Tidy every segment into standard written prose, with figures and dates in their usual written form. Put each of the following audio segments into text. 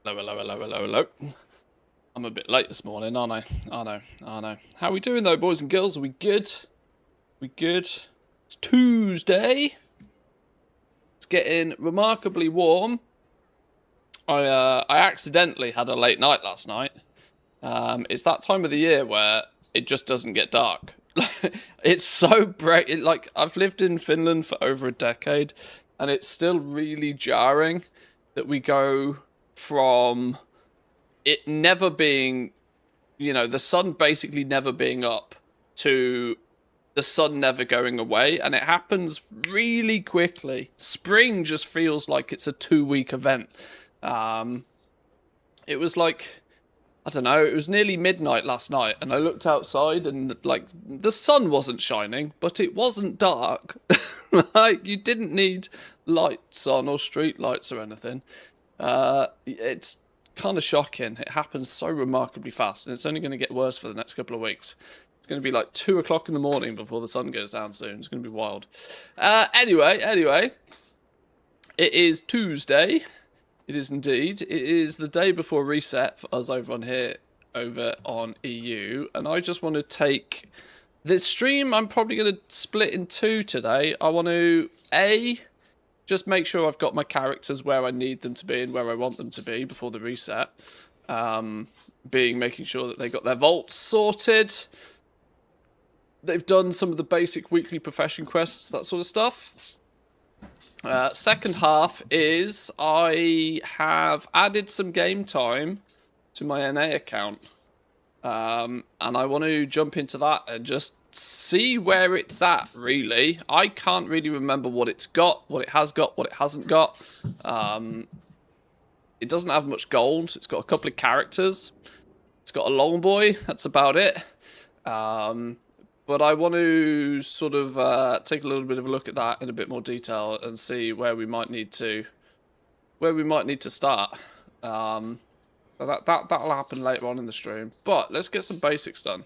Hello, hello, hello, hello, hello. I'm a bit late this morning, aren't I? I know. How are we doing though, boys and girls? Are we good? We good? It's Tuesday. It's getting remarkably warm. I accidentally had a late night last night. It's that time of the year where it just doesn't get dark. It's so bright. Like, I've lived in Finland for over a decade, and it's still really jarring that we go from it never being, the sun basically never being up to the sun never going away, and it happens really quickly. Spring just feels like it's a 2-week event. It was like, I don't know, it was nearly midnight last night, and I looked outside, and like the sun wasn't shining, but it wasn't dark. Like, you didn't need lights on or street lights or anything. It's kind of shocking. It happens so remarkably fast, and it's only going to get worse for the next couple of weeks. It's going to be like 2 o'clock in the morning before the sun goes down soon. It's going to be wild. Anyway, it is Tuesday. It is indeed. It is the day before reset for us over on here, over on EU, and I just want to take this stream. I'm probably going to split in two today. I want to just make sure I've got my characters where I need them to be and where I want them to be before the reset. Being making sure that they got their vaults sorted. They've done some of the basic weekly profession quests, that sort of stuff. Second half is I have added some game time to my NA account. And I want to jump into that and just see where it's at, really. I can't really remember what it's got, what it has got, what it hasn't got. It doesn't have much gold. It's got a couple of characters. It's got a long boy. That's about it. But I want to sort of take a little bit of a look at that in a bit more detail and see where we might need to start. So that'll happen later on in the stream. But let's get some basics done.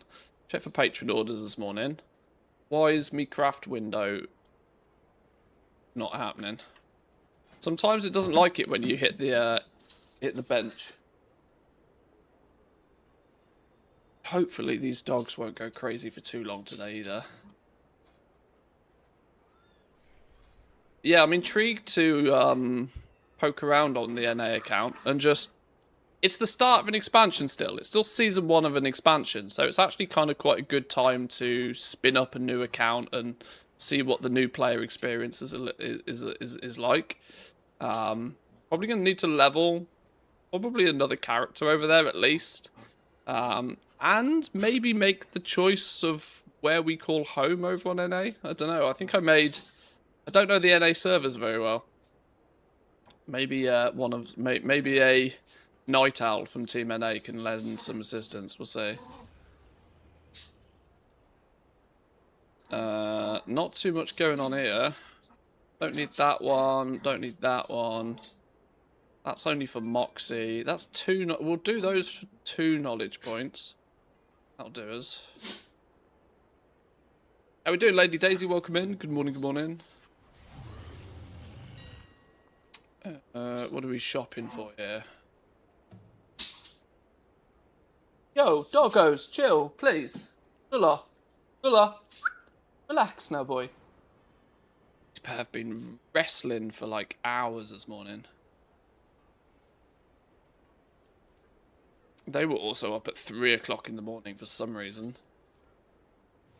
Check for patron orders this morning. Why is me craft window not happening? Sometimes it doesn't like it when you hit the bench. Hopefully these dogs won't go crazy for too long today either. Yeah, I'm intrigued to poke around on the NA account and just... It's the start of an expansion still. It's still season 1 of an expansion, so it's actually kind of quite a good time to spin up a new account and see what the new player experience is like. Probably going to need to level probably another character over there at least. And maybe make the choice of where we call home over on NA. I don't know. I think I don't know the NA servers very well. Maybe maybe a Night Owl from Team NA can lend some assistance. We'll see. Not too much going on here. Don't need that one. Don't need that one. That's only for Moxie. That's 2. We'll do those for 2 knowledge points. That'll do us. How we doing, Lady Daisy? Welcome in. Good morning, good morning. What are we shopping for here? Yo, doggos, chill, please. Lula. Relax now, boy. These pair have been wrestling for like hours this morning. They were also up at 3 o'clock in the morning for some reason.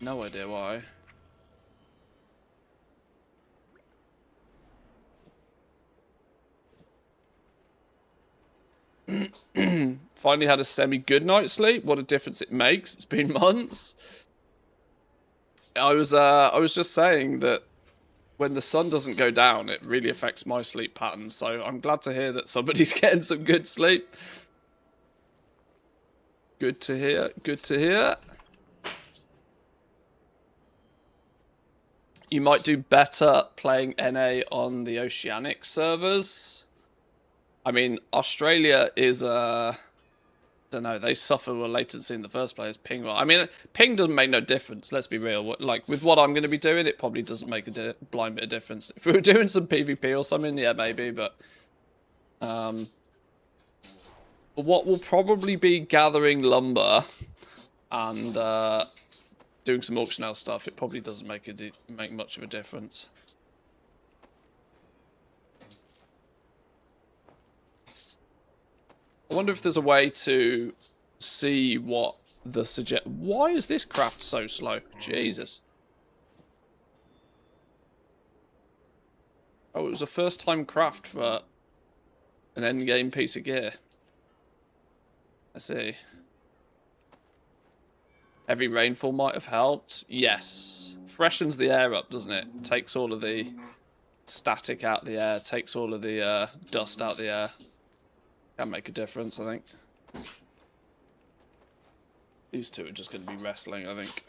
No idea why. Finally had a semi-good night's sleep. What a difference it makes. It's been months. I was just saying that when the sun doesn't go down, it really affects my sleep patterns. So I'm glad to hear that somebody's getting some good sleep. Good to hear. Good to hear. You might do better playing NA on the Oceanic servers. I mean, Australia is I don't know, they suffer with latency in the first place. Ping, I mean, ping doesn't make no difference. Let's be real. Like with what I'm going to be doing, it probably doesn't make a blind bit of difference. If we were doing some PvP or something, yeah, maybe. But But what will probably be gathering lumber and doing some auction house stuff. It probably doesn't make much of a difference. I wonder if there's a way to see what the Why is this craft so slow? Jesus. Oh, it was a first-time craft for an endgame piece of gear. I see. Heavy rainfall might have helped. Yes. Freshens the air up, doesn't it? Takes all of the static out the air. Takes all of the dust out the air. Can make a difference, I think. These two are just going to be wrestling, I think.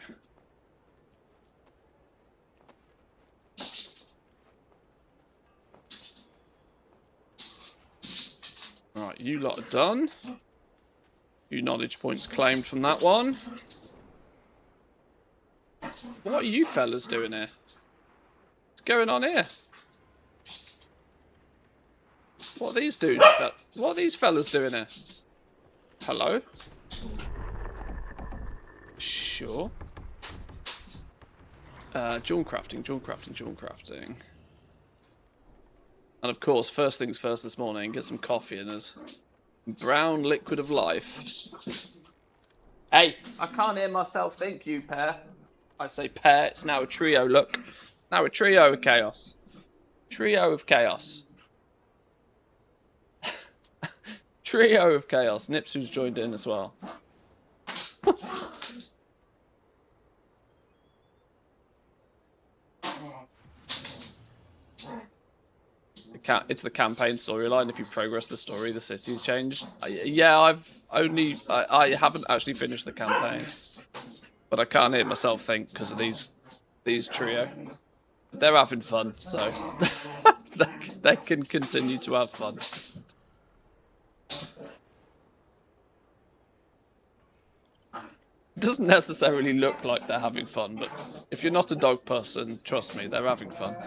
Right, you lot are done. Few knowledge points claimed from that one. What are you fellas doing here? What's going on here? What are these dudes? What are these fellas doing here? Hello? Sure. Jawn crafting. And of course, first things first this morning, get some coffee in us. Brown liquid of life. Hey, I can't hear myself think, you pair. I say pair, it's now a trio, look. Now a trio of chaos. Trio of chaos. Trio of chaos. Nipsu's joined in as well. It's the campaign storyline. If you progress the story, the city's changed. Yeah, I haven't actually finished the campaign, but I can't hear myself think because of these trio. They're having fun, so they can continue to have fun. It doesn't necessarily look like they're having fun, but if you're not a dog person, trust me, they're having fun.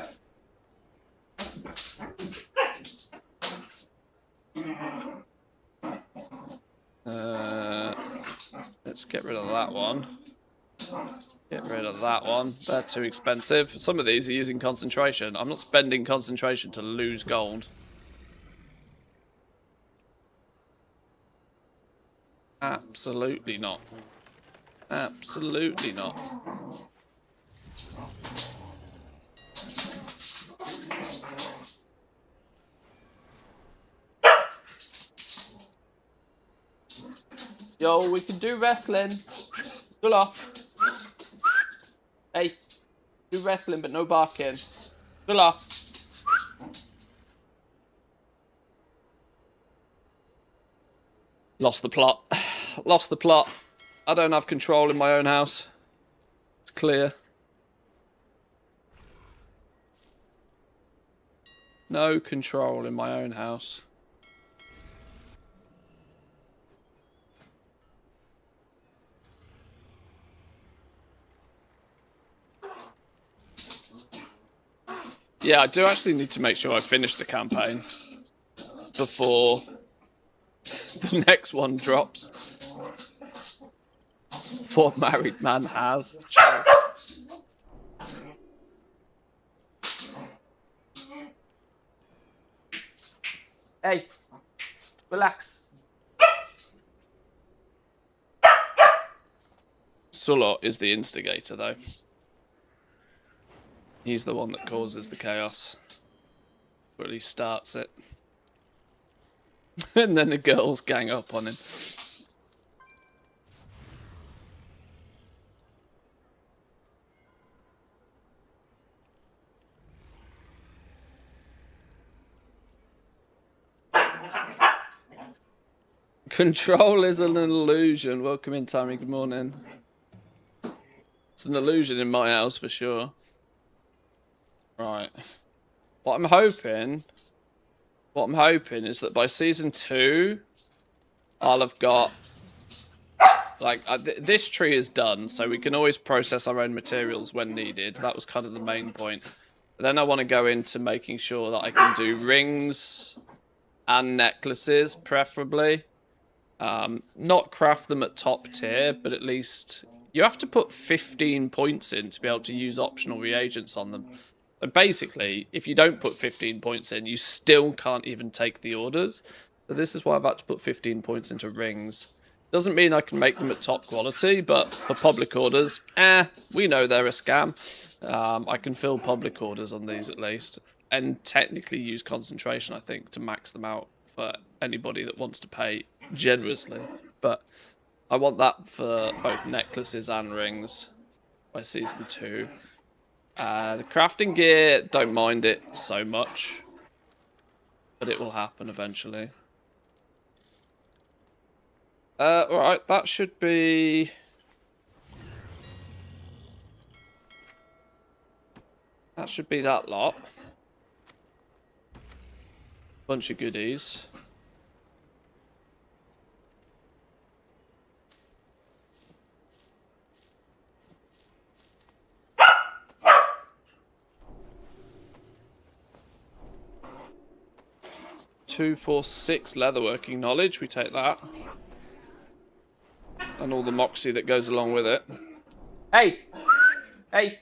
Let's get rid of that one. Get rid of that one. They're too expensive. Some of these are using concentration. I'm not spending concentration to lose gold. Absolutely not. Absolutely not. Yo, we can do wrestling. Good off. Hey, do wrestling, but no barking. Good off. Lost the plot. Lost the plot. I don't have control in my own house. It's clear. No control in my own house. Yeah, I do actually need to make sure I finish the campaign before the next one drops. What married man has? Hey, relax. Sulot is the instigator, though. He's the one that causes the chaos. Or at least starts it. And then the girls gang up on him. Control is an illusion. Welcome in, Tammy. Good morning. It's an illusion in my house for sure. Right. What I'm hoping is that by season 2, I'll have got like this tree is done, so we can always process our own materials when needed. That was kind of the main point. But then I want to go into making sure that I can do rings and necklaces, preferably. Not craft them at top tier, but at least you have to put 15 points in to be able to use optional reagents on them. But basically, if you don't put 15 points in, you still can't even take the orders. So this is why I've had to put 15 points into rings. Doesn't mean I can make them at top quality, but for public orders, we know they're a scam. I can fill public orders on these at least. And technically use concentration, I think, to max them out for anybody that wants to pay generously. But I want that for both necklaces and rings by season 2. The crafting gear, don't mind it so much, but it will happen eventually. Alright, that should be... that should be that lot. Bunch of goodies. Two, 4, 6 leatherworking knowledge. We take that. And all the moxie that goes along with it. Hey! Hey!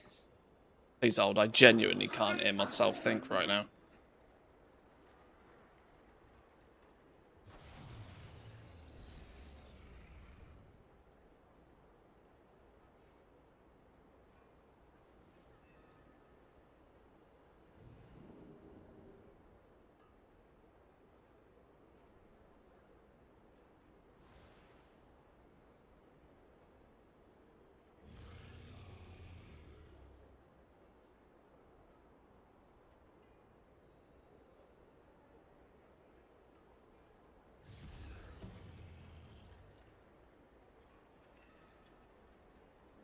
He's old. I genuinely can't hear myself think right now.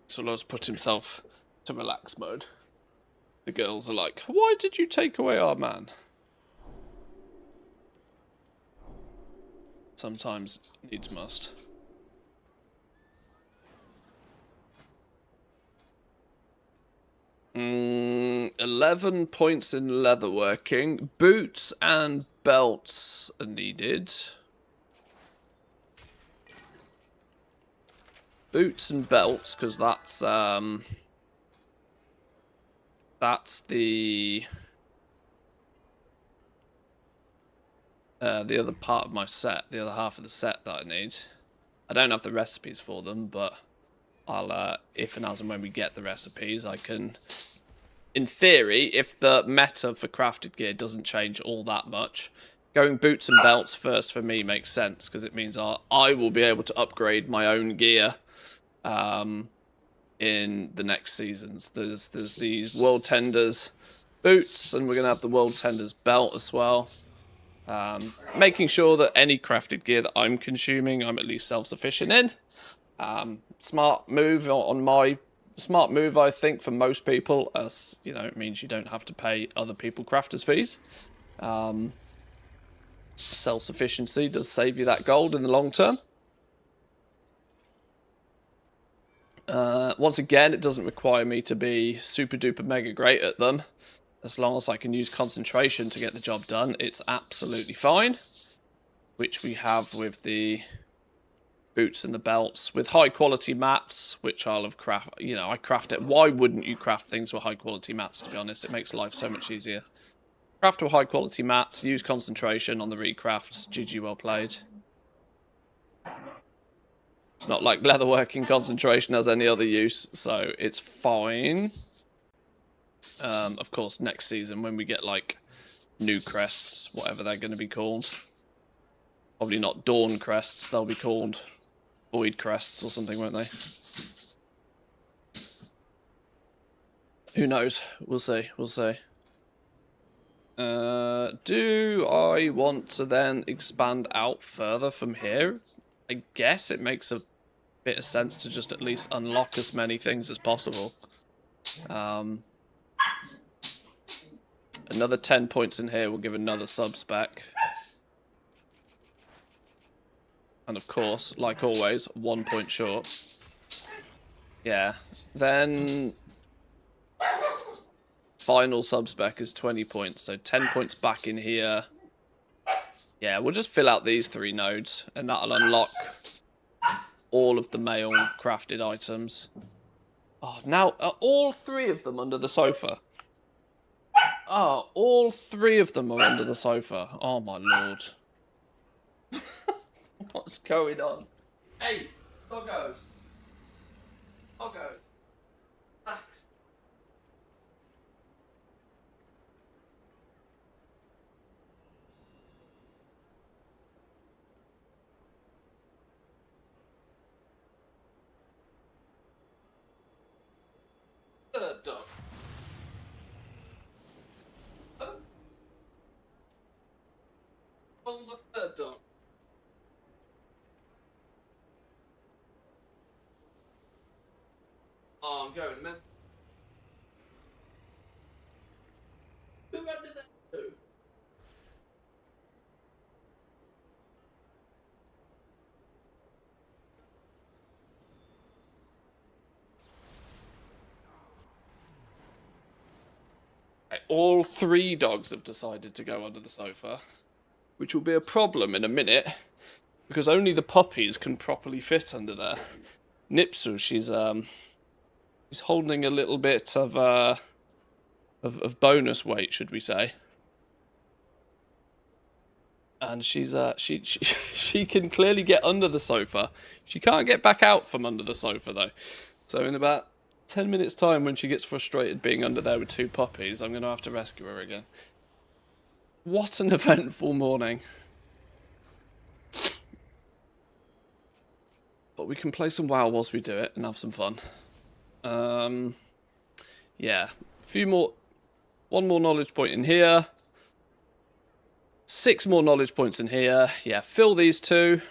Solos put himself to relax mode. The girls are like, why did you take away our man? Sometimes needs must. Mm, 11 points in leatherworking. Boots and belts are needed. Boots and belts, because that's the other part of my set, the other half of the set that I need. I don't have the recipes for them, but I'll, if and as and when we get the recipes, I can, in theory, if the meta for crafted gear doesn't change all that much, going boots and belts first for me makes sense, because it means I will be able to upgrade my own gear in the next seasons. There's these World Tenders boots, and we're going to have the World Tenders belt as well. Making sure that any crafted gear that I'm consuming, I'm at least self-sufficient in. Smart move on my... Smart move, I think, for most people, as, you know, it means you don't have to pay other people crafters fees. Self-sufficiency does save you that gold in the long term. Once again, it doesn't require me to be super duper mega great at them. As long as I can use concentration to get the job done, it's absolutely fine. Which we have with the boots and the belts. With high quality mats, which I'll have I craft it. Why wouldn't you craft things with high quality mats, to be honest? It makes life so much easier. Craft with high quality mats, use concentration on the recrafts. GG, well played. It's not like leatherworking concentration has any other use, so it's fine. Of course, next season when we get, like, new crests, whatever they're going to be called. Probably not Dawn crests, they'll be called Void crests or something, won't they? Who knows? We'll see, we'll see. Do I want to then expand out further from here? I guess it makes a bit of sense to just at least unlock as many things as possible. Another 10 points in here will give another sub-spec. And of course, like always, 1 point short. Yeah. Then final sub-spec is 20 points, so 10 points back in here. Yeah, we'll just fill out these 3 nodes, and that'll unlock all of the male crafted items. Oh, now are all 3 of them under the sofa? Oh, all 3 of them are under the sofa. Oh my lord. What's going on? Hey, doggos. Doggo. Relax. Third dog. On the third dog. Oh, I'm going, man. Who under that too? Right, all 3 dogs have decided to go under the sofa, which will be a problem in a minute, because only the puppies can properly fit under there. Nipsu, she's holding a little bit of bonus weight, should we say? And she's she can clearly get under the sofa. She can't get back out from under the sofa though. So in about 10 minutes time, when she gets frustrated being under there with 2 puppies, I'm gonna have to rescue her again. What an eventful morning. But we can play some WoW whilst we do it and have some fun. Yeah, one more knowledge point in here. 6 more knowledge points in here. Yeah, fill these 2.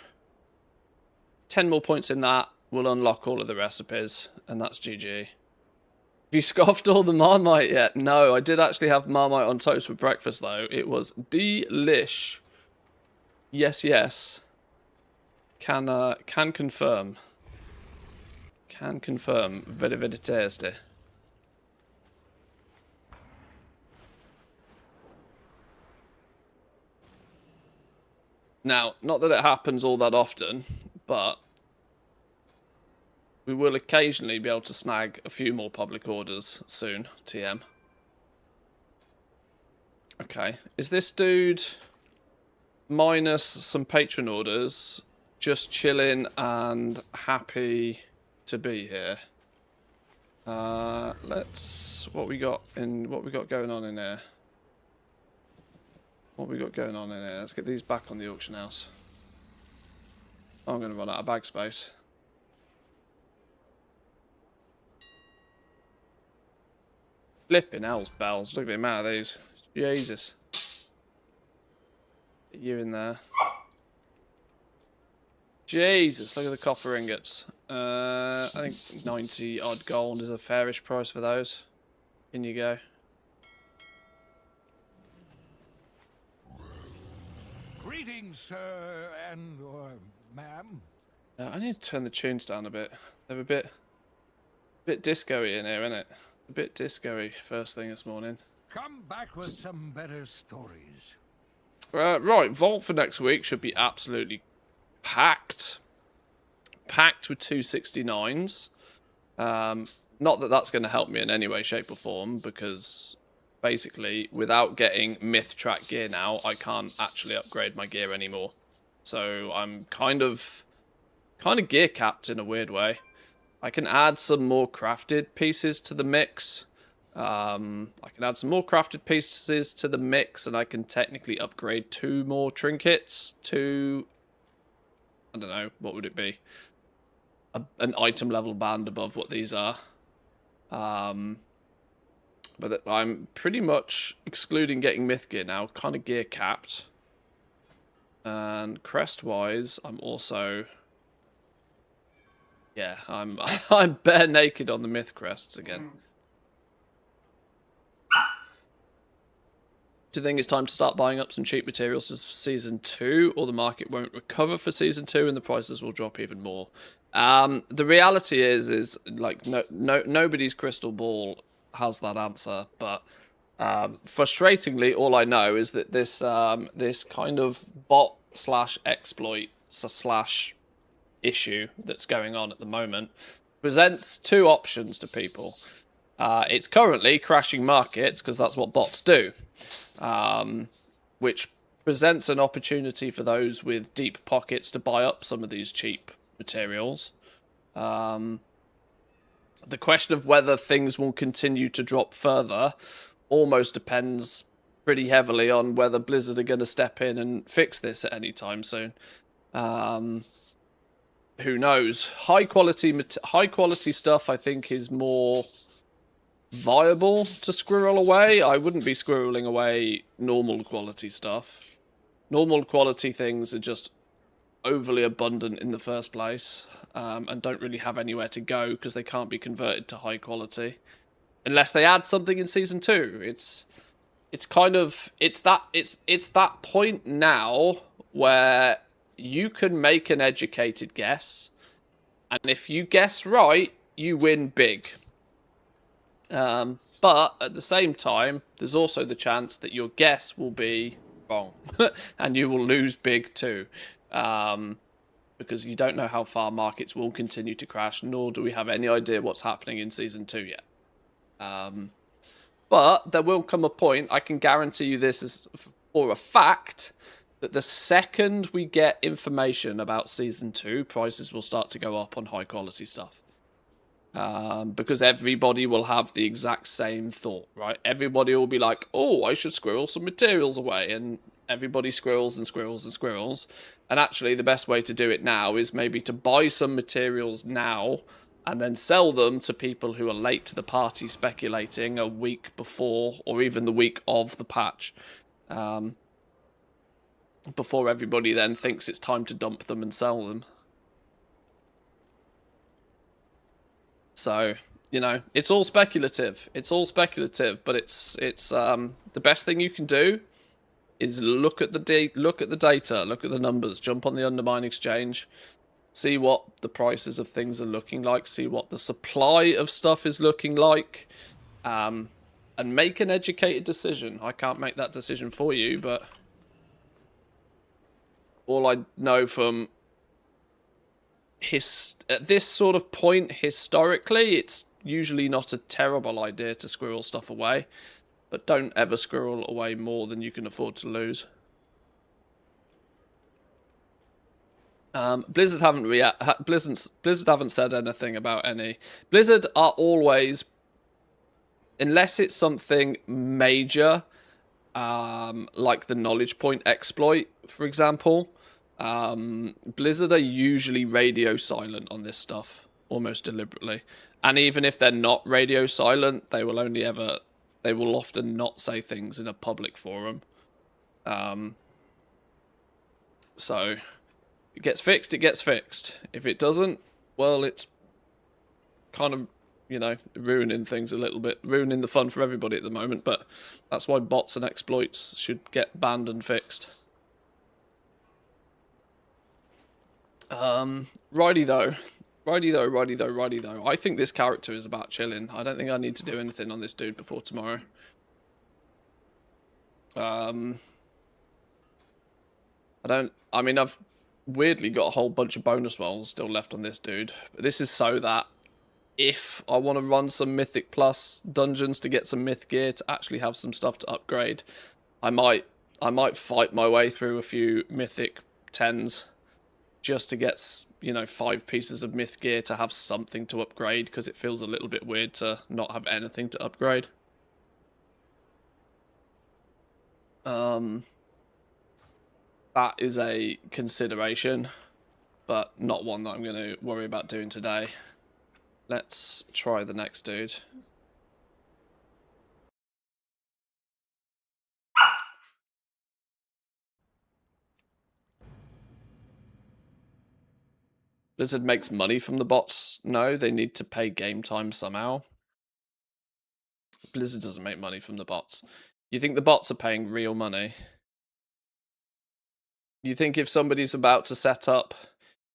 10 more points in that. We'll unlock all of the recipes, and that's GG. Have you scoffed all the Marmite yet? No, I did actually have Marmite on toast for breakfast, though. It was delish. Yes, yes. Can confirm. Can confirm. Very, very tasty. Now, not that it happens all that often, but we will occasionally be able to snag a few more public orders soon, TM. Okay, is this dude minus some patron orders just chilling and happy to be here? What we got going on in here? Let's get these back on the auction house. I'm going to run out of bag space. Flipping hell's bells. Look at the amount of these. Jesus. Get you in there. Jesus, look at the copper ingots. I think 90 odd gold is a fairish price for those. In you go. Greetings, sir, and or ma'am. I need to turn the tunes down a bit. They're a bit disco-y in here, isn't it? A bit disco-y first thing this morning. Come back with some better stories. Right, Vault for next week should be absolutely packed. Packed with 269s. Not that that's going to help me in any way, shape or form, because basically, without getting myth track gear now, I can't actually upgrade my gear anymore. So I'm kind of gear capped in a weird way. I can add some more crafted pieces to the mix. I can add some more crafted pieces to the mix, and I can technically upgrade 2 more trinkets to, I don't know, what would it be? An item level band above what these are. But I'm pretty much, excluding getting myth gear now, kind of gear capped. And crest-wise, I'm also... Yeah, I'm I'm bare naked on the myth crests again. Do you think it's time to start buying up some cheap materials for Season 2, or the market won't recover for Season 2 and the prices will drop even more? The reality is like nobody's crystal ball has that answer, but Frustratingly, all I know is that this this kind of bot slash exploit slash issue that's going on at the moment presents two options to people. It's currently crashing markets because that's what bots do, which presents an opportunity for those with deep pockets to buy up some of these cheap materials. The question of whether things will continue to drop further almost depends pretty heavily on whether Blizzard are going to step in and fix this at any time soon. Who knows? High quality stuff, I think, is more viable to squirrel away. I wouldn't be squirreling away normal quality stuff. Normal quality things are just overly abundant in the first place, and don't really have anywhere to go because they can't be converted to high quality unless they add something in season 2. It's that point now where you can make an educated guess, and if you guess right, you win big. But at the same time, there's also the chance that your guess will be wrong, and you will lose big too, because you don't know how far markets will continue to crash, nor do we have any idea what's happening in season 2 yet. But there will come a point, I can guarantee you this is for a fact, that the second we get information about season 2, prices will start to go up on high quality stuff. Because everybody will have the exact same thought, right? Everybody will be like, oh, I should squirrel some materials away. And everybody squirrels and squirrels and squirrels. And actually, the best way to do it now is maybe to buy some materials now and then sell them to people who are late to the party speculating a week before or even the week of the patch. Before everybody then thinks it's time to dump them and sell them. So, you know, it's all speculative. It's all speculative, but it's the best thing you can do is look at the data, look at the numbers, jump on the Undermine Exchange, see what the prices of things are looking like, see what the supply of stuff is looking like, and make an educated decision. I can't make that decision for you, but all I know from at this sort of point historically, it's usually not a terrible idea to squirrel stuff away, but don't ever squirrel away more than you can afford to lose. Blizzard haven't Blizzard haven't said anything about any. Blizzard are always, unless it's something major, like the knowledge point exploit, for example. Blizzard are usually radio silent on this stuff, almost deliberately. And even if they're not radio silent, they will often not say things in a public forum. So it gets fixed, it gets fixed. If it doesn't, well, it's kind of, you know, ruining things a little bit, ruining the fun for everybody at the moment, but that's why bots and exploits should get banned and fixed. Righty though. I think this character is about chilling. I don't think I need to do anything on this dude before tomorrow. I mean, I've weirdly got a whole bunch of bonus rolls still left on this dude. But this is so that if I want to run some Mythic Plus dungeons to get some myth gear to actually have some stuff to upgrade, I might fight my way through a few Mythic 10s just to get, you know, 5 pieces of myth gear to have something to upgrade, because it feels a little bit weird to not have anything to upgrade. That is a consideration, but not one that I'm going to worry about doing today. Let's try the next dude. Blizzard makes money from the bots? No, they need to pay game time somehow. Blizzard doesn't make money from the bots. You think the bots are paying real money? You think if somebody's about to set up...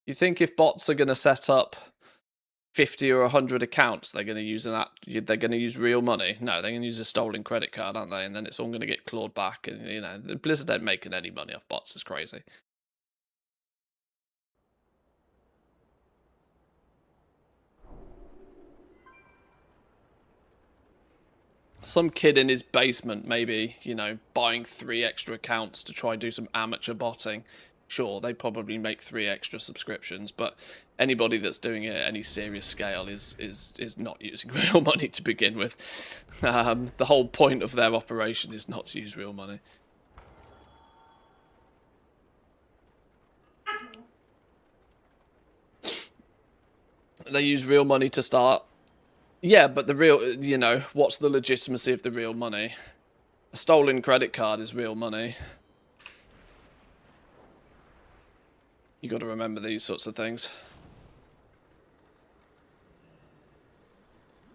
You think if bots are going to set up 50 or 100 accounts, they're going to use they're going to use real money. No, they're going to use a stolen credit card, aren't they? And then it's all going to get clawed back. And, you know, Blizzard ain't making any money off bots. It's crazy. Some kid in his basement, maybe, you know, buying 3 extra accounts to try and do some amateur botting. Sure, they probably make 3 extra subscriptions, but anybody that's doing it at any serious scale is not using real money to begin with. The whole point of their operation is not to use real money. They use real money to start. Yeah, but the real, you know, what's the legitimacy of the real money? A stolen credit card is real money. You got to remember these sorts of things.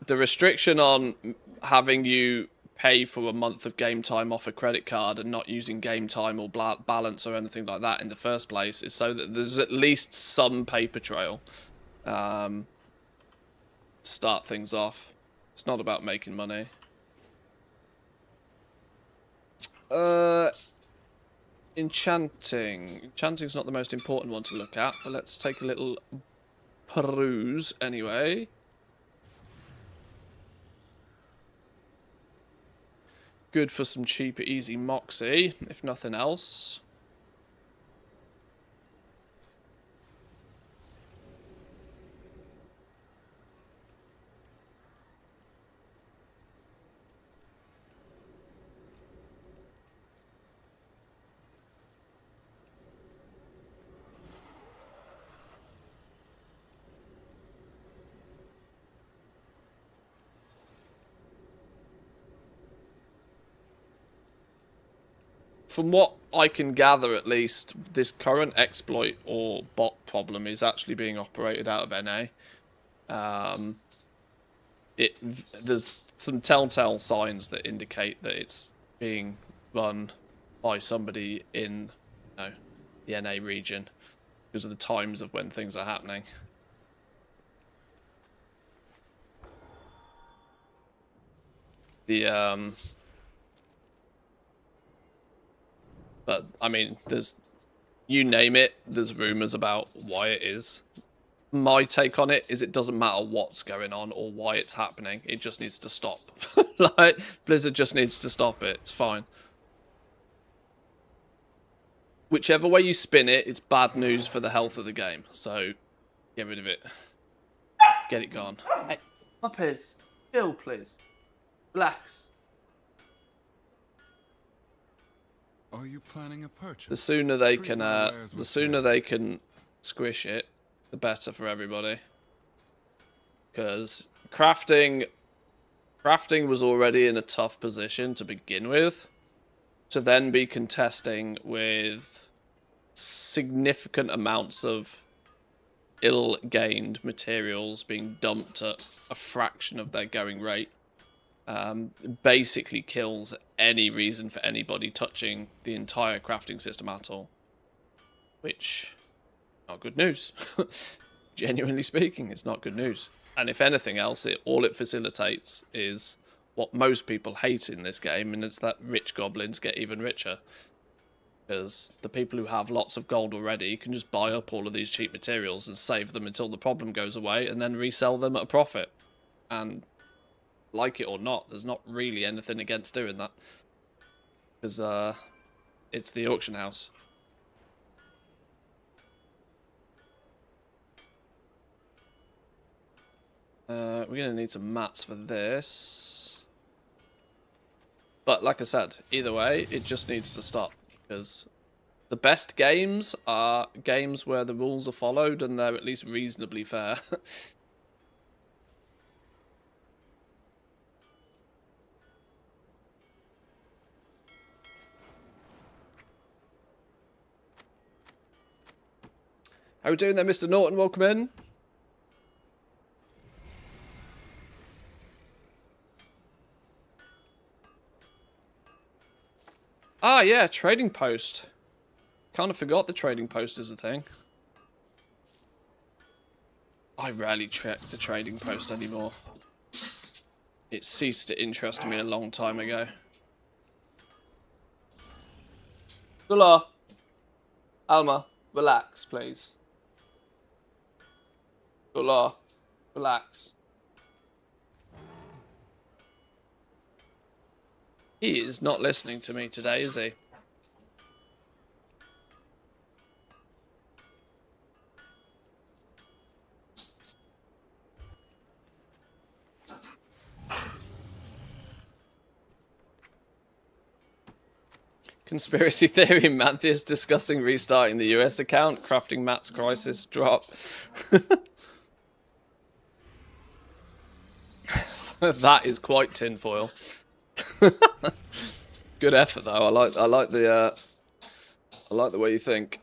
The restriction on having you pay for a month of game time off a credit card and not using game time or balance or anything like that in the first place is so that there's at least some paper trail. Start things off. It's not about making money. Enchanting. Enchanting's not the most important one to look at, but let's take a little peruse anyway. Good for some cheap, easy moxie, if nothing else. From what I can gather, at least, this current exploit or bot problem is actually being operated out of NA. There's some telltale signs that indicate that it's being run by somebody in, you know, the NA region because of the times of when things are happening. But, I mean, you name it, there's rumours about why it is. My take on it is it doesn't matter what's going on or why it's happening. It just needs to stop. Like, Blizzard just needs to stop it. It's fine. Whichever way you spin it, it's bad news for the health of the game. So, get rid of it. Get it gone. Hey, puppies, chill, please. Relax. Are you planning a purchase? The sooner they can squish it, the better for everybody. Because crafting was already in a tough position to begin with. To then be contesting with significant amounts of ill-gained materials being dumped at a fraction of their going rate. Basically kills any reason for anybody touching the entire crafting system at all. Which, not good news. Genuinely speaking, it's not good news. And if anything else, all it facilitates is what most people hate in this game, and it's that rich goblins get even richer. Because the people who have lots of gold already can just buy up all of these cheap materials and save them until the problem goes away, and then resell them at a profit. And like it or not, there's not really anything against doing that. Because it's the auction house. We're going to need some mats for this. But like I said, either way, it just needs to stop. Because the best games are games where the rules are followed and they're at least reasonably fair. How we doing there, Mr. Norton? Welcome in. Ah, yeah, trading post. Kind of forgot the trading post is a thing. I rarely check the trading post anymore. It ceased to interest me a long time ago. Gula, Alma, relax, please. Gula, relax. He is not listening to me today, is he? Conspiracy theory, Mantheus discussing restarting the US account, crafting Matt's crisis drop. That is quite tinfoil. Good effort though. I like the way you think.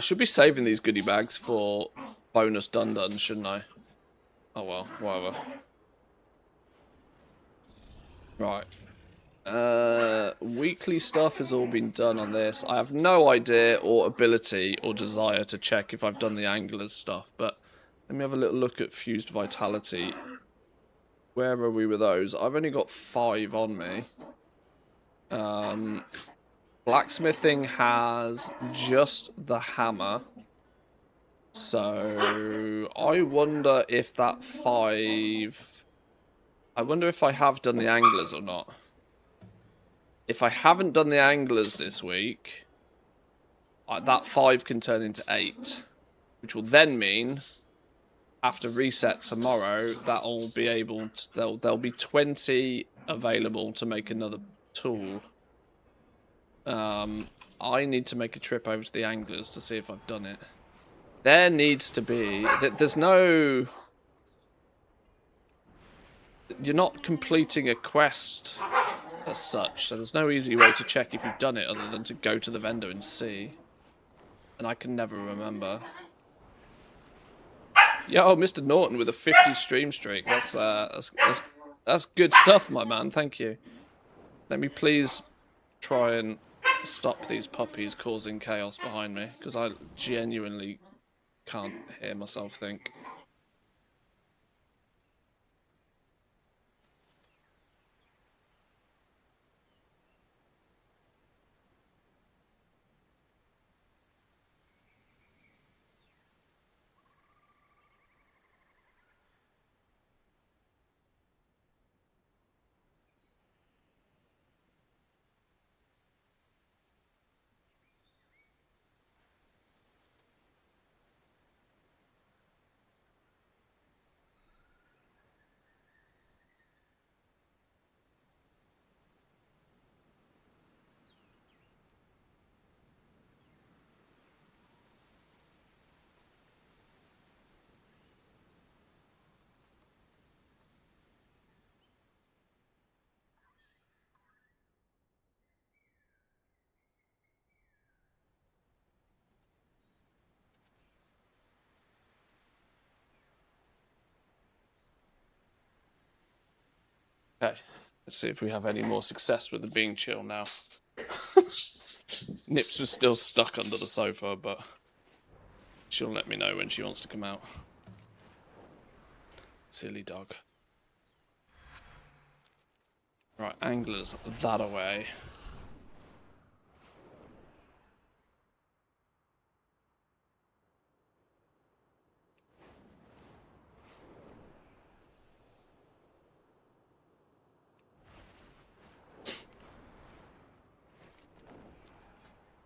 Should be saving these goodie bags for bonus dun-dun, shouldn't I? Oh well, whatever. Right. Weekly stuff has all been done on this. I have no idea or ability or desire to check if I've done the Angler's stuff, but let me have a little look at Fused Vitality. Where are we with those? I've only got 5 on me. Blacksmithing has just the hammer. So I wonder if that 5... I wonder if I have done the Anglers or not. If I haven't done the Anglers this week, that 5 can turn into 8. Which will then mean, after reset tomorrow, that'll be able to... There'll be 20 available to make another tool. I need to make a trip over to the Anglers to see if I've done it. There needs to be... There's no... You're not completing a quest as such, so there's no easy way to check if you've done it other than to go to the vendor and see. And I can never remember. Yo, Mr. Norton with a 50 stream streak. That's good stuff, my man. Thank you. Let me please try and stop these puppies causing chaos behind me, because I genuinely can't hear myself think. Okay, let's see if we have any more success with the being chill now. Nips was still stuck under the sofa, but she'll let me know when she wants to come out. Silly dog. Right, Anglers that away.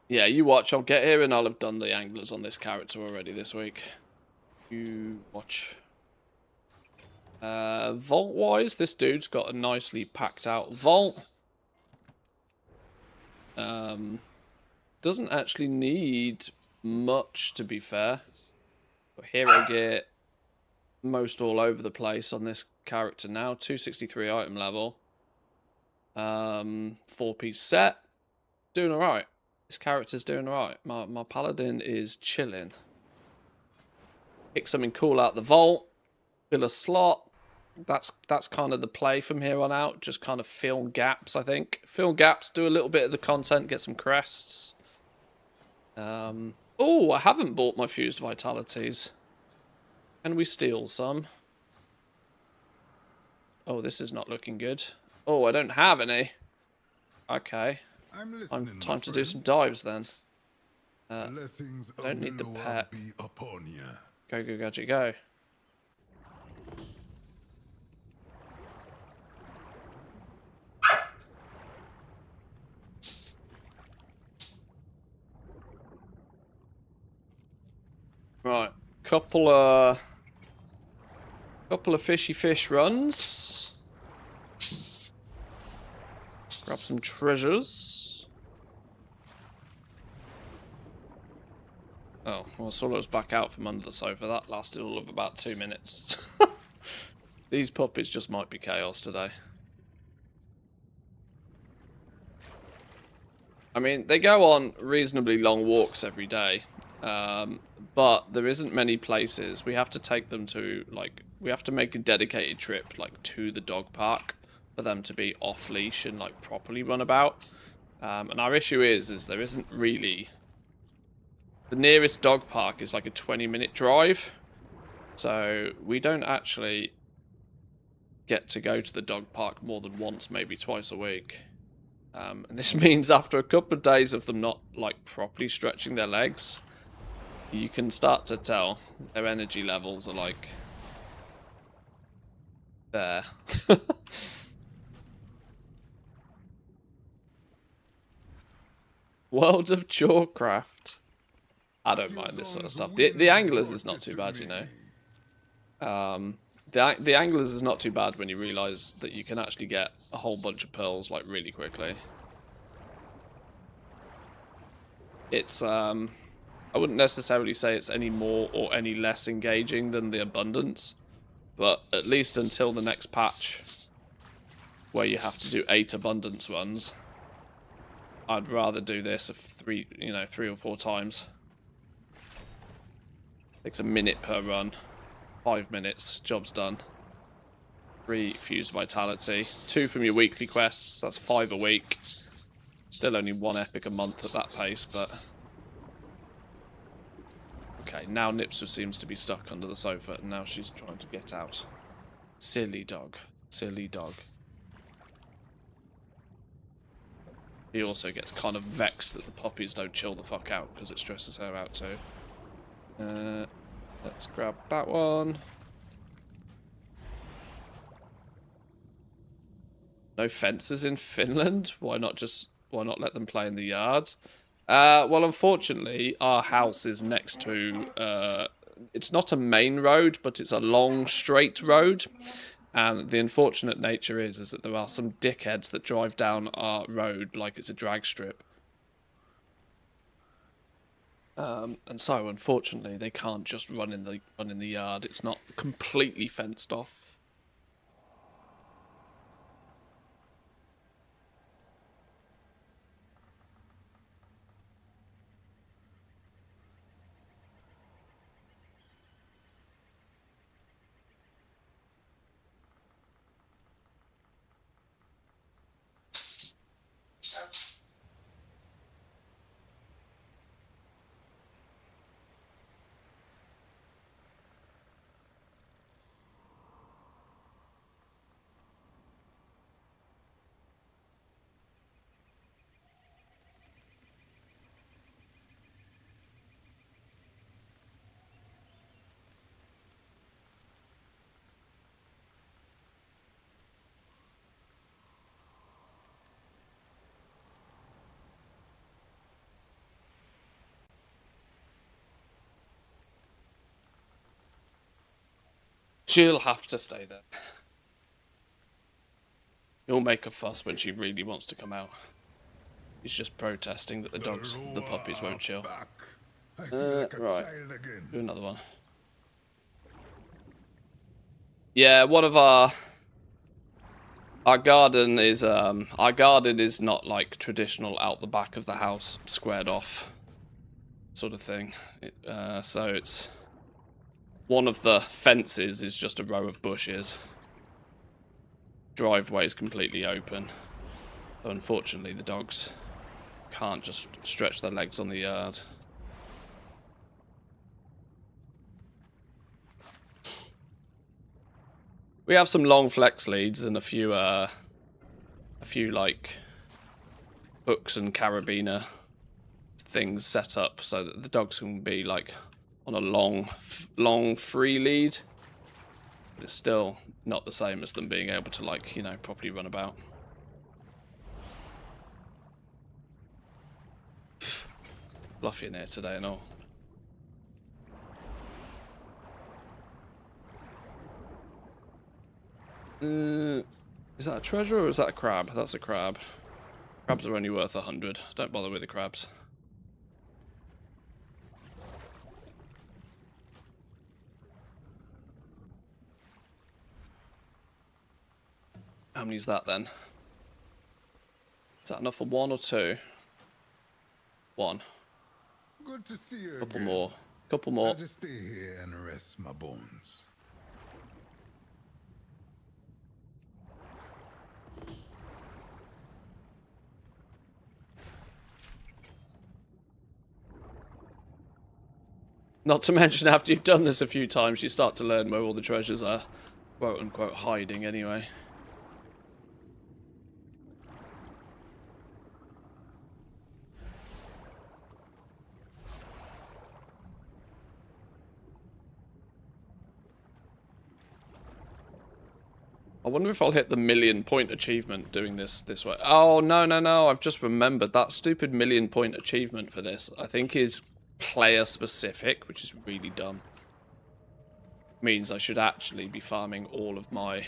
Yeah, you watch. I'll get here and I'll have done the Anglers on this character already this week. You watch. Vault-wise, this dude's got a nicely packed out vault. Doesn't actually need much, to be fair. Got hero gear most all over the place on this character now. 263 item level. 4-piece set. Doing alright. This character's doing alright. My paladin is chilling. Pick something cool out the vault. Fill a slot. that's kind of the play from here on out. Just kind of fill gaps, I think. Fill gaps, do a little bit of the content, get some crests. Oh, I haven't bought my fused vitalities. Can we steal some? Oh, this is not looking good. Oh, I don't have any. Okay. I'm listening, Time my to do friend. some dives then. Blessings of don't need the Lord pet. be upon ya. Go, go, gadget, go. Right, couple of fishy fish runs. Grab some treasures. Oh, well, Solo's back out from under the sofa. That lasted all of about 2 minutes. These puppies just might be chaos today. I mean, they go on reasonably long walks every day. But there isn't many places. We have to take them to, like, we have to make a dedicated trip, like, to the dog park for them to be off leash and, like, properly run about. And our issue is there isn't really... The nearest dog park is like a 20-minute drive. So we don't actually get to go to the dog park more than once, maybe twice a week. And this means after a couple of days of them not, like, properly stretching their legs, you can start to tell their energy levels are, like, there. World of Jawcraft. I don't mind this sort of stuff. The anglers is not too bad, you know. The anglers is not too bad when you realise that you can actually get a whole bunch of pearls, like, really quickly. It's, I wouldn't necessarily say it's any more or any less engaging than the abundance, but at least until the next patch, where you have to do 8 abundance runs, I'd rather do this 3 or 4 times. Takes a minute per run. 5 minutes, job's done. 3 fused vitality. 2 from your weekly quests, that's 5 a week. Still only 1 epic a month at that pace, but... Okay, now Nipsu seems to be stuck under the sofa, and now she's trying to get out. Silly dog. Silly dog. He also gets kind of vexed that the puppies don't chill the fuck out, because it stresses her out too. Let's grab that one. No fences in Finland? Why not let them play in the yard? Well, unfortunately, our house is next to, it's not a main road, but it's a long, straight road. And the unfortunate nature is that there are some dickheads that drive down our road like it's a drag strip. And so, unfortunately, they can't just run in the yard. It's not completely fenced off. She'll have to stay there. He'll make a fuss when she really wants to come out. He's just protesting that the puppies won't chill. Right. Do another one. Yeah, one of our garden is not like traditional out the back of the house, squared off sort of thing. So it's one of the fences is just a row of bushes, driveway is completely open. So unfortunately, the dogs can't just stretch their legs on the yard. We have some long flex leads and a few like hooks and carabiner things set up so that the dogs can be like on a long free lead. But it's still not the same as them being able to, like, you know, properly run about. Fluffy in here today and all. Is that a treasure or is that a crab? That's a crab. Crabs are only worth 100. Don't bother with the crabs. How many is that then? Is that enough for 1 or 2? 1. Good to see you Couple again. more. Couple more. I'll just stay here and rest my bones. Not to mention, after you've done this a few times, you start to learn where all the treasures are, quote-unquote, hiding anyway. I wonder if I'll hit the 1,000,000-point achievement doing this way. Oh, no, I've just remembered that stupid 1,000,000-point achievement for this, I think, is player specific, which is really dumb. Means I should actually be farming all of my...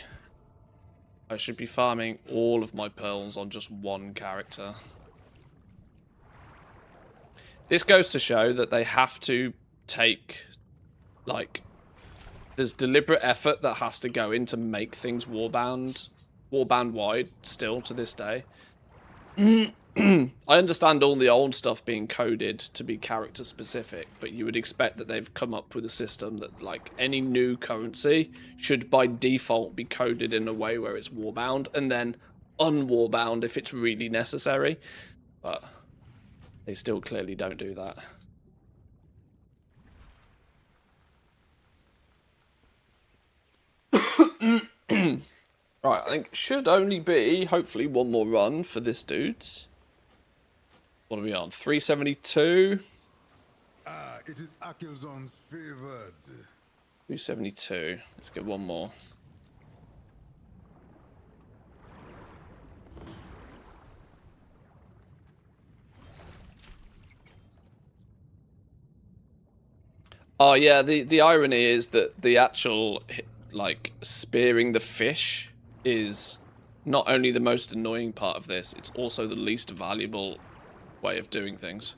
I should be farming all of my pearls on just one character. This goes to show that they have to take, like... There's deliberate effort that has to go in to make things warband wide still to this day. I understand all the old stuff being coded to be character specific, but you would expect that they've come up with a system that, like, any new currency should by default be coded in a way where it's warbound and then unwarbound if it's really necessary. But they still clearly don't do that. Right, I think it should only be, hopefully, one more run for this dude. What are we on? 372? Ah, it is Akilzon's favored. 272. Let's get one more. Oh yeah, the irony is that the actual, like, spearing the fish is not only the most annoying part of this, it's also the least valuable way of doing things.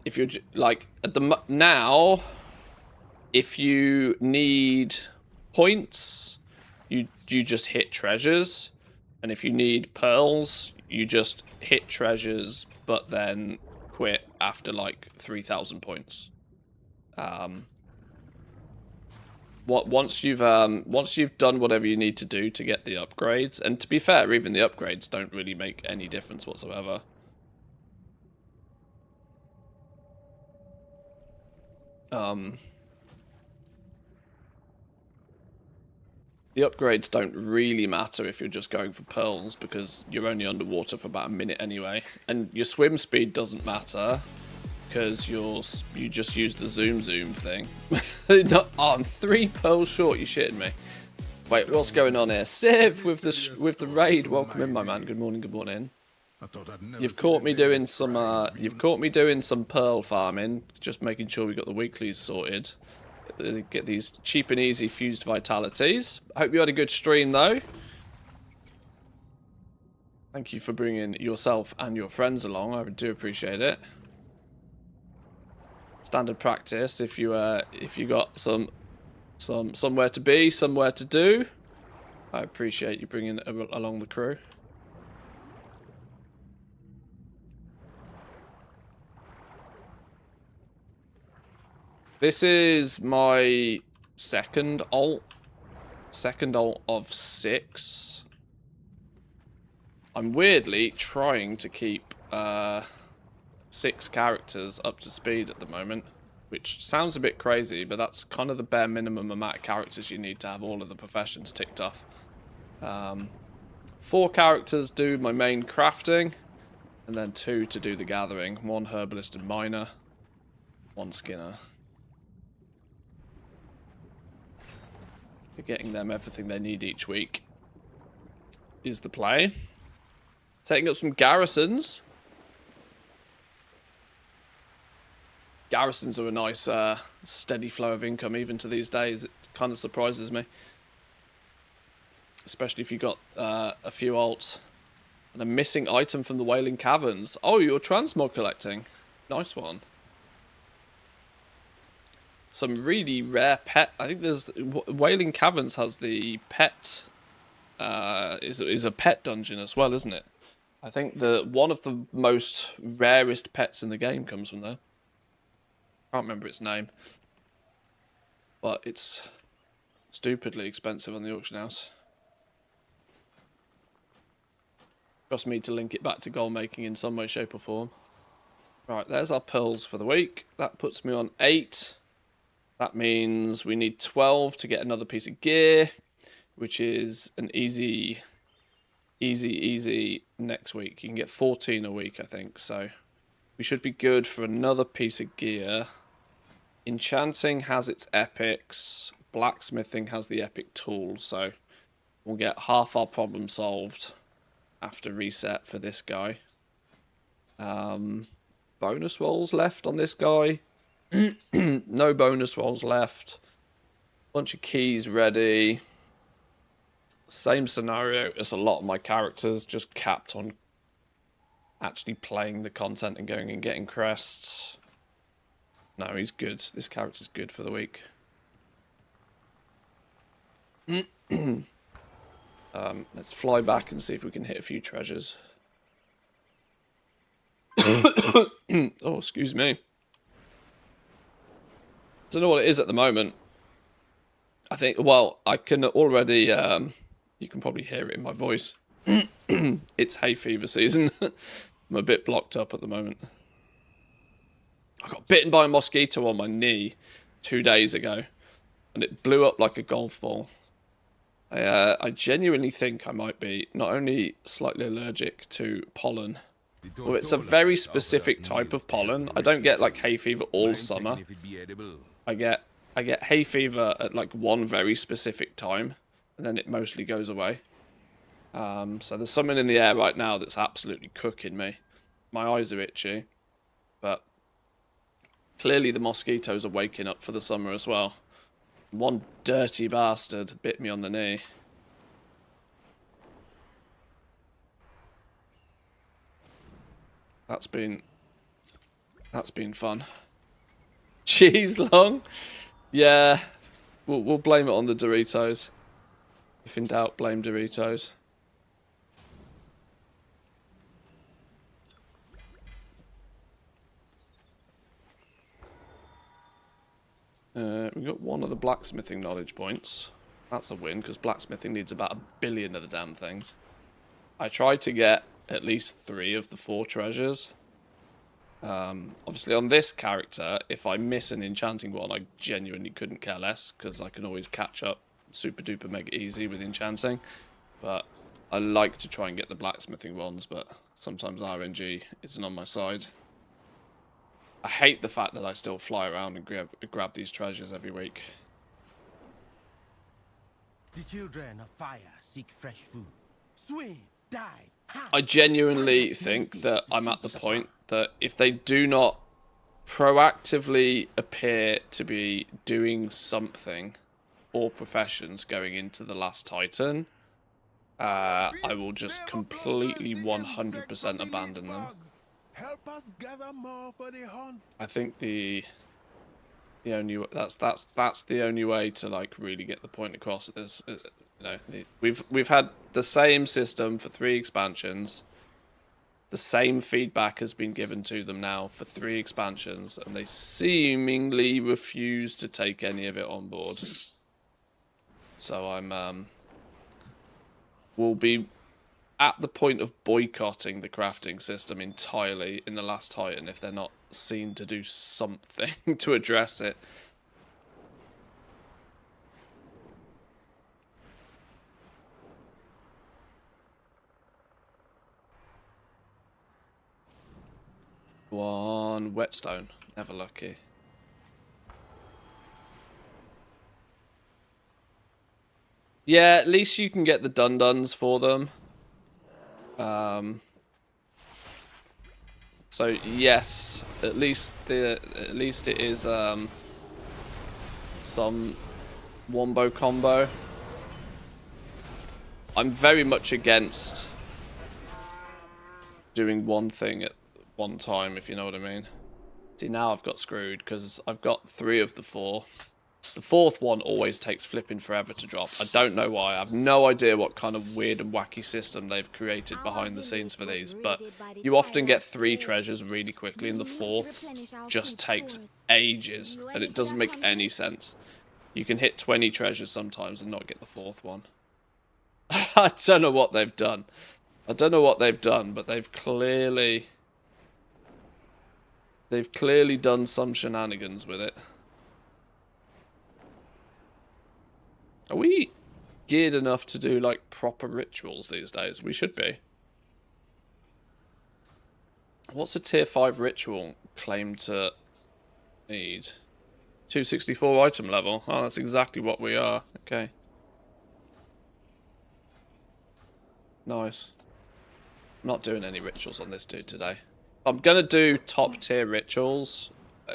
If you're like at the now, if you need points, you just hit treasures, and if you need pearls, you just hit treasures, but then quit after like 3,000 points. Once you've done whatever you need to do to get the upgrades, and to be fair, even the upgrades don't really make any difference whatsoever. The upgrades don't really matter if you're just going for pearls, because you're only underwater for about a minute anyway, and your swim speed doesn't matter because you just use the zoom thing. No, oh, I'm 3 pearls short. You shitting me? Wait, what's going on here? Civ with the raid. Welcome in, my man. Good morning. Good morning. You've caught me doing some. You've caught me doing some pearl farming. Just making sure we got the weeklies sorted. Get these cheap and easy fused vitalities. Hope you had a good stream though. Thank you for bringing yourself and your friends along. I do appreciate it. Standard practice. If you got somewhere to be, somewhere to do, I appreciate you bringing along the crew. This is my second alt. Second ult of 6. I'm weirdly trying to keep 6 characters up to speed at the moment, which sounds a bit crazy, but that's kind of the bare minimum amount of characters you need to have all of the professions ticked off. 4 characters do my main crafting, and then 2 to do the gathering. 1 herbalist and miner, 1 skinner. You're getting them everything they need each week is the play. Setting up some garrisons. Garrisons are a nice steady flow of income even to these days. It kind of surprises me. Especially if you've got a few alts. And a missing item from the Wailing Caverns. Oh, you're transmog collecting. Nice one. Some really rare pet. I think there's Wailing Caverns has the pet. Is a pet dungeon as well, isn't it? I think one of the most rarest pets in the game comes from there. Can't remember its name, but it's stupidly expensive on the auction house. Just me to link it back to gold making in some way, shape or form. Right, there's our pearls for the week. That puts me on 8. That means we need 12 to get another piece of gear, which is an easy next week. You can get 14 a week, I think, so we should be good for another piece of gear. Enchanting has its epics. Blacksmithing has the epic tool, so we'll get half our problem solved after reset for this guy. Bonus rolls left on this guy. No bonus rolls left. Bunch of keys ready. Same scenario as a lot of my characters, just capped on actually playing the content and going and getting crests. No, he's good. This character's good for the week. Let's fly back and see if we can hit a few treasures. Oh, excuse me. Don't know what it is at the moment. I think, well, I can already, you can probably hear it in my voice. It's hay fever season. I'm a bit blocked up at the moment. I got bitten by a mosquito on my knee 2 days ago, and it blew up like a golf ball. I genuinely think I might be not only slightly allergic to pollen, but it's a very specific type of pollen. I don't get like hay fever all summer. I get hay fever at like one very specific time, and then it mostly goes away. So there's something in the air right now that's absolutely cooking me. My eyes are itchy, but clearly the mosquitoes are waking up for the summer as well. One dirty bastard bit me on the knee. That's been fun. Cheese long? Yeah, we'll blame it on the Doritos. If in doubt, blame Doritos. We got one of the blacksmithing knowledge points. That's a win, because blacksmithing needs about 1 billion of the damn things. I tried to get at least 3 of the 4 treasures. Obviously on this character, if I miss an enchanting one, I genuinely couldn't care less, because I can always catch up super duper mega easy with enchanting. But I like to try and get the blacksmithing ones, but sometimes RNG isn't on my side. I hate the fact that I still fly around and grab these treasures every week. The children of fire seek fresh food. Swim, dive, I genuinely think that I'm at the point that if they do not proactively appear to be doing something or professions going into the last Titan, I will just completely 100% abandon them. Help us gather more for the hunt. I think the only that's the only way to like really get the point across. Is you know, we've had the same system for 3 expansions. The same feedback has been given to them now for 3 expansions, and they seemingly refuse to take any of it on board. So I'm will be at the point of boycotting the crafting system entirely in the last Titan if they're not seen to do something to address it. One whetstone, never lucky. Yeah, at least you can get the dun-duns for them. So yes, at least it is some wombo combo. I'm very much against doing one thing at one time, if you know what I mean. See, now I've got screwed because I've got 3 of the 4. The 4th one always takes flipping forever to drop. I don't know why. I have no idea what kind of weird and wacky system they've created behind the scenes for these, but you often get 3 treasures really quickly, and the 4th just takes ages, and it doesn't make any sense. You can hit 20 treasures sometimes and not get the 4th one. I don't know what they've done. I don't know what they've done, but they've clearly done some shenanigans with it. Are we geared enough to do, like, proper rituals these days? We should be. What's a tier 5 ritual claim to need? 264 item level. Oh, that's exactly what we are. Okay. Nice. I'm not doing any rituals on this dude today. I'm going to do top tier rituals.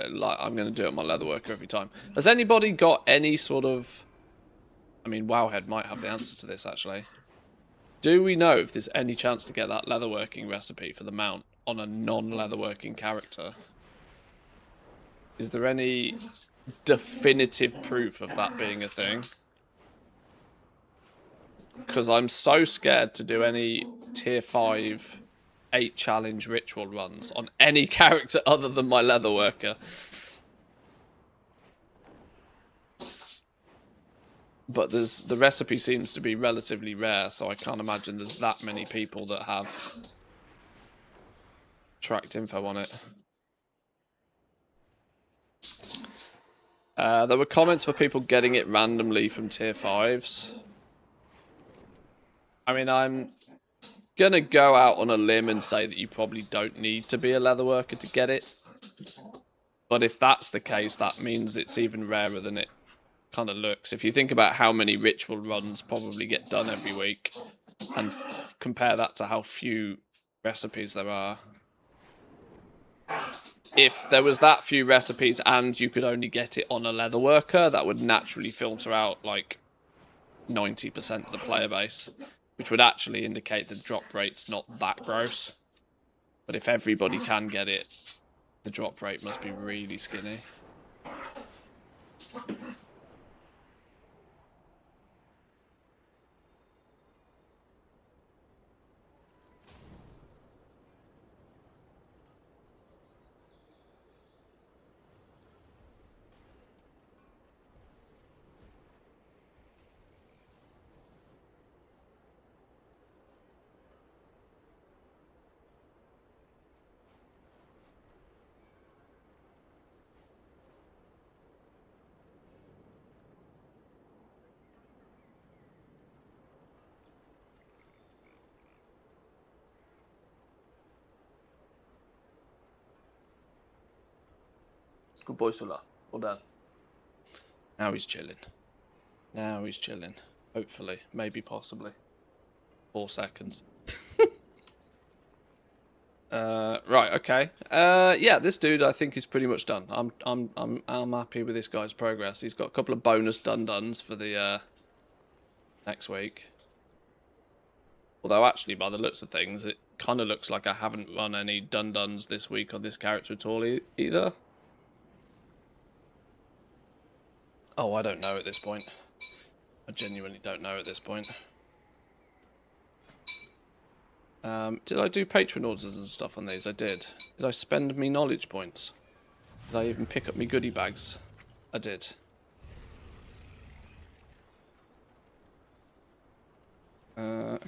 Like, I'm going to do it on my leatherworker every time. Has anybody got any sort of... I mean, Wowhead might have the answer to this, actually. Do we know if there's any chance to get that leatherworking recipe for the mount on a non-leatherworking character? Is there any definitive proof of that being a thing? Because I'm so scared to do any tier 5 8 challenge ritual runs on any character other than my leatherworker. But the recipe seems to be relatively rare, so I can't imagine there's that many people that have tracked info on it. There were comments for people getting it randomly from tier 5s. I mean, I'm gonna go out on a limb and say that you probably don't need to be a leatherworker to get it. But if that's the case, that means it's even rarer than it kind of looks. If you think about how many ritual runs probably get done every week and compare that to how few recipes there are. If there was that few recipes and you could only get it on a leatherworker, that would naturally filter out like 90% of the player base, which would actually indicate the drop rate's not that gross. But if everybody can get it, the drop rate must be really skinny. Good boy, Sula. Well done. Now he's chilling. Now he's chilling. Hopefully. Maybe, possibly. 4 seconds. Right, okay. Yeah, this dude I think is pretty much done. I'm happy with this guy's progress. He's got a couple of bonus dun-duns for the next week. Although actually, by the looks of things, it kind of looks like I haven't run any dun-duns this week on this character at all either. Oh, I don't know at this point. I genuinely don't know at this point. Did I do patron orders and stuff on these? I did. Did I spend me knowledge points? Did I even pick up me goodie bags? I did.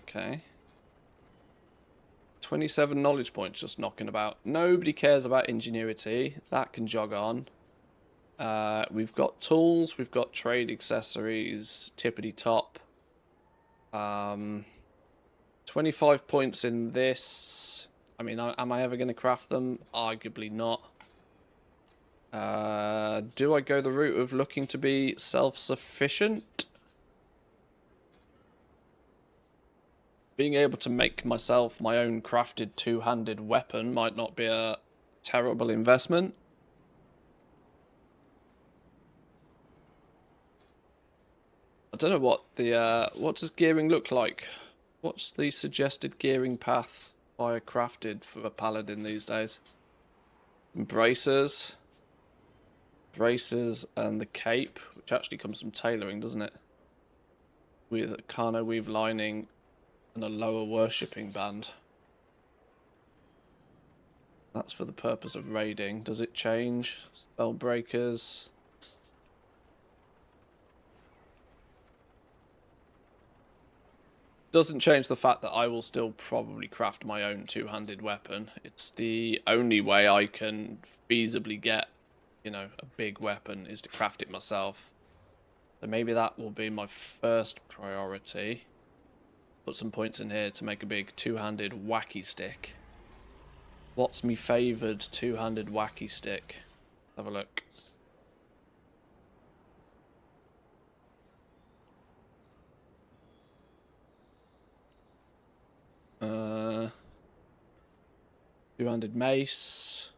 Okay. 27 knowledge points just knocking about. Nobody cares about ingenuity. That can jog on. We've got tools. We've got trade accessories. Tippity top. 25 points in this. I mean, am I ever going to craft them? Arguably not. Do I go the route of looking to be self-sufficient? Being able to make myself my own crafted two-handed weapon might not be a terrible investment. I don't know what the what does gearing look like? What's the suggested gearing path by crafted for a paladin these days? Bracers. Bracers and the cape, which actually comes from tailoring, doesn't it? With a Kano weave lining and a lower worshipping band. That's for the purpose of raiding. Does it change? Spell breakers. Doesn't change the fact that I will still probably craft my own two-handed weapon. It's the only way I can feasibly get, you know, a big weapon is to craft it myself. So maybe that will be my first priority. Put some points in here to make a big two-handed wacky stick. What's me favoured two-handed wacky stick? Have a look. Two-handed mace.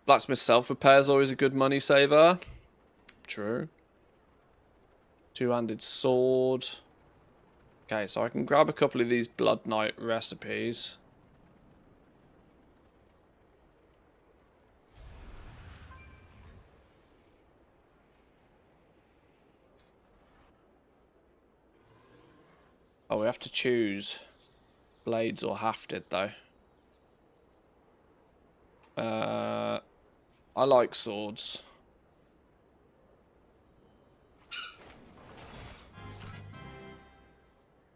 Blacksmith self-repair is always a good money saver. True. Two-handed sword. Okay, so I can grab a couple of these Blood Knight recipes. Oh, we have to choose blades or hafted, though. I like swords.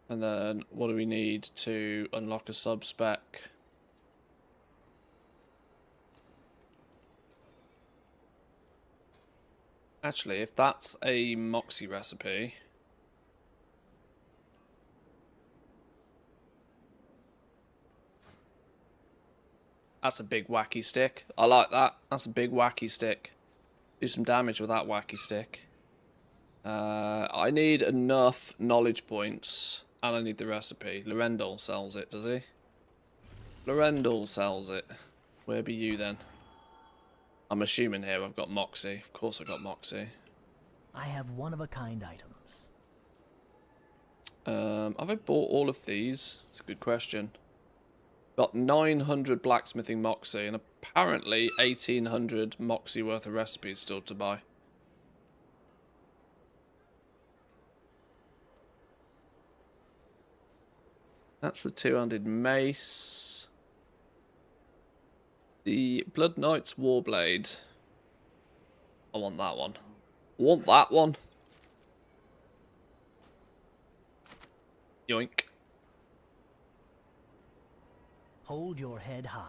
And then, what do we need to unlock a sub-spec? Actually, if that's a Moxie recipe... That's a big wacky stick. I like that. That's a big wacky stick. Do some damage with that wacky stick. I need enough knowledge points. And I need the recipe. Lorendal sells it, does he? Lorendal sells it. Where be you then? I'm assuming here I've got Moxie. Of course I've got Moxie. I have one-of-a-kind items. Have I bought all of these? It's a good question. Got 900 blacksmithing Moxie and apparently 1800 Moxie worth of recipes still to buy. That's the two-handed mace. The Blood Knight's Warblade. I want that one. I want that one. Yoink. Hold your head high.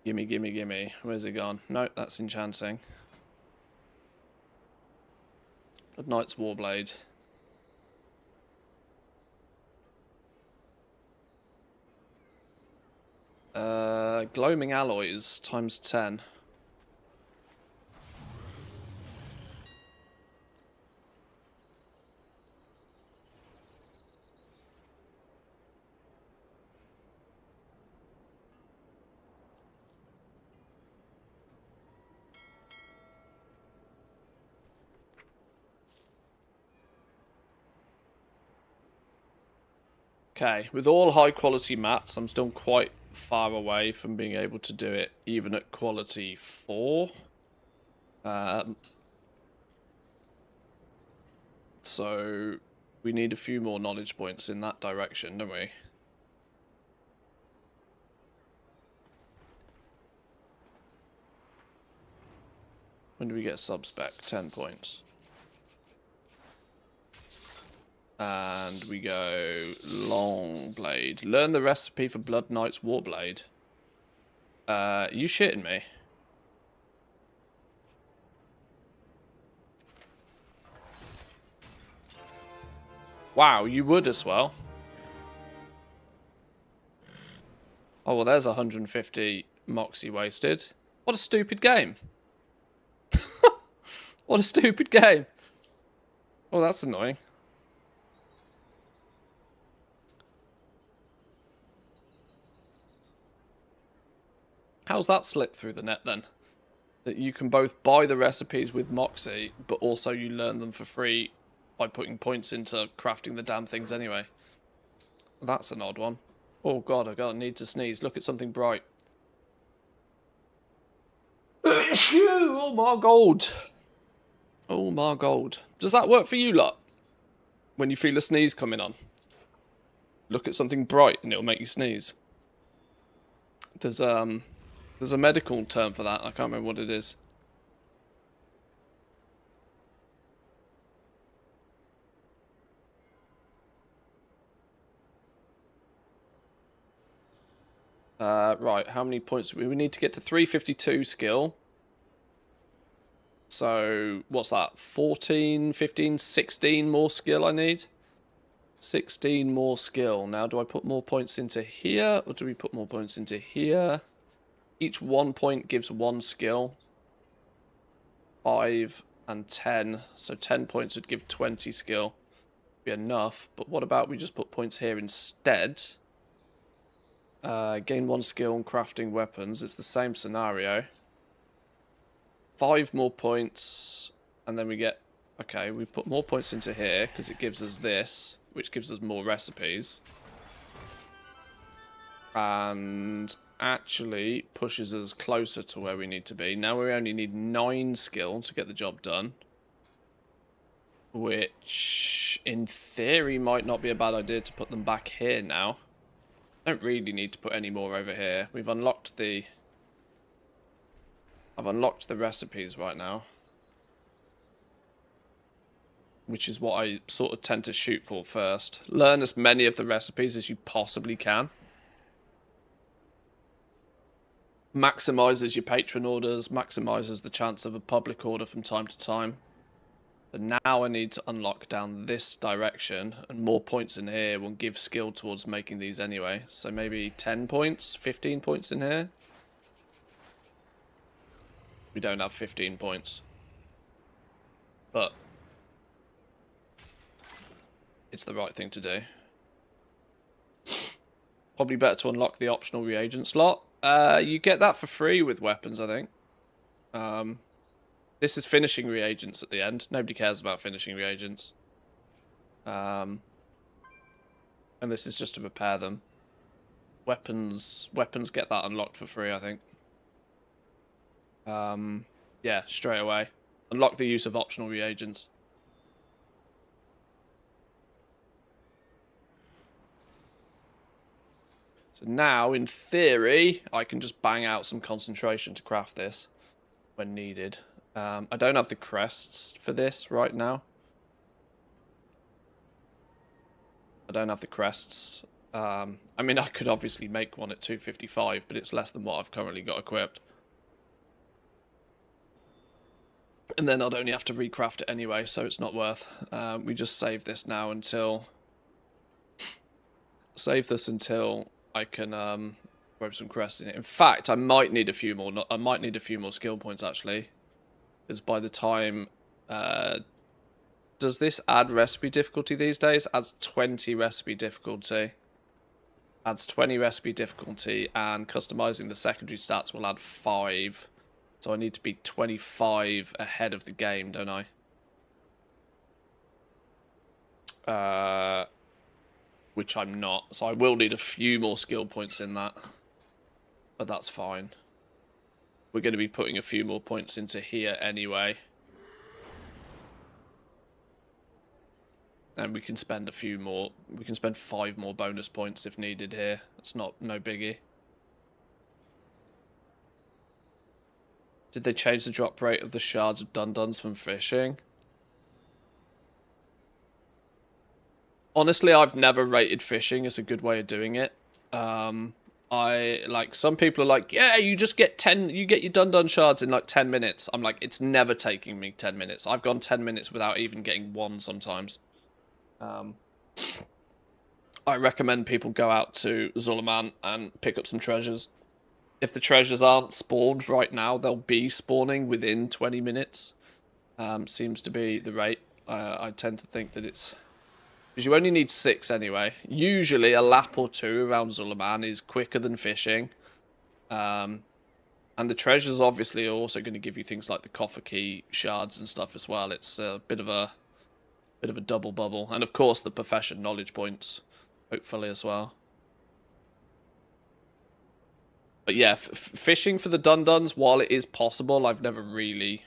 Gimme, gimme, gimme. Where's it gone? No, that's enchanting. Blood Knight's Warblade. Gloaming alloys times 10. Okay, with all high quality mats, I'm still quite far away from being able to do it even at quality 4. So we need a few more knowledge points in that direction, don't we? When do we get sub-spec? 10 points. And we go long blade. Learn the recipe for Blood Knight's Warblade. You shitting me? Wow, you would as well. Oh, well, there's 150 Moxie wasted. What a stupid game. What a stupid game. Oh, that's annoying. How's that slipped through the net then? That you can both buy the recipes with Moxie, but also you learn them for free by putting points into crafting the damn things anyway. That's an odd one. Oh god, I need to sneeze. Look at something bright. Oh my god. Oh my god. Does that work for you lot? When you feel a sneeze coming on? Look at something bright and it'll make you sneeze. There's a medical term for that. I can't remember what it is. Right, how many points? We need to get to 352 skill. So, what's that? 14, 15, 16 more skill I need? 16 more skill. Now, do I put more points into here, or do we put more points into here? Each 1 point gives 1 skill. 5 and 10. So 10 points would give 20 skill. Be enough. But what about we just put points here instead? Gain 1 skill on crafting weapons. It's the same scenario. 5 more points. And then we get... Okay, we put more points into here because it gives us this, which gives us more recipes. And actually pushes us closer to where we need to be. Now we only need 9 skill to get the job done. Which, in theory, might not be a bad idea to put them back here now. Don't really need to put any more over here. We've unlocked the... I've unlocked the recipes right now. Which is what I sort of tend to shoot for first. Learn as many of the recipes as you possibly can. Maximizes your patron orders, maximizes the chance of a public order from time to time. But now I need to unlock down this direction, and more points in here will give skill towards making these anyway. So maybe 10 points, 15 points in here. We don't have 15 points. But it's the right thing to do. Probably better to unlock the optional reagent slot. You get that for free with weapons, I think. This is finishing reagents at the end. Nobody cares about finishing reagents. And this is just to repair them. Weapons get that unlocked for free, I think. Yeah, straight away. Unlock the use of optional reagents. So now, in theory, I can just bang out some concentration to craft this when needed. I don't have the crests for this right now. I don't have the crests. I mean, I could obviously make one at 255, but it's less than what I've currently got equipped. And then I'd only have to recraft it anyway, so it's not worth. We just save this now until... Save this until I can throw some crests in it. In fact, I might need a few more. I might need a few more skill points actually, because by the time does this add recipe difficulty these days? Adds 20 recipe difficulty. Adds 20 recipe difficulty, and customizing the secondary stats will add 5. So I need to be 25 ahead of the game, don't I? Which I'm not. So I will need a few more skill points in that. But that's fine. We're going to be putting a few more points into here anyway. And we can spend a few more. We can spend 5 more bonus points if needed here. It's no biggie. Did they change the drop rate of the shards of Dun-Duns from fishing? Honestly, I've never rated fishing as a good way of doing it. I like some people are like, yeah, you just get 10, you get your Dun-Dun shards in like 10 minutes. I'm like, it's never taking me 10 minutes. I've gone 10 minutes without even getting one sometimes. I recommend people go out to Zulaman and pick up some treasures. If the treasures aren't spawned right now, they'll be spawning within 20 minutes. Seems to be the rate. I tend to think that it's... Because you only need 6 anyway. Usually a lap or 2 around Zulaman is quicker than fishing. And the treasures obviously are also going to give you things like the coffer key shards and stuff as well. It's a bit of a double bubble. And of course the profession knowledge points, hopefully as well. But yeah, fishing for the Dun-Duns, while it is possible, I've never really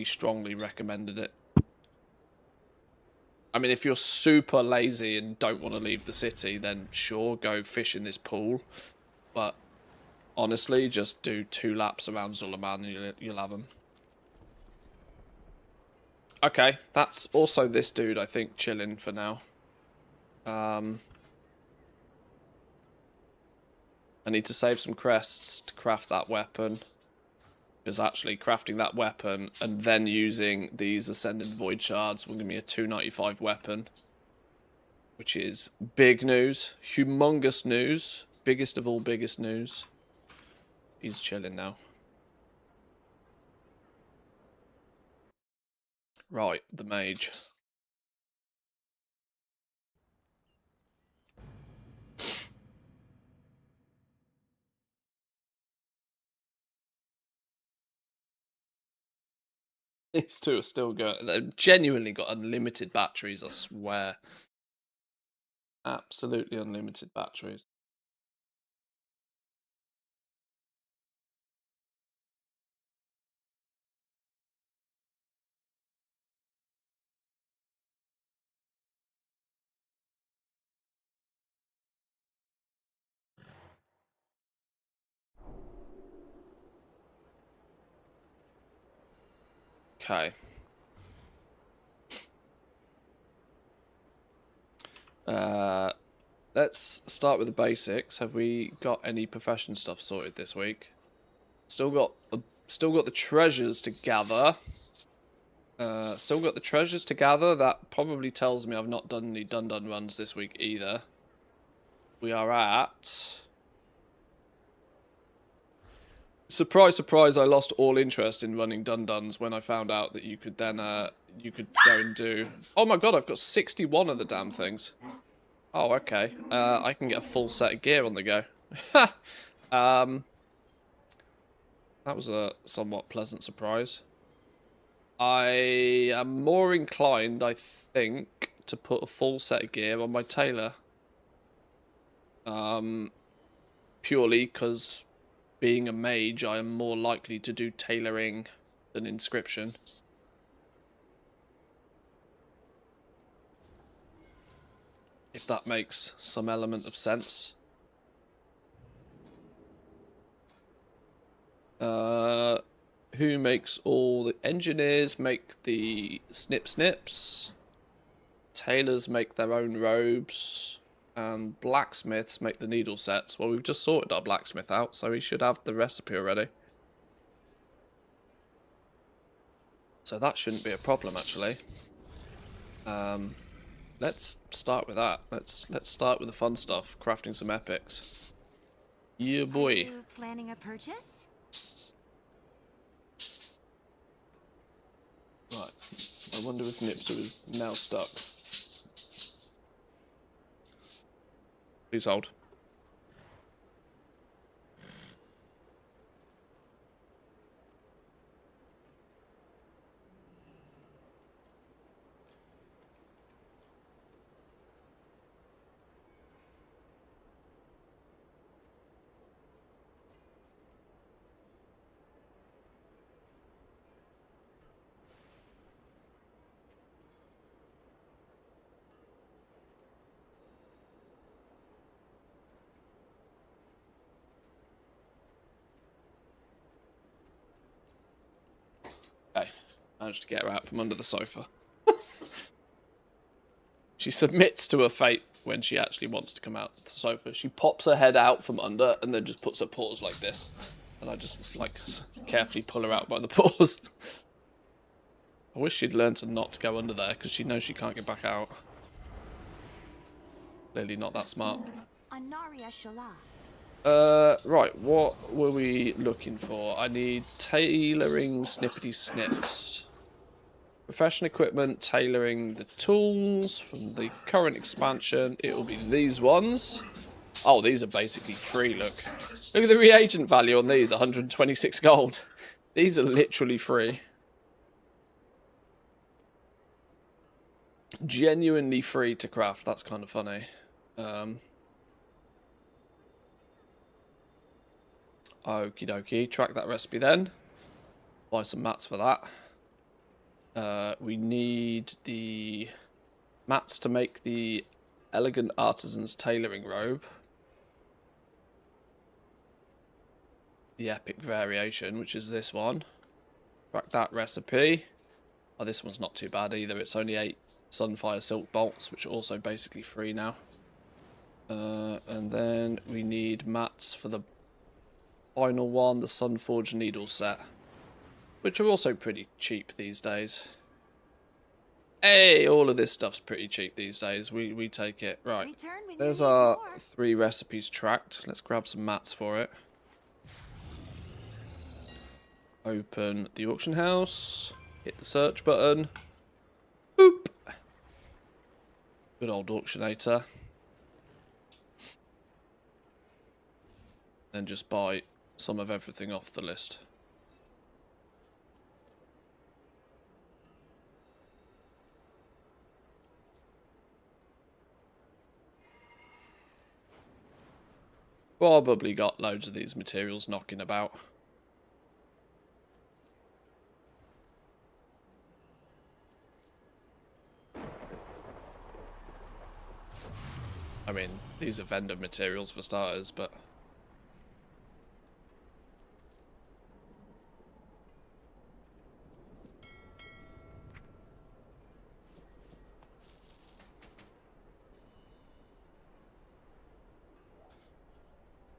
strongly recommended it. I mean, if you're super lazy and don't want to leave the city, then sure, go fish in this pool. But honestly, just do 2 laps around Zulaman and you'll have them. Okay, that's also this dude, I think, chilling for now. I need to save some crests to craft that weapon. Because actually crafting that weapon and then using these Ascended Void Shards will give me a 295 weapon. Which is big news. Humongous news. Biggest of all biggest news. He's chilling now. Right, the mage. These two are still going. They've genuinely got unlimited batteries, I swear. Absolutely unlimited batteries. Okay. Let's start with the basics. Have we got any profession stuff sorted this week? Still got the treasures to gather. Still got the treasures to gather. That probably tells me I've not done any Dun-Dun runs this week either. We are at... Surprise, surprise, I lost all interest in running Dun-Duns when I found out that you could then, you could go and do... Oh my god, I've got 61 of the damn things. Oh, okay. I can get a full set of gear on the go. That was a somewhat pleasant surprise. I am more inclined, I think, to put a full set of gear on my tailor. Purely because being a mage, I am more likely to do tailoring than inscription. If that makes some element of sense. Who makes all the engineers make the snips? Tailors make their own robes. And blacksmiths make the needle sets. Well, we've just sorted our blacksmith out, so we should have the recipe already. So that shouldn't be a problem, actually. Let's start with that. Let's start with the fun stuff, crafting some epics. Yeah, boy. Are you planning a purchase? Right. I wonder if Nipser is now stuck. Please hold. Managed to get her out from under the sofa. She submits to her fate when she actually wants to come out of the sofa. She pops her head out from under and then just puts her paws like this. And I just, like, carefully pull her out by the paws. I wish she'd learned to not go under there, because she knows she can't get back out. Clearly not that smart. Anaria Shala. Right, what were we looking for? I need tailoring snippety snips. Professional equipment, tailoring the tools from the current expansion. It will be these ones. Oh, these are basically free, look. Look at the reagent value on these, 126 gold. These are literally free. Genuinely free to craft, that's kind of funny. Okie dokie, track that recipe then. Buy some mats for that. We need the mats to make the Elegant Artisan's Tailoring Robe. The Epic Variation, which is this one. Track that recipe. Oh, this one's not too bad either. It's only 8 Sunfire Silk Bolts, which are also basically free now. And then we need mats for the final one, the Sunforged Needle set, which are also pretty cheap these days. Hey, all of this stuff's pretty cheap these days. We take it. Right, there's our 3 recipes tracked. Let's grab some mats for it. Open the auction house. Hit the search button. Boop. Good old auctionator. Then just buy some of everything off the list. Probably got loads of these materials knocking about. I mean, these are vendor materials for starters, but...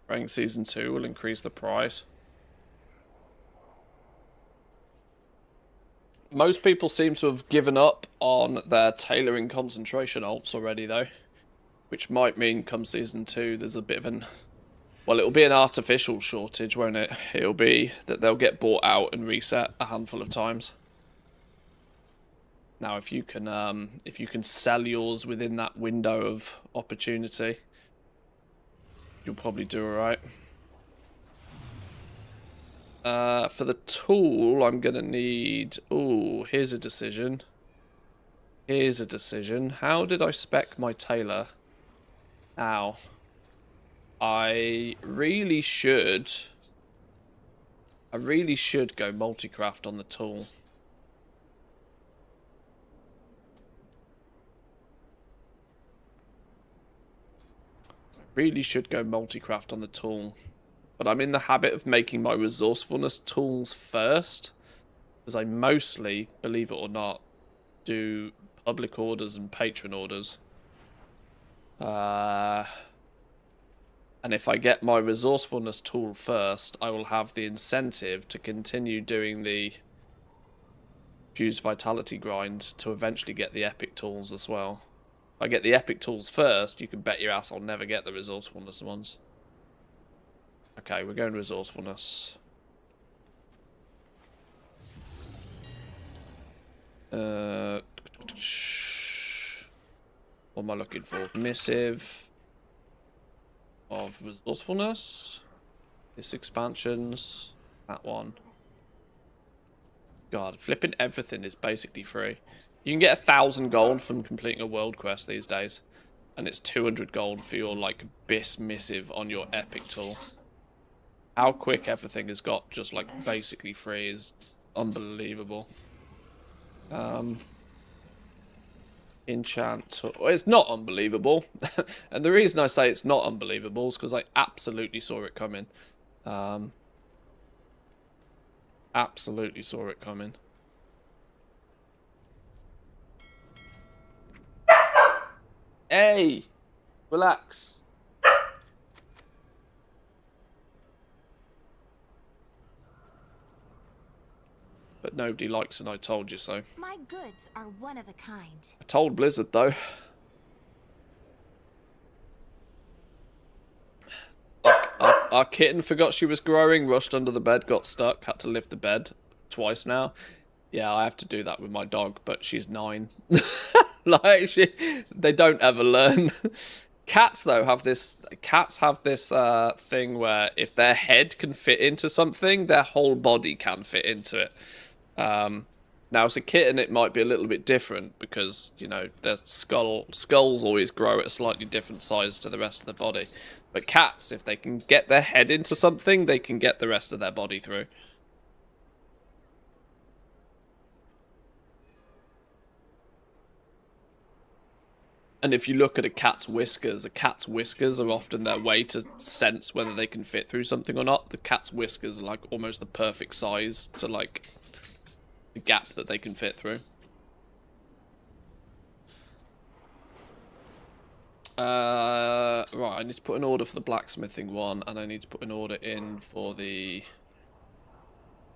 Rank Season 2 will increase the price. Most people seem to have given up on their tailoring concentration alts already, though. Which might mean come Season 2 there's a bit of an... Well, it'll be an artificial shortage, won't it? It'll be that they'll get bought out and reset a handful of times. Now, if you can sell yours within that window of opportunity, you'll probably do alright. For the tool, I'm going to need... Ooh, here's a decision. Here's a decision. How did I spec my tailor? Ow. I really should go multi-craft on the tool. Really should go multi-craft on the tool. But I'm in the habit of making my resourcefulness tools first. Because I mostly, believe it or not, do public orders and patron orders. And if I get my resourcefulness tool first, I will have the incentive to continue doing the fused vitality grind to eventually get the epic tools as well. If I get the epic tools first, you can bet your ass I'll never get the resourcefulness ones. Okay, we're going resourcefulness. What am I looking for? Missive of resourcefulness. This expansions. That one. God, flipping everything is basically free. You can get 1,000 gold from completing a world quest these days. And it's 200 gold for your, like, Bis missive on your epic tool. How quick everything has got just, like, basically free is unbelievable. Enchant. Well, it's not unbelievable. And the reason I say it's not unbelievable is because I absolutely saw it coming. Absolutely saw it coming. Hey! Relax. But nobody likes an I told you so. My goods are one of a kind. I told Blizzard, though. Our kitten forgot she was growing, rushed under the bed, got stuck, had to lift the bed twice now. Yeah, I have to do that with my dog, but she's 9. Like, they don't ever learn. Cats, though, have this... Cats have this thing where if their head can fit into something, their whole body can fit into it. Now, as a kitten, it might be a little bit different because, you know, their skulls always grow at a slightly different size to the rest of the body. But cats, if they can get their head into something, they can get the rest of their body through. And if you look at a cat's whiskers are often their way to sense whether they can fit through something or not. The cat's whiskers are like almost the perfect size to like the gap that they can fit through. Right, I need to put an order for the blacksmithing one, and I need to put an order in for the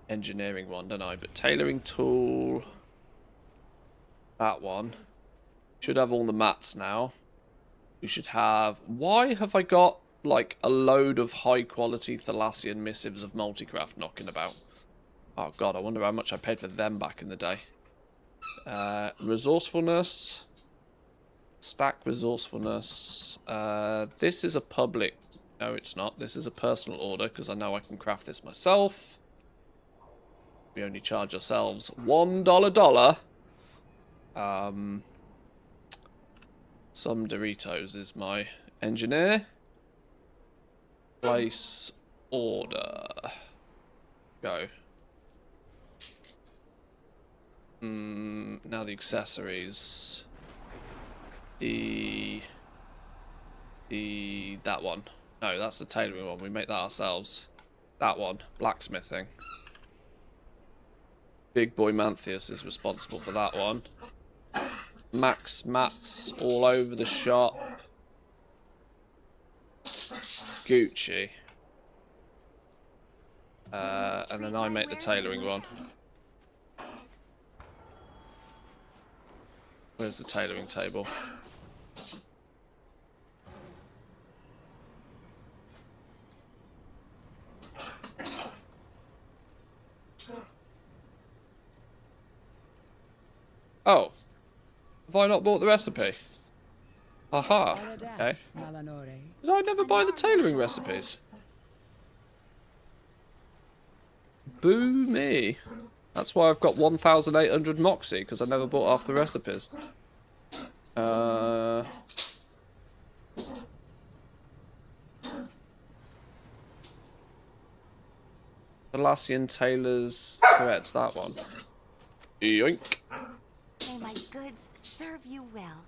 engineering one, don't I? But tailoring tool, that one. Should have all the mats now. We should have... Why have I got, like, a load of high-quality Thalassian missives of Multicraft knocking about? Oh, God, I wonder how much I paid for them back in the day. Resourcefulness. Stack resourcefulness. This is a public... No, it's not. This is a personal order, because I know I can craft this myself. We only charge ourselves $1 Some Doritos is my engineer. Place order. Go. Now the accessories. That one. No, that's the tailoring one. We make that ourselves. That one. Blacksmithing. Big boy Manthius is responsible for that one. Max mats all over the shop. Gucci. And then I make the tailoring one. Where's the tailoring table? Oh. Have I not bought the recipe? Aha. Okay. Did I never buy the tailoring recipes? Boo me. That's why I've got 1,800 Moxie, because I never bought half the recipes. Thalassian Tailor's threads, that one. Yoink. May my goods serve you well.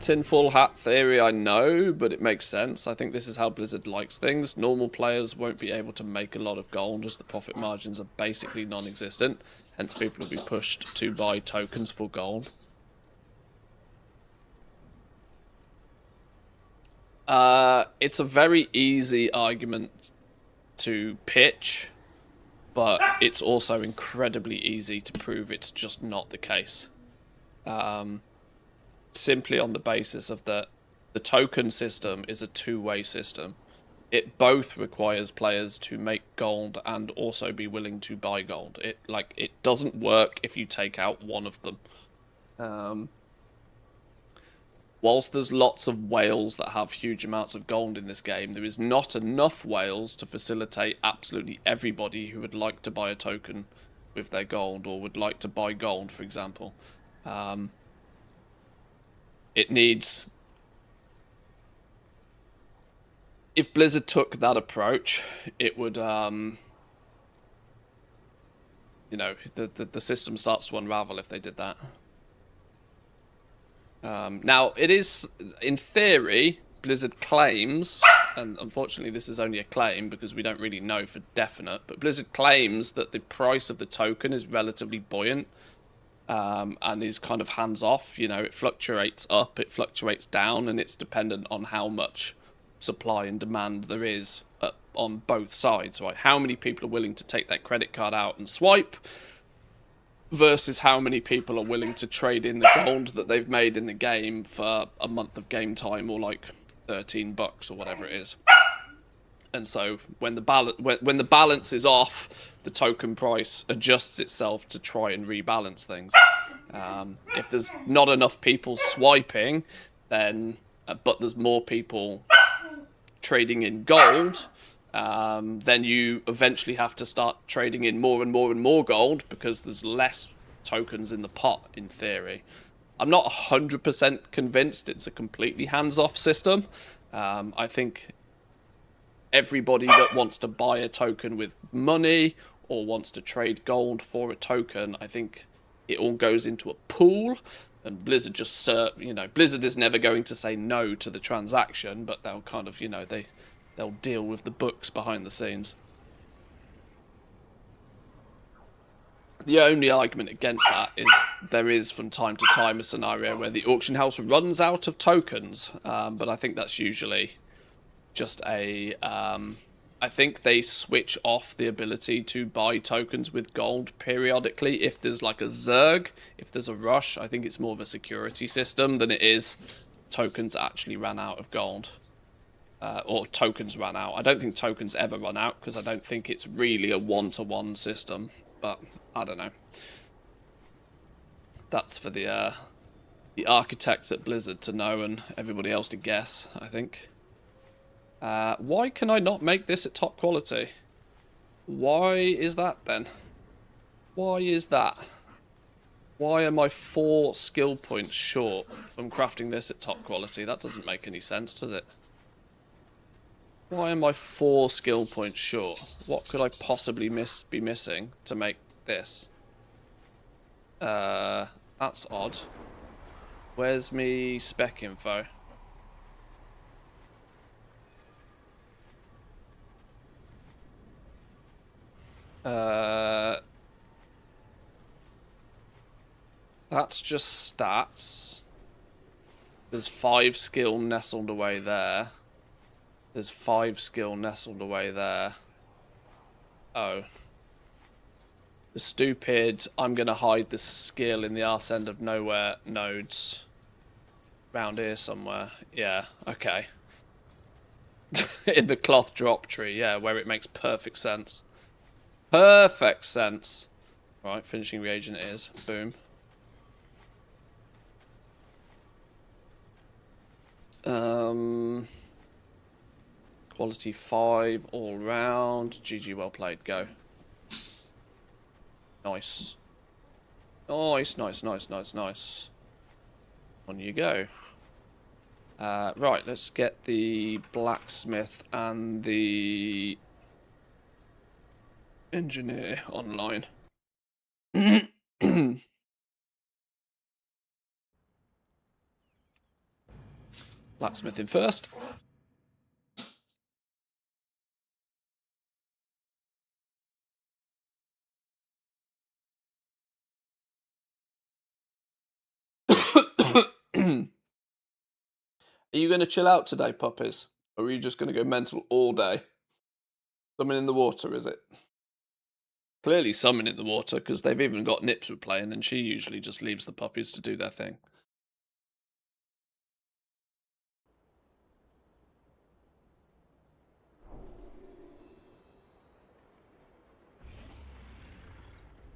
Tinfoil hat theory, I know, but it makes sense. I think this is how Blizzard likes things. Normal players won't be able to make a lot of gold as the profit margins are basically non-existent. Hence people will be pushed to buy tokens for gold. It's a very easy argument to pitch, but it's also incredibly easy to prove it's just not the case. Simply on the basis of the token system is a two-way system. It both requires players to make gold and also be willing to buy gold. It doesn't work if you take out one of them. Whilst there's lots of whales that have huge amounts of gold in this game, there is not enough whales to facilitate absolutely everybody who would like to buy a token with their gold or would like to buy gold, for example. It needs... If Blizzard took that approach, it would, you know, the system starts to unravel if they did that. Now, it is, in theory, Blizzard claims, and unfortunately this is only a claim because we don't really know for definite, but Blizzard claims that the price of the token is relatively buoyant. and is kind of hands off. You know, it fluctuates up, it fluctuates down, and it's dependent on how much supply and demand there is on both sides, right? How many people are willing to take their credit card out and swipe versus how many people are willing to trade in the gold that they've made in the game for a month of game time, or like $13 or whatever it is. And so when the balance is off, the token price adjusts itself to try and rebalance things. If there's not enough people swiping, then but there's more people trading in gold, then you eventually have to start trading in more and more and more gold because there's less tokens in the pot, in theory. I'm not 100% convinced it's a completely hands-off system. I think everybody that wants to buy a token with money or wants to trade gold for a token, I think it all goes into a pool, and Blizzard just, Blizzard is never going to say no to the transaction, but they'll kind of, they'll deal with the books behind the scenes. The only argument against that is there is from time to time a scenario where the auction house runs out of tokens, but I think that's usually just a I think they switch off the ability to buy tokens with gold periodically if there's like a zerg, if there's a rush. I think it's more of a security system than it is tokens actually ran out of gold, or tokens ran out. I don't think tokens ever run out because I don't think it's really a one-to-one system, but I don't know. That's for the architects at Blizzard to know and everybody else to guess, I think. Why can I not make this at top quality? Why is that then? Why is that? Why am I 4 skill points short from crafting this at top quality? That doesn't make any sense, does it? Why am I 4 skill points short? What could I possibly be missing to make this? That's odd. Where's me spec info? That's just stats. There's 5 skill nestled away there. There's 5 skill nestled away there. Oh. The stupid, I'm gonna hide this skill in the arse end of nowhere nodes. Round here somewhere. Yeah, okay. In the cloth drop tree, yeah, where it makes perfect sense. Perfect sense. Right, finishing reagent is. Boom. Quality 5 all round. GG, well played. Go. Nice. Nice, nice, nice, nice, nice. On you go. Right, let's get the blacksmith and the engineer online. Blacksmithing first. Are you going to chill out today, puppies? Or are you just going to go mental all day? Something in the water, is it? Clearly something in the water, because they've even got Nips with playing, and she usually just leaves the puppies to do their thing.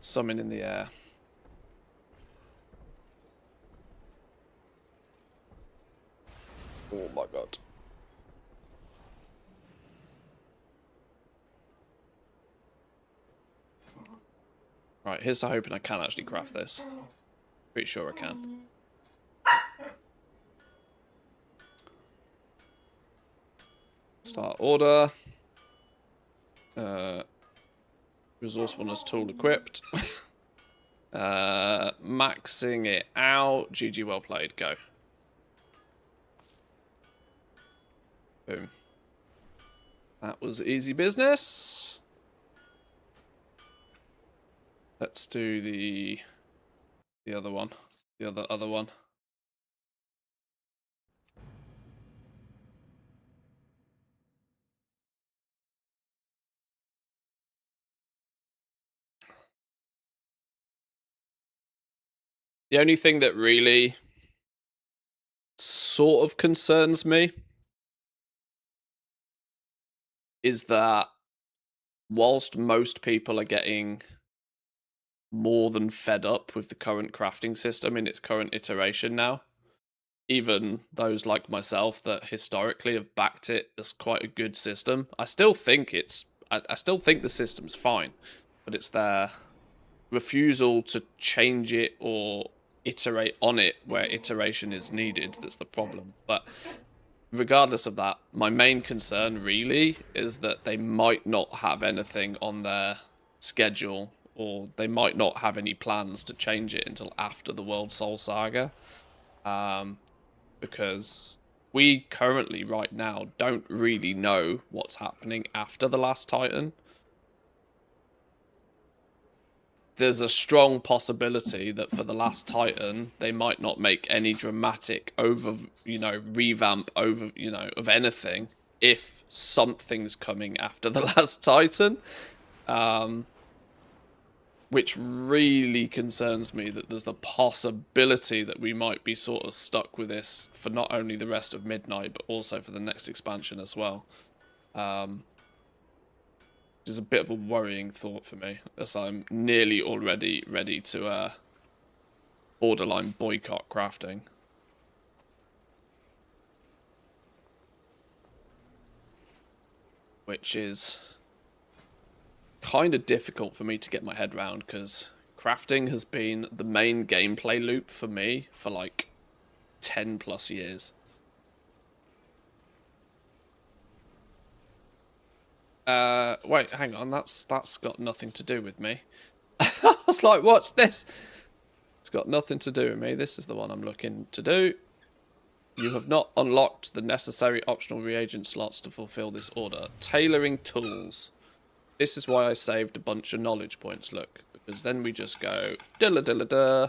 Something in the air. Oh my god. Right, here's to hoping I can actually craft this. Pretty sure I can. Start order. Resourcefulness tool equipped. Maxing it out. GG, well played. Go. Boom. That was easy business. Let's do the The other one. The other one. The only thing that really sort of concerns me is that whilst most people are getting more than fed up with the current crafting system in its current iteration now, even those like myself that historically have backed it as quite a good system, I still think I still think the system's fine, but it's their refusal to change it or iterate on it where iteration is needed that's the problem. But regardless of that, my main concern really is that they might not have anything on their schedule, or they might not have any plans to change it until after the World Soul Saga. Because we currently, right now, don't really know what's happening after the Last Titan. There's a strong possibility that for the Last Titan, they might not make any dramatic revamp of anything if something's coming after the Last Titan. Which really concerns me, that there's the possibility that we might be sort of stuck with this for not only the rest of Midnight, but also for the next expansion as well. Which is a bit of a worrying thought for me, as I'm nearly already ready to borderline boycott crafting. Which is kind of difficult for me to get my head around, because crafting has been the main gameplay loop for me for like 10 plus years. Wait, hang on, that's got nothing to do with me. I was like, what's this? It's got nothing to do with me. This is the one I'm looking to do. You have not unlocked the necessary optional reagent slots to fulfill this order. Tailoring tools. This is why I saved a bunch of knowledge points, look. Because then we just go... Dilla-dilla-da.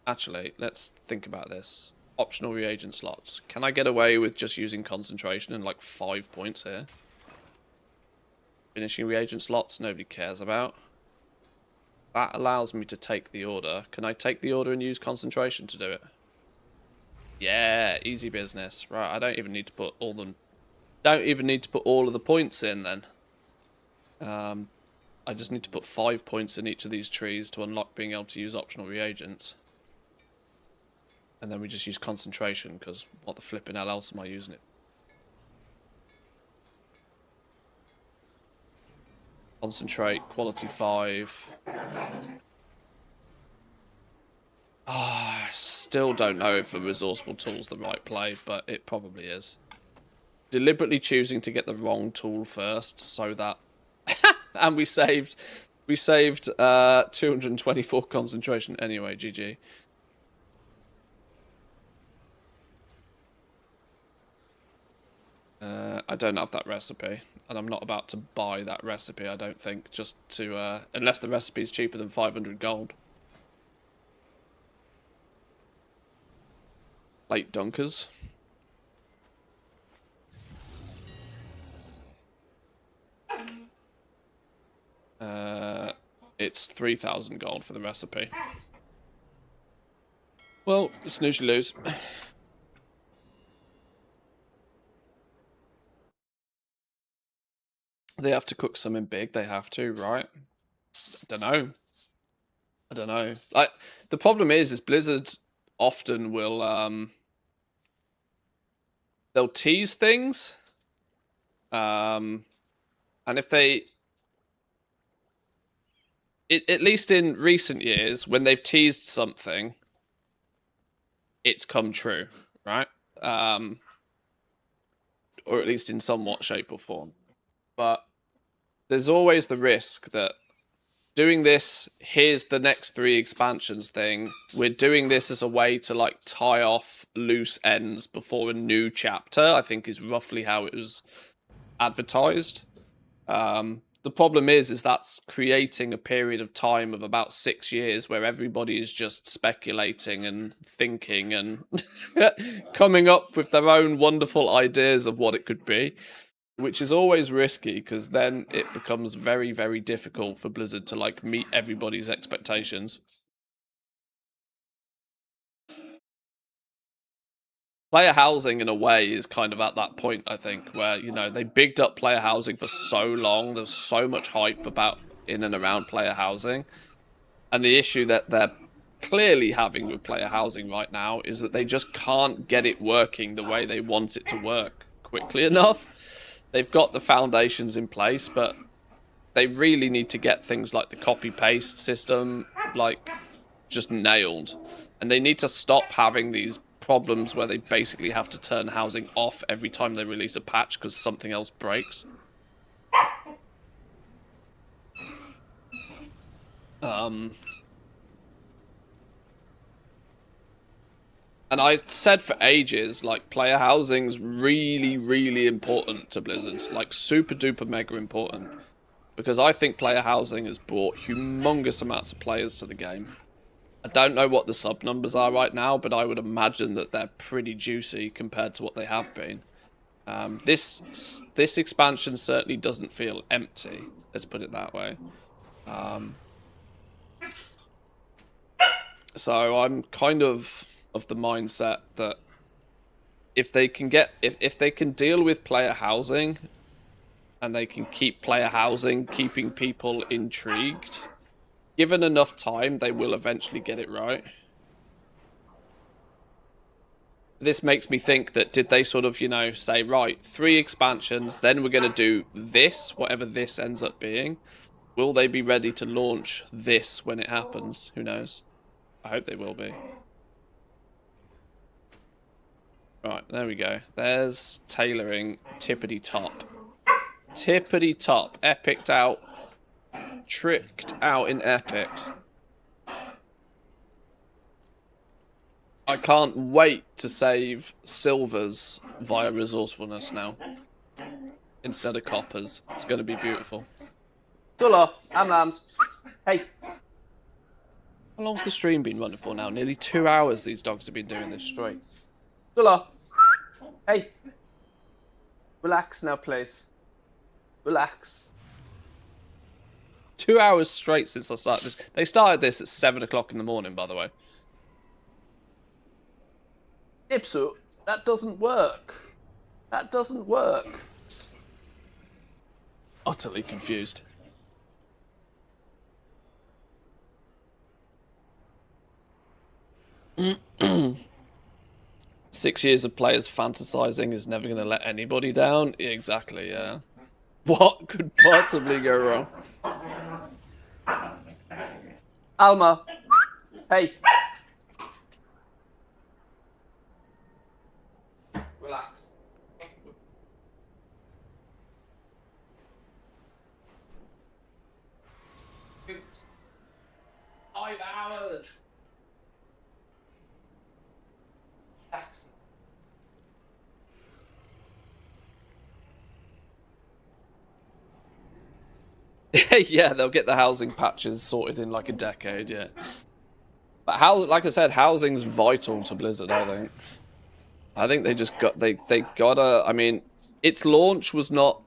Actually, let's think about this. Optional reagent slots. Can I get away with just using concentration and like 5 points here? Finishing reagent slots, nobody cares about. That allows me to take the order. Can I take the order and use concentration to do it? Yeah, easy business. Right, I don't even need to put all them... Don't even need to put all of the points in then. I just need to put 5 points in each of these trees to unlock being able to use optional reagents. And then we just use concentration, because what the flipping hell else am I using it? Concentrate, quality 5. I still don't know if a resourceful tool's the right play, but it probably is. Deliberately choosing to get the wrong tool first, so that... And we saved 224 concentration anyway, GG. I don't have that recipe, and I'm not about to buy that recipe, I don't think, just to, unless the recipe is cheaper than 500 gold. Late dunkers. It's 3,000 gold for the recipe. Well, snooze you lose. They have to cook something big, they have to, right? I don't know. Like, the problem is Blizzard often will, they'll tease things. And if they... at least in recent years, when they've teased something, it's come true, right? Or at least in somewhat shape or form. But there's always the risk that doing this, here's the next 3 expansions thing, we're doing this as a way to like tie off loose ends before a new chapter, I think is roughly how it was advertised. the problem is that's creating a period of time of about 6 years where everybody is just speculating and thinking and coming up with their own wonderful ideas of what it could be, which is always risky because then it becomes very, very difficult for Blizzard to like meet everybody's expectations. Player housing, in a way, is kind of at that point, I think, where, you know, they bigged up player housing for so long. There's so much hype about in and around player housing. And the issue that they're clearly having with player housing right now is that they just can't get it working the way they want it to work quickly enough. They've got the foundations in place, but they really need to get things like the copy-paste system, like, just nailed. And they need to stop having these problems where they basically have to turn housing off every time they release a patch because something else breaks. And I said for ages, like, player housing's really, really important to Blizzard. Like, super duper mega important. Because I think player housing has brought humongous amounts of players to the game. I don't know what the sub numbers are right now, but I would imagine that they're pretty juicy compared to what they have been. This expansion certainly doesn't feel empty. Let's put it that way. So I'm kind of the mindset that if they can if they can deal with player housing, and they can keep player housing keeping people intrigued, given enough time, they will eventually get it right. This makes me think that did they sort of, you know, say, right, 3 expansions, then we're going to do this, whatever this ends up being. Will they be ready to launch this when it happens? Who knows? I hope they will be. Right, there we go. There's tailoring tippity top. Tippity top. Epic'd out. Tricked out in epic. I can't wait to save silvers via resourcefulness now. Instead of coppers. It's going to be beautiful. Dullah, I'm Lambs. Hey. How long's the stream been running for now? Nearly 2 hours these dogs have been doing this straight. Dullah. Hey. Relax now, please. Relax. 2 hours straight since I started this. They started this at 7 o'clock in the morning, by the way. Ipsu, that doesn't work. That doesn't work. Utterly confused. Six years of players fantasizing is never going to let anybody down. Yeah, exactly, yeah. What could possibly go wrong? Alma. Hey. Relax. 5 hours. Relax. Yeah, they'll get the housing patches sorted in like a decade, yeah. But like I said, housing's vital to Blizzard, I think. I think they just got, they gotta, I mean, its launch was not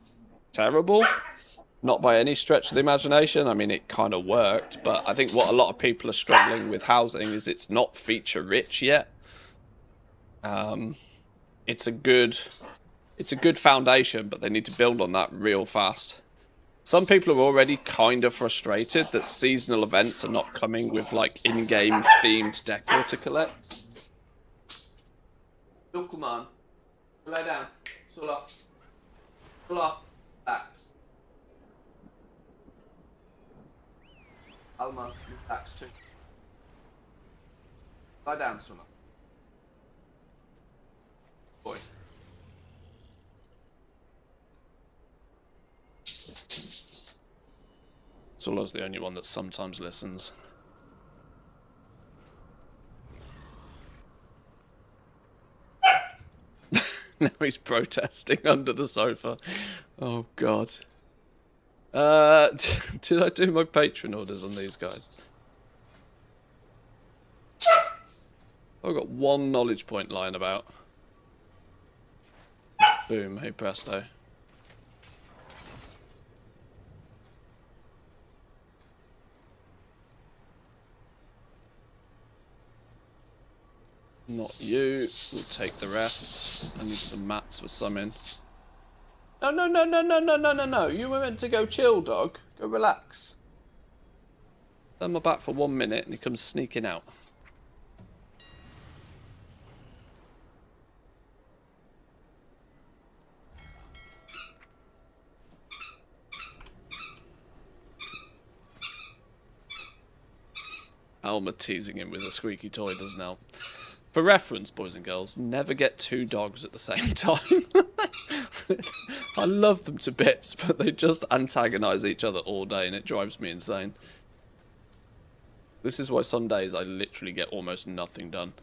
terrible. Not by any stretch of the imagination. I mean, it kind of worked, but I think what a lot of people are struggling with housing is it's not feature rich yet. It's a good foundation, but they need to build on that real fast. Some people are already kind of frustrated that seasonal events are not coming with, like, in-game themed decor to collect. Duckleman, lay down. Sula. Sula. Relax. Alma, relax too. Lie down, Sula. Boy. Solo's the only one that sometimes listens. Now he's protesting under the sofa. Oh, God. Did I do my patron orders on these guys? I've got one knowledge point lying about. Boom, hey presto. Not you. We'll take the rest. I need some mats for summon. No, no, no, no, no, no, no, no, no. You were meant to go chill, dog. Go relax. Turn my back for 1 minute and he comes sneaking out. Alma teasing him with a squeaky toy does now. For reference, boys and girls, never get 2 dogs at the same time. I love them to bits, but they just antagonise each other all day and it drives me insane. This is why some days I literally get almost nothing done.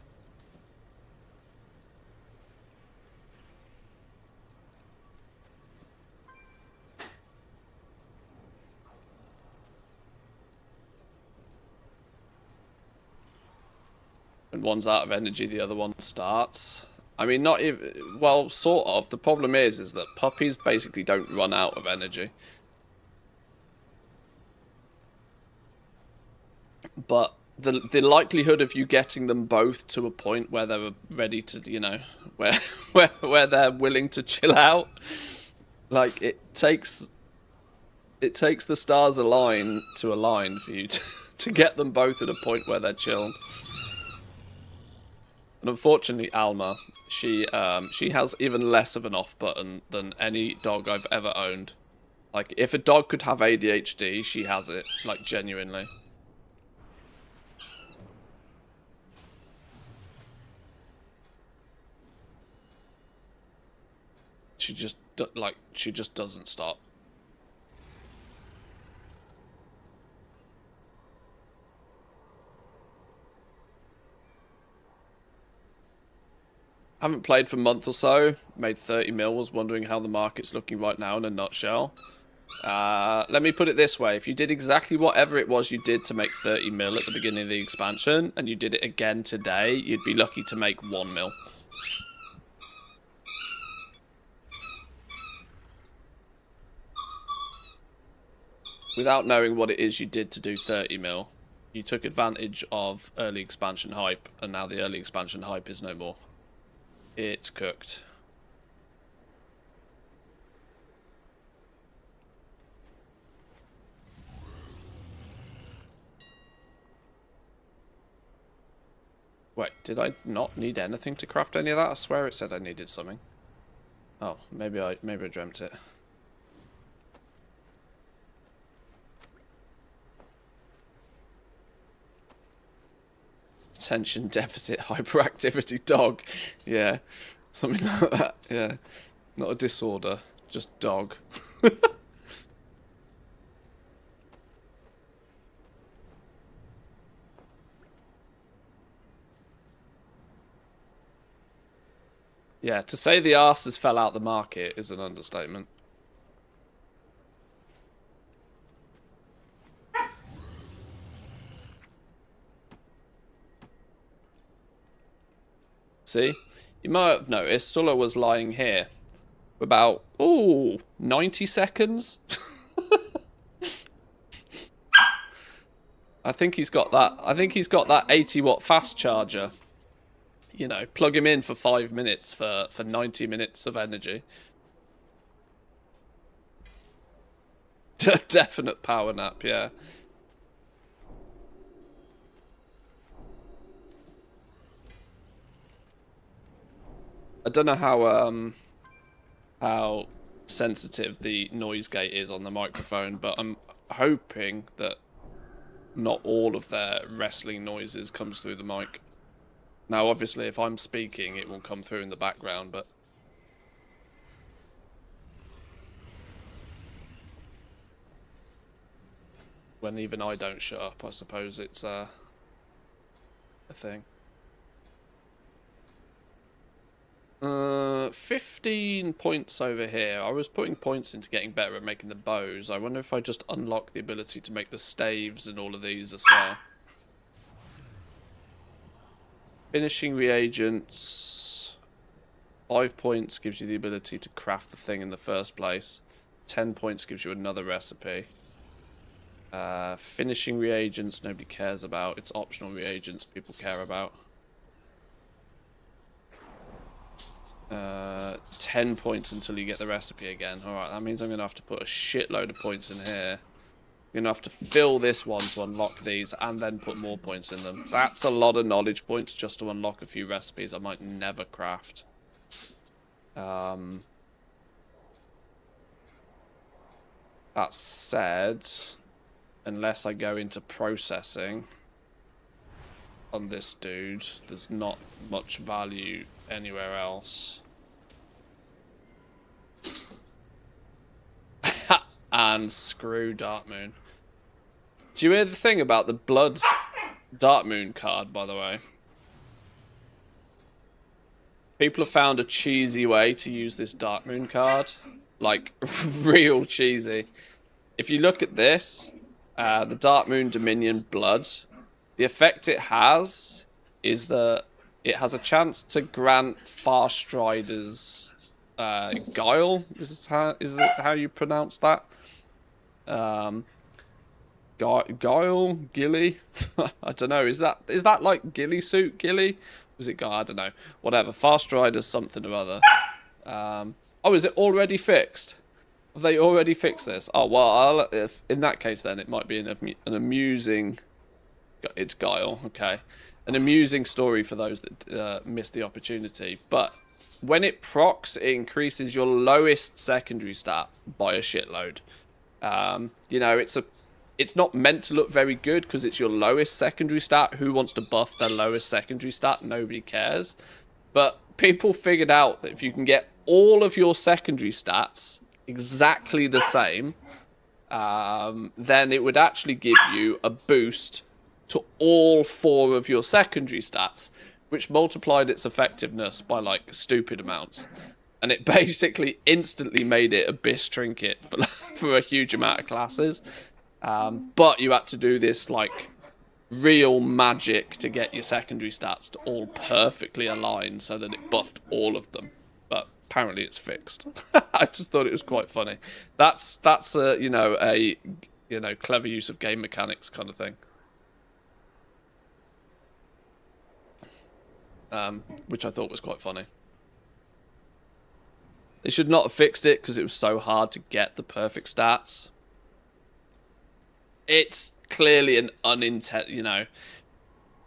When one's out of energy, the other one starts. I mean, not even... Well, sort of. The problem is that puppies basically don't run out of energy. But the likelihood of you getting them both to a point where they're ready to, you know, where they're willing to chill out, like, it takes the stars align for you to get them both at a point where they're chilled. And unfortunately, Alma, she has even less of an off button than any dog I've ever owned. Like, if a dog could have ADHD, she has it. Like, genuinely. She just doesn't stop. Haven't played for a month or so. Made 30 mil. Was wondering how the market's looking right now in a nutshell. Let me put it this way. If you did exactly whatever it was you did to make 30 mil at the beginning of the expansion, and you did it again today, you'd be lucky to make 1 mil. Without knowing what it is you did to do 30 mil, you took advantage of early expansion hype, and now the early expansion hype is no more. It's cooked. Wait, did I not need anything to craft any of that? I swear it said I needed something. Oh, maybe I dreamt it. Attention deficit hyperactivity dog. Yeah, something like that. Yeah, not a disorder, just dog. Yeah, to say the arse has fell out the market is an understatement. See? You might have noticed Sulla was lying here for about, 90 seconds? I think he's got that 80 watt fast charger. You know, plug him in for 5 minutes for 90 minutes of energy. Definite power nap, yeah. I don't know how sensitive the noise gate is on the microphone, but I'm hoping that not all of their wrestling noises comes through the mic. Now, obviously, if I'm speaking, it will come through in the background, but... when even I don't shut up, I suppose it's a thing. 15 points over here. I was putting points into getting better at making the bows. I wonder if I just unlock the ability to make the staves and all of these as well. Finishing reagents. 5 points gives you the ability to craft the thing in the first place. 10 points gives you another recipe. Finishing reagents nobody cares about. It's optional reagents people care about. 10 points until you get the recipe again. Alright, that means I'm going to have to put a shitload of points in here. I'm going to have to fill this one to unlock these and then put more points in them. That's a lot of knowledge points just to unlock a few recipes I might never craft. That said, unless I go into processing on this dude, there's not much value anywhere else. And screw Dark Moon. Do you hear the thing about the Blood Dark Moon card, by the way? People have found a cheesy way to use this Dark Moon card. Like, real cheesy. If you look at this, the Dark Moon Dominion Blood, the effect it has is that it has a chance to grant Far Striders Guile. Is it how you pronounce that? Guile? Gilly? I don't know. Is that like Gilly Suit Gilly? Was it Guile? I don't know. Whatever. Far Striders something or other. Oh, is it already fixed? Have they already fixed this? Oh, well, if in that case then it might be an amusing... It's Guile, okay. An amusing story for those that missed the opportunity. But when it procs, it increases your lowest secondary stat by a shitload. You know, it's not meant to look very good because it's your lowest secondary stat. Who wants to buff their lowest secondary stat? Nobody cares. But people figured out that if you can get all of your secondary stats exactly the same, then it would actually give you a boost to all 4 of your secondary stats, which multiplied its effectiveness by like stupid amounts. And it basically instantly made it a BIS trinket for a huge amount of classes. But you had to do this like real magic to get your secondary stats to all perfectly align so that it buffed all of them. But apparently it's fixed. I just thought it was quite funny. That's you know, a clever use of game mechanics kind of thing. Which I thought was quite funny. They should not have fixed it because it was so hard to get the perfect stats. It's clearly an unintended, you know,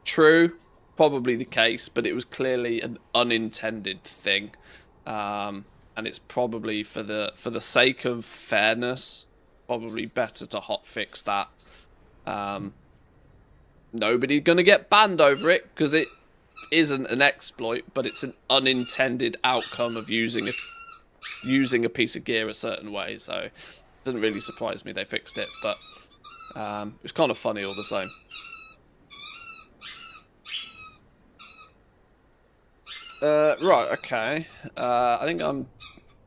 true, probably the case, but it was clearly an unintended thing. And it's probably for the sake of fairness, probably better to hotfix that. Nobody's gonna get banned over it because it isn't an exploit, but it's an unintended outcome of using a piece of gear a certain way. So it doesn't really surprise me they fixed it, but it's kind of funny all the same. Right, okay. I think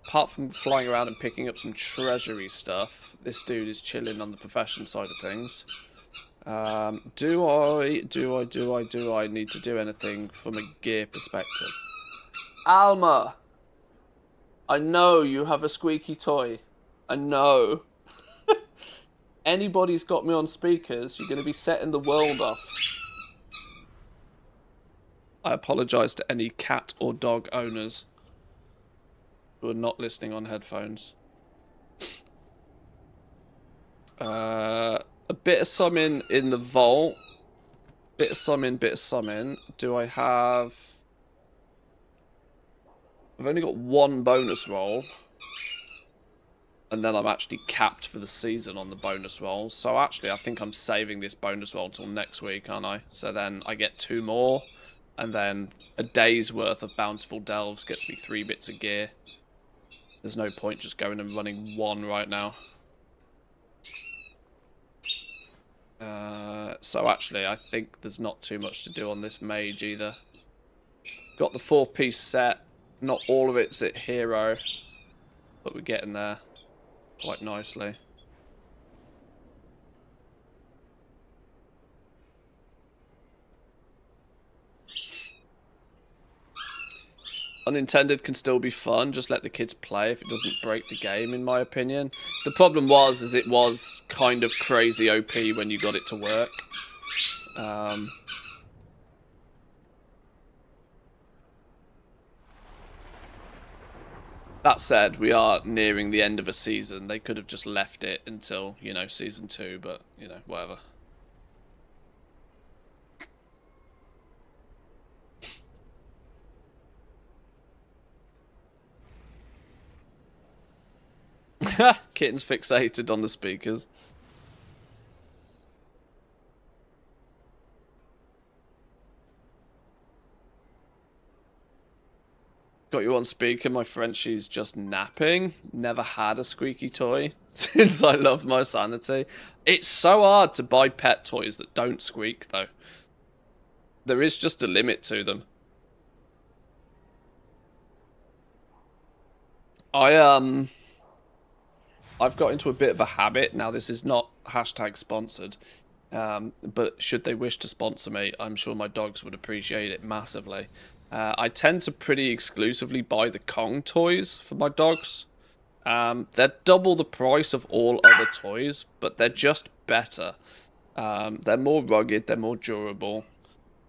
apart from flying around and picking up some treasury stuff, this dude is chilling on the profession side of things. Do I need to do anything from a gear perspective? Alma! I know you have a squeaky toy. I know. Anybody's got me on speakers, you're going to be setting the world off. I apologise to any cat or dog owners who are not listening on headphones. A bit of summon in the vault. Bit of summon, bit of summon. Do I have... I've only got 1 bonus roll. And then I'm actually capped for the season on the bonus rolls. So actually, I think I'm saving this bonus roll until next week, aren't I? So then I get 2 more. And then a day's worth of Bountiful Delves gets me 3 bits of gear. There's no point just going and running 1 right now. So actually, I think there's not too much to do on this mage either. Got the 4-piece set. Not all of it's at hero, but we're getting there quite nicely. Unintended can still be fun, just let the kids play if it doesn't break the game, in my opinion. The problem is it was kind of crazy OP when you got it to work. That said, we are nearing the end of a season. They could have just left it until, you know, season 2, but, you know, whatever. Kitten's fixated on the speakers. Got you on speaker, my Frenchie's just napping. Never had a squeaky toy since I love my sanity. It's so hard to buy pet toys that don't squeak, though. There is just a limit to them. I've got into a bit of a habit. Now, this is not hashtag sponsored. But should they wish to sponsor me, I'm sure my dogs would appreciate it massively. I tend to pretty exclusively buy the Kong toys for my dogs. They're double the price of all other toys, but they're just better. They're more rugged, they're more durable.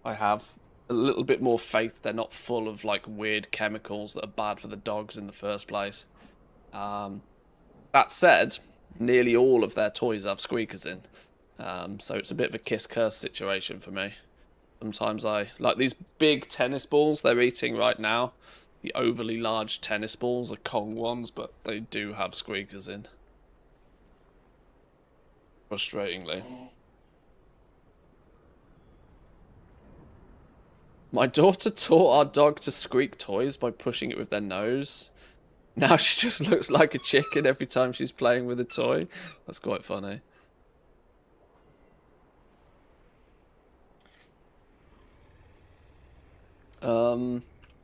I have a little bit more faith they're not full of like weird chemicals that are bad for the dogs in the first place. That said, nearly all of their toys have squeakers in. So it's a bit of a kiss-curse situation for me. Sometimes I like these big tennis balls they're eating right now. The overly large tennis balls are Kong ones, but they do have squeakers in. Frustratingly. My daughter taught our dog to squeak toys by pushing it with their nose. Now she just looks like a chicken every time she's playing with a toy. That's quite funny.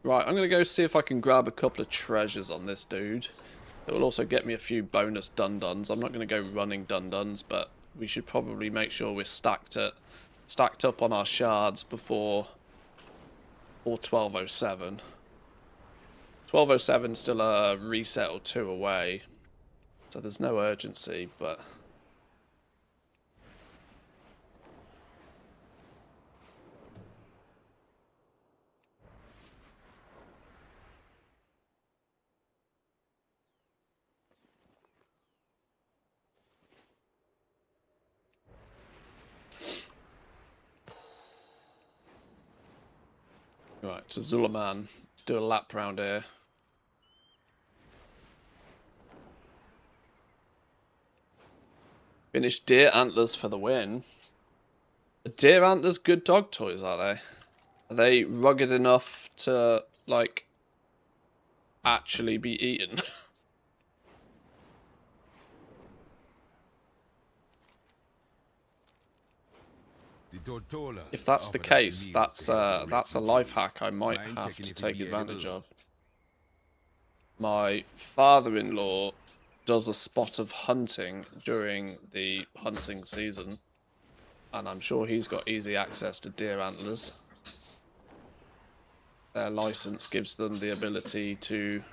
Right, I'm going to go see if I can grab a couple of treasures on this dude. It will also get me a few bonus dun-duns. I'm not going to go running dun-duns, but we should probably make sure we're stacked up on our shards before 1207. 1207 still a reset or 2 away, so there's no urgency, but... Right, to Zulaman. Let's do a lap round here. Finish deer antlers for the win. Are deer antlers good dog toys, are they? Are they rugged enough to, like, actually be eaten? If that's the case, that's a life hack I might have to take advantage of. My father-in-law does a spot of hunting during the hunting season, and I'm sure he's got easy access to deer antlers. Their license gives them the ability to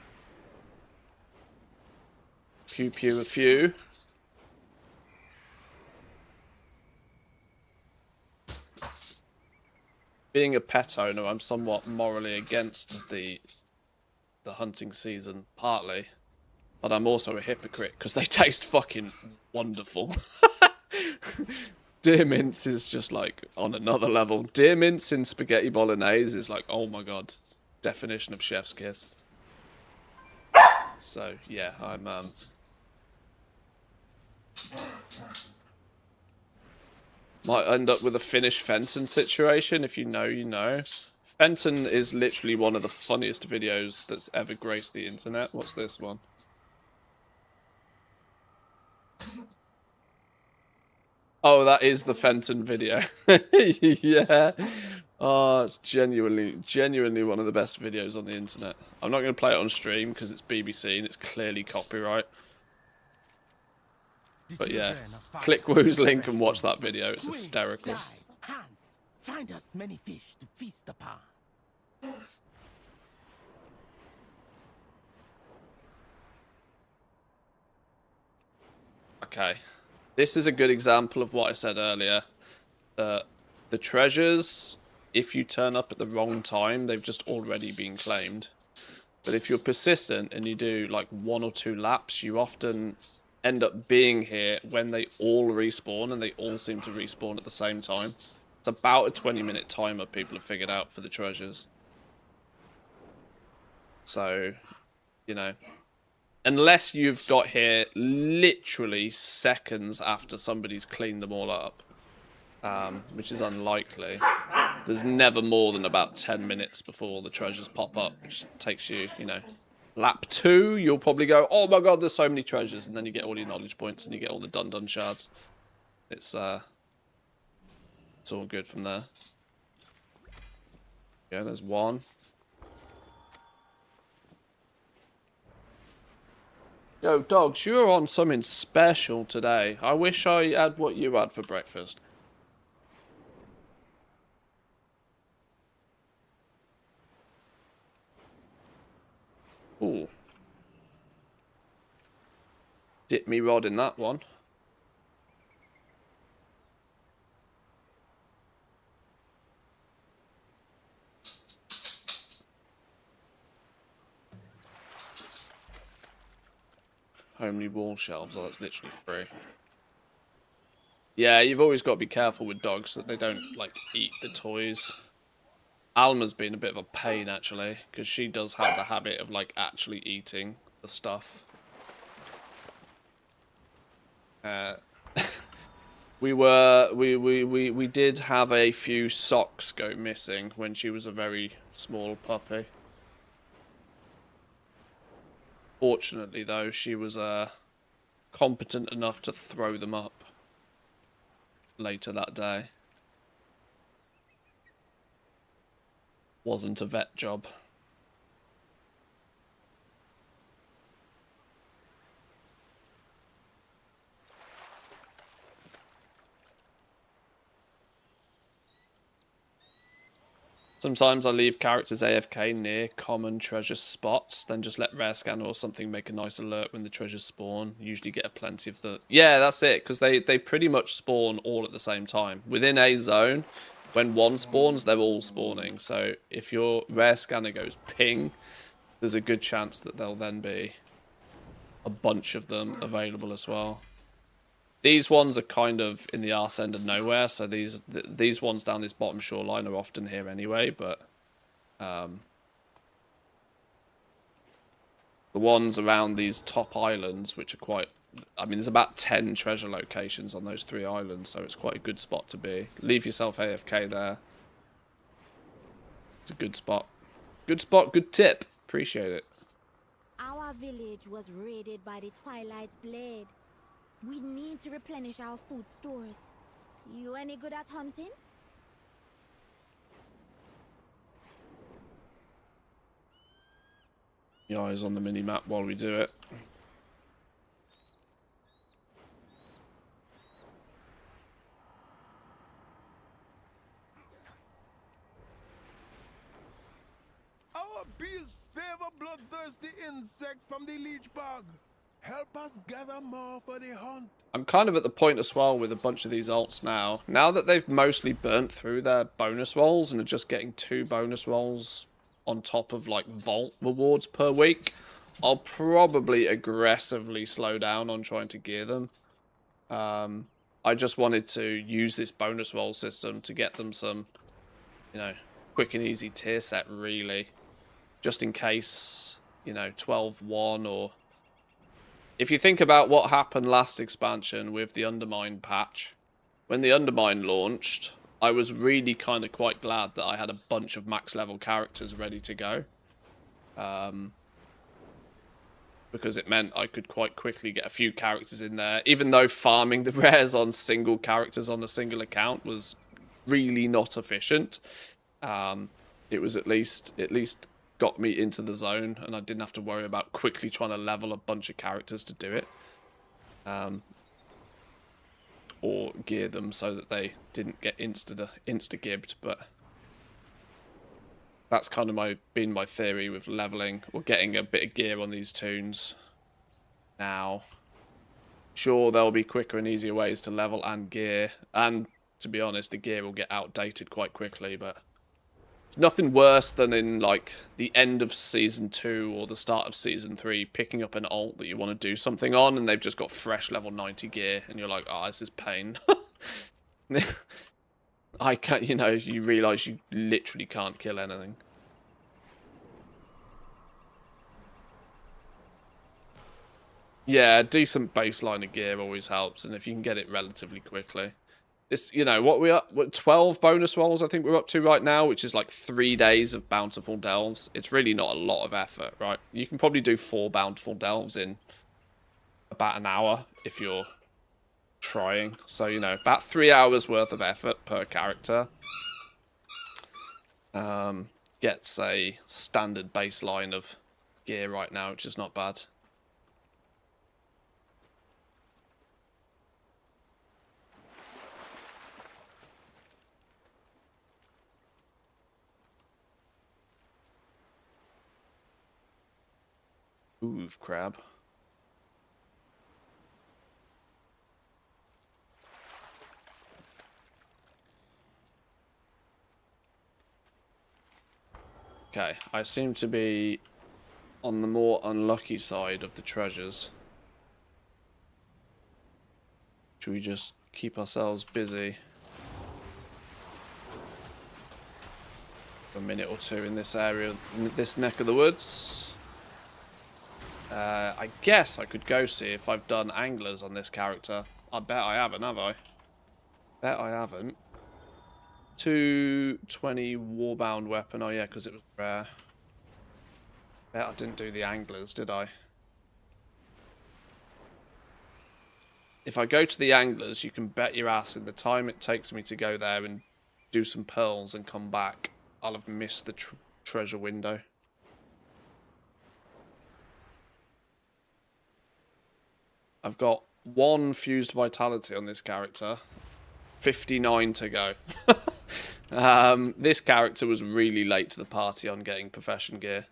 pew a few. Being a pet owner, I'm somewhat morally against the hunting season, partly. But I'm also a hypocrite, because they taste fucking wonderful. Deer mince is just, like, on another level. Deer mince in spaghetti bolognese is like, oh my god. Definition of chef's kiss. So, yeah, I'm, might end up with a Finnish Fenton situation. If you know, you know. Fenton is literally one of the funniest videos that's ever graced the internet. What's this one? Oh, that is the Fenton video. Yeah. Oh, it's genuinely one of the best videos on the internet. I'm not going to play it on stream because it's BBC and it's clearly copyright. The But yeah, children of fire click Woo's seek link fresh and watch food. that video. It's Swim, hysterical. dive, hunt, find us many fish to feast upon. Okay, this is a good example of what I said earlier. The treasures, if you turn up at the wrong time, they've just already been claimed. But if you're persistent and you do like 1 or 2 laps, you often end up being here when they all respawn, and they all seem to respawn at the same time. It's about a 20-minute timer people have figured out for the treasures. So, you know, unless you've got here literally seconds after somebody's cleaned them all up, which is unlikely, there's never more than about 10 minutes before the treasures pop up, which takes you, you know, lap 2, you'll probably go, oh my god, there's so many treasures, and then you get all your knowledge points and you get all the dun-dun shards. It's all good from there. Yeah, there's one. Yo, dogs, you're on something special today. I wish I had what you had for breakfast. Ooh. Dip me rod in that one. Homely wall shelves. Oh, that's literally free. Yeah, you've always got to be careful with dogs that they don't, like, eat the toys. Alma's been a bit of a pain, actually, because she does have the habit of, like, actually eating the stuff. We did have a few socks go missing when she was a very small puppy. Fortunately, though, she was competent enough to throw them up later that day. Wasn't a vet job. Sometimes I leave characters AFK near common treasure spots, then just let rare scanner or something make a nice alert when the treasures spawn. Usually get a plenty of the... Yeah, that's it, because they pretty much spawn all at the same time. Within a zone, when one spawns, they're all spawning. So if your rare scanner goes ping, there's a good chance that there'll then be a bunch of them available as well. These ones are kind of in the arse end of nowhere, so these ones down this bottom shoreline are often here anyway, but the ones around these top islands, which are quite... I mean, there's about 10 treasure locations on those 3 islands, so it's quite a good spot to be. Leave yourself AFK there. It's a good spot. Good spot, good tip. Appreciate it. Our village was raided by the Twilight's Blade. We need to replenish our food stores. You any good at hunting? The eyes on the mini-map while we do it. Our beasts favor bloodthirsty insects from the leech bog. Help us gather more for the hunt. I'm kind of at the point as well with a bunch of these alts now. Now that they've mostly burnt through their bonus rolls and are just getting 2 bonus rolls on top of like vault rewards per week, I'll probably aggressively slow down on trying to gear them. I just wanted to use this bonus roll system to get them some, you know, quick and easy tier set really. Just in case, you know, 12-1 or... If you think about what happened last expansion with the Undermine patch, when the Undermine launched, I was really kind of quite glad that I had a bunch of max level characters ready to go. Because it meant I could quite quickly get a few characters in there, even though farming the rares on single characters on a single account was really not efficient. It was at least got me into the zone, and I didn't have to worry about quickly trying to level a bunch of characters to do it. Or gear them so that they didn't get insta-gibbed, but that's kind of been my theory with leveling or getting a bit of gear on these toons. Now, sure, there'll be quicker and easier ways to level and gear, and to be honest, the gear will get outdated quite quickly, but it's nothing worse than in like the end of Season 2 or the start of Season 3 picking up an alt that you want to do something on and they've just got fresh level 90 gear and you're like, oh, this is pain. I can't, you know, you realise you literally can't kill anything. Yeah, a decent baseline of gear always helps, and if you can get it relatively quickly. This, you know, what 12 bonus rolls I think we're up to right now, which is like 3 days of bountiful delves. It's really not a lot of effort, right? You can probably do 4 bountiful delves in about an hour if you're trying. So, you know, about 3 hours worth of effort per character. Gets a standard baseline of gear right now, which is not bad. Oof, crab. Okay, I seem to be on the more unlucky side of the treasures. Should we just keep ourselves busy for a minute or two in this area, in this neck of the woods? I guess I could go see if I've done anglers on this character. I bet I haven't, have I? Bet I haven't. 220 warbound weapon. Oh yeah, because it was rare. Bet I didn't do the anglers, did I? If I go to the anglers, you can bet your ass in the time it takes me to go there and do some pearls and come back, I'll have missed the treasure window. I've got 1 fused vitality on this character. 59 to go. This character was really late to the party on getting profession gear.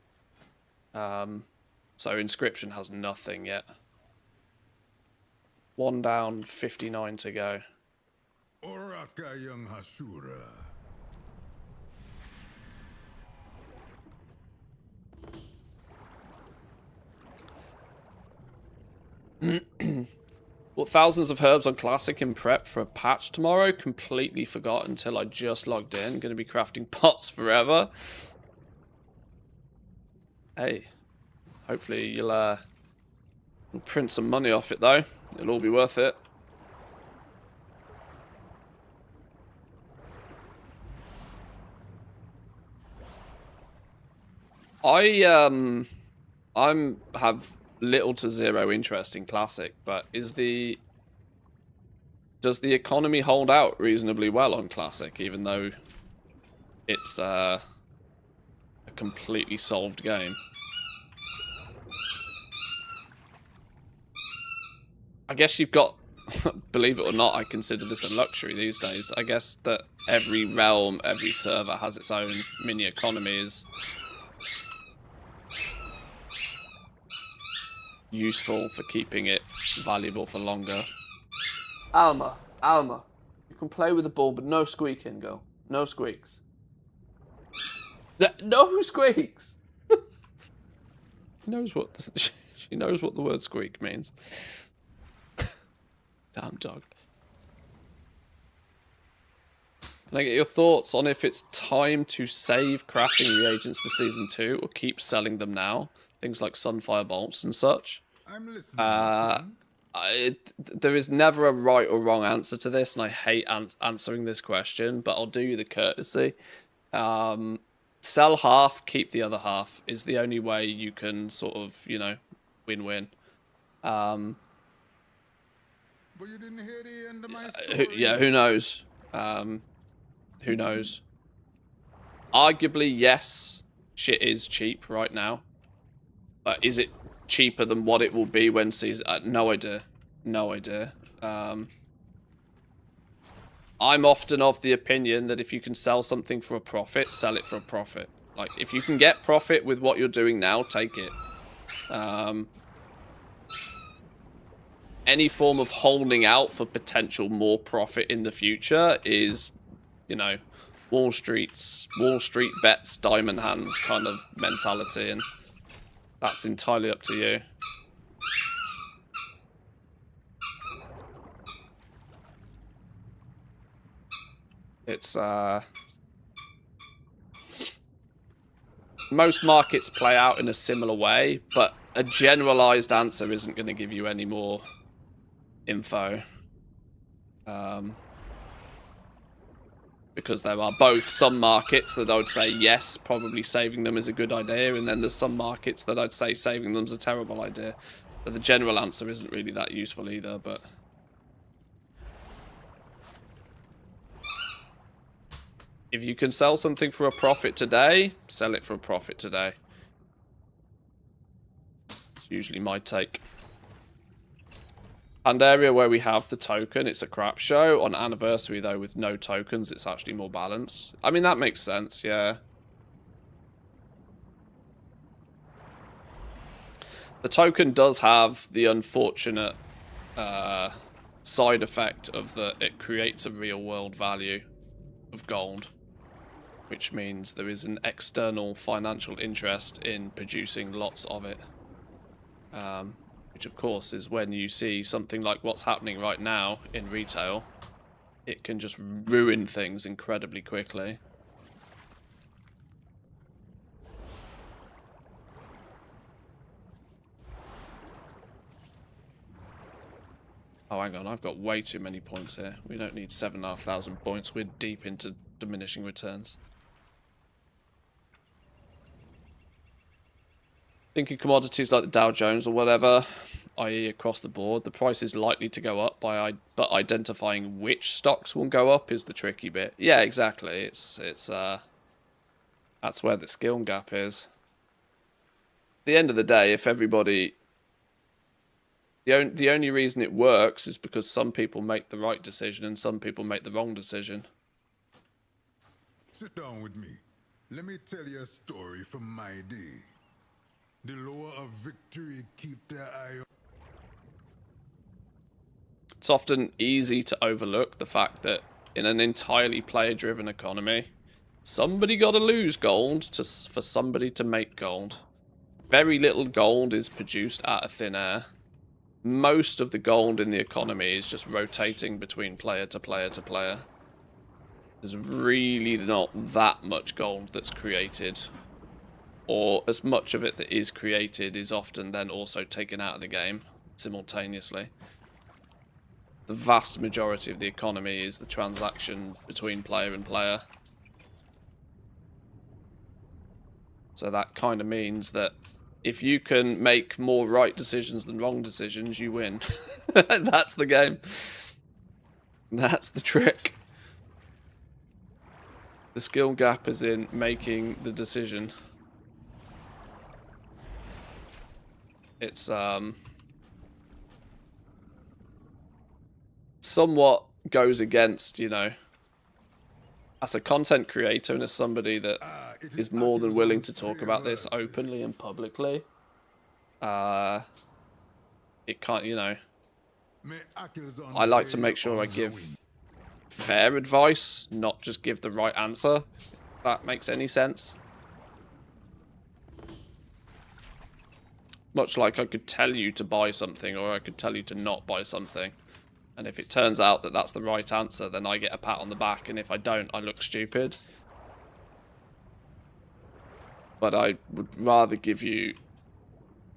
So inscription has nothing yet. 1 down, 59 to go. Oraka young Hasura. Well, thousands of herbs on Classic in prep for a patch tomorrow. Completely forgot until I just logged in. Going to be crafting pots forever. Hey, hopefully you'll print some money off it though. It'll all be worth it. I'm have little to zero interest in Classic, but does the economy hold out reasonably well on Classic, even though it's a completely solved game? I guess you've got, believe it or not, I consider this a luxury these days. I guess that every realm, every server has its own mini economies. Useful for keeping it valuable for longer. Alma, you can play with the ball, but no squeaking, girl. No squeaks. No squeaks. She knows what the word squeak means. Damn dog. Can I get your thoughts on if it's time to save crafting reagents for Season 2 or keep selling them now? Things like Sunfire Bolts and such. I'm listening. There is never a right or wrong answer to this, and I hate answering this question, but I'll do you the courtesy. Sell half, keep the other half is the only way you can sort of, you know, win-win. But you didn't hear the end of my story. Yeah, who knows? Who knows? Arguably, yes, shit is cheap right now. But is it cheaper than what it will be when season? No idea. No idea. I'm often of the opinion that if you can sell something for a profit, sell it for a profit. Like, if you can get profit with what you're doing now, take it. Any form of holding out for potential more profit in the future is, you know, Wall Street bets, diamond hands kind of mentality, and that's entirely up to you. It's, most markets play out in a similar way, but a generalized answer isn't going to give you any more info. Because there are both some markets that I would say, yes, probably saving them is a good idea, and then there's some markets that I'd say saving them is a terrible idea. But the general answer isn't really that useful either, but... if you can sell something for a profit today, sell it for a profit today. It's usually my take. Pandaria, where we have the token, it's a crap show. On Anniversary, though, with no tokens, it's actually more balanced. I mean, that makes sense, yeah. The token does have the unfortunate side effect of that it creates a real-world value of gold, which means there is an external financial interest in producing lots of it. Which, of course, is when you see something like what's happening right now in retail, it can just ruin things incredibly quickly. Oh, hang on, I've got way too many points here. We don't need 7,500 points. We're deep into diminishing returns. Thinking commodities like the Dow Jones or whatever, i.e. across the board, the price is likely to go up, but identifying which stocks will go up is the tricky bit. Yeah, exactly. It's that's where the skill gap is. At the end of the day, if everybody... The only reason it works is because some people make the right decision and some people make the wrong decision. Sit down with me. Let me tell you a story from my day. The lower of victory keep their eye on. It's often easy to overlook the fact that in an entirely player-driven economy, somebody got to lose gold for somebody to make gold. Very little gold is produced out of thin air. Most of the gold in the economy is just rotating between player to player to player. There's really not that much gold that's created, or as much of it that is created is often then also taken out of the game simultaneously. The vast majority of the economy is the transaction between player and player. So that kind of means that if you can make more right decisions than wrong decisions, you win. That's the game. That's the trick. The skill gap is in making the decision. It's somewhat goes against, you know, as a content creator and as somebody that is more than willing to talk about this openly and publicly. It can't, you know, I like to make sure I give fair advice, not just give the right answer, if that makes any sense. Much like I could tell you to buy something, or I could tell you to not buy something. And if it turns out that that's the right answer, then I get a pat on the back, and if I don't, I look stupid. But I would rather give you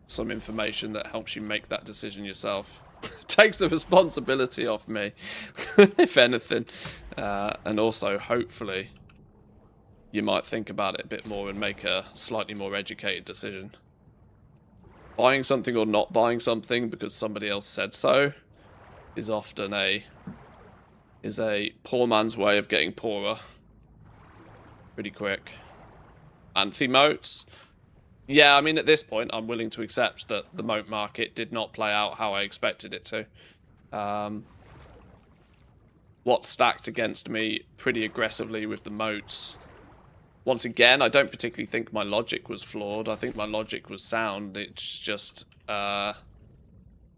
some information that helps you make that decision yourself. Takes the responsibility off me, if anything. And also, hopefully, you might think about it a bit more and make a slightly more educated decision. Buying something or not buying something because somebody else said so is often a poor man's way of getting poorer pretty quick. anti-moats. Yeah, I mean, at this point, I'm willing to accept that the moat market did not play out how I expected it to. What stacked against me pretty aggressively with the moats. Once again, I don't particularly think my logic was flawed. I think my logic was sound. It's just a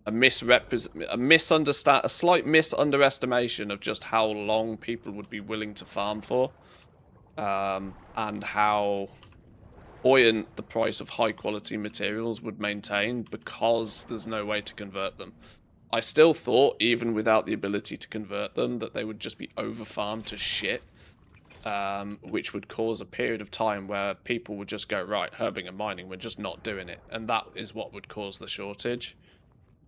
slight misunderestimation of just how long people would be willing to farm for, and how buoyant the price of high quality materials would maintain because there's no way to convert them. I still thought, even without the ability to convert them, that they would just be over farmed to shit, which would cause a period of time where people would just go, right, herbing and mining, we're just not doing it, and that is what would cause the shortage.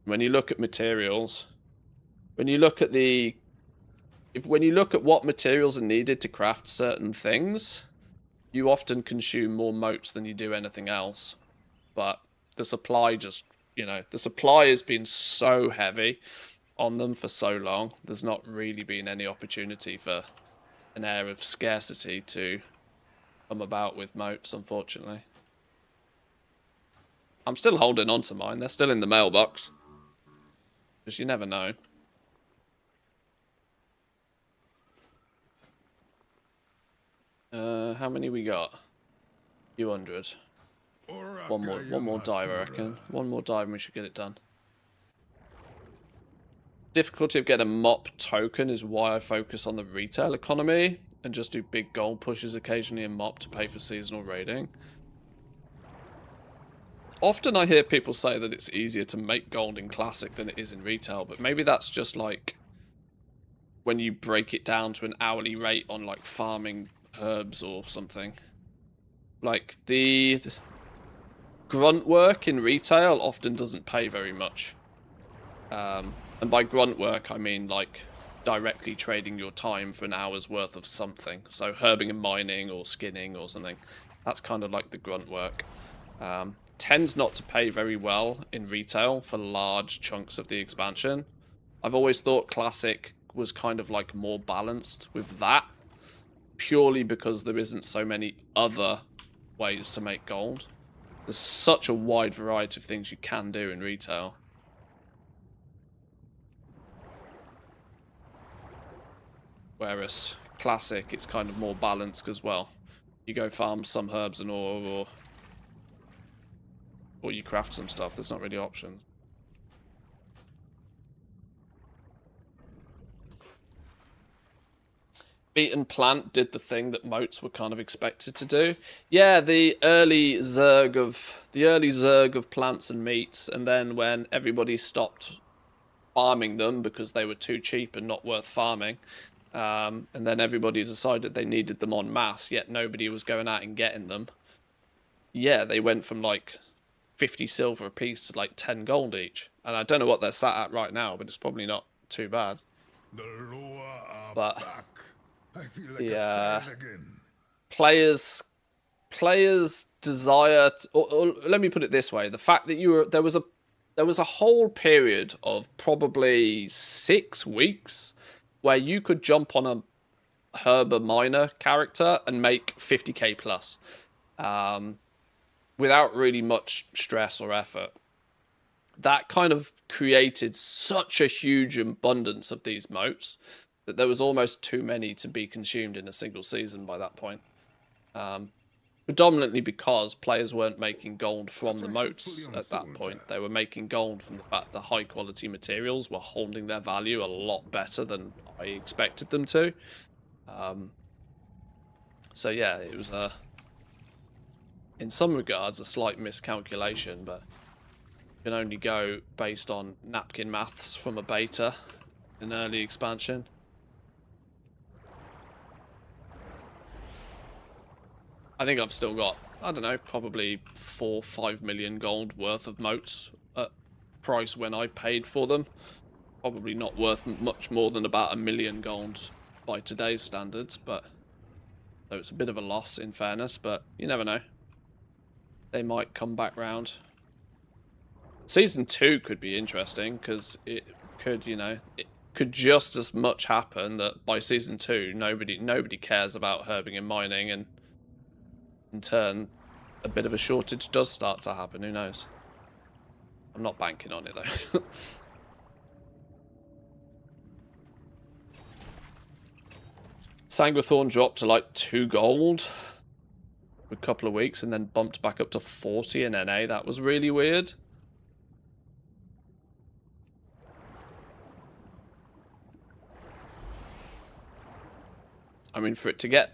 When you look at materials, when you look at what materials are needed to craft certain things, you often consume more moats than you do anything else. But the supply just, the supply has been so heavy on them for so long, there's not really been any opportunity for an air of scarcity to come about with moats, unfortunately. I'm still holding on to mine. They're still in the mailbox. Because you never know. How many we got? A few hundred. One more dive, I reckon. One more dive and we should get it done. Difficulty of getting a mop token is why I focus on the retail economy and just do big gold pushes occasionally in mop to pay for seasonal raiding. Often I hear people say that it's easier to make gold in Classic than it is in retail, but maybe that's just like when you break it down to an hourly rate on like farming herbs or something. Like the grunt work in retail often doesn't pay very much. And by grunt work, I mean like directly trading your time for an hour's worth of something. So herbing and mining or skinning or something. That's kind of like the grunt work. Tends not to pay very well in retail for large chunks of the expansion. I've always thought Classic was kind of like more balanced with that, purely because there isn't so many other ways to make gold. There's such a wide variety of things you can do in retail. Whereas Classic, it's kind of more balanced because, well, you go farm some herbs and ore, or you craft some stuff. There's not really options. Beaten Plant did the thing that moats were kind of expected to do. Yeah, the early zerg of plants and meats, and then when everybody stopped farming them because they were too cheap and not worth farming, and then everybody decided they needed them en masse, yet nobody was going out and getting them. Yeah, they went from like 50 silver a piece to like 10 gold each. And I don't know what they're sat at right now, but it's probably not too bad. The lower are But back. I feel like a child again. Players desire or let me put it this way, the fact that there was a whole period of probably 6 weeks where you could jump on a herb miner character and make 50k plus. Without really much stress or effort. That kind of created such a huge abundance of these moats that there was almost too many to be consumed in a single season by that point. Predominantly because players weren't making gold from the moats at that point. They were making gold from the fact that high quality materials were holding their value a lot better than I expected them to. So yeah, it was in some regards a slight miscalculation, but you can only go based on napkin maths from a beta in early expansion. I think I've still got, I don't know, probably 4 or 5 million gold worth of moats at price when I paid for them. Probably not worth much more than about 1 million gold by today's standards, but so it's a bit of a loss in fairness, but you never know. They might come back round. Season 2 could be interesting because it could, it could just as much happen that by Season 2 nobody cares about herbing and mining, and in turn, a bit of a shortage does start to happen. Who knows? I'm not banking on it, though. Sanguithorn dropped to like 2 gold for a couple of weeks and then bumped back up to 40 in NA. That was really weird. I mean, for it to get...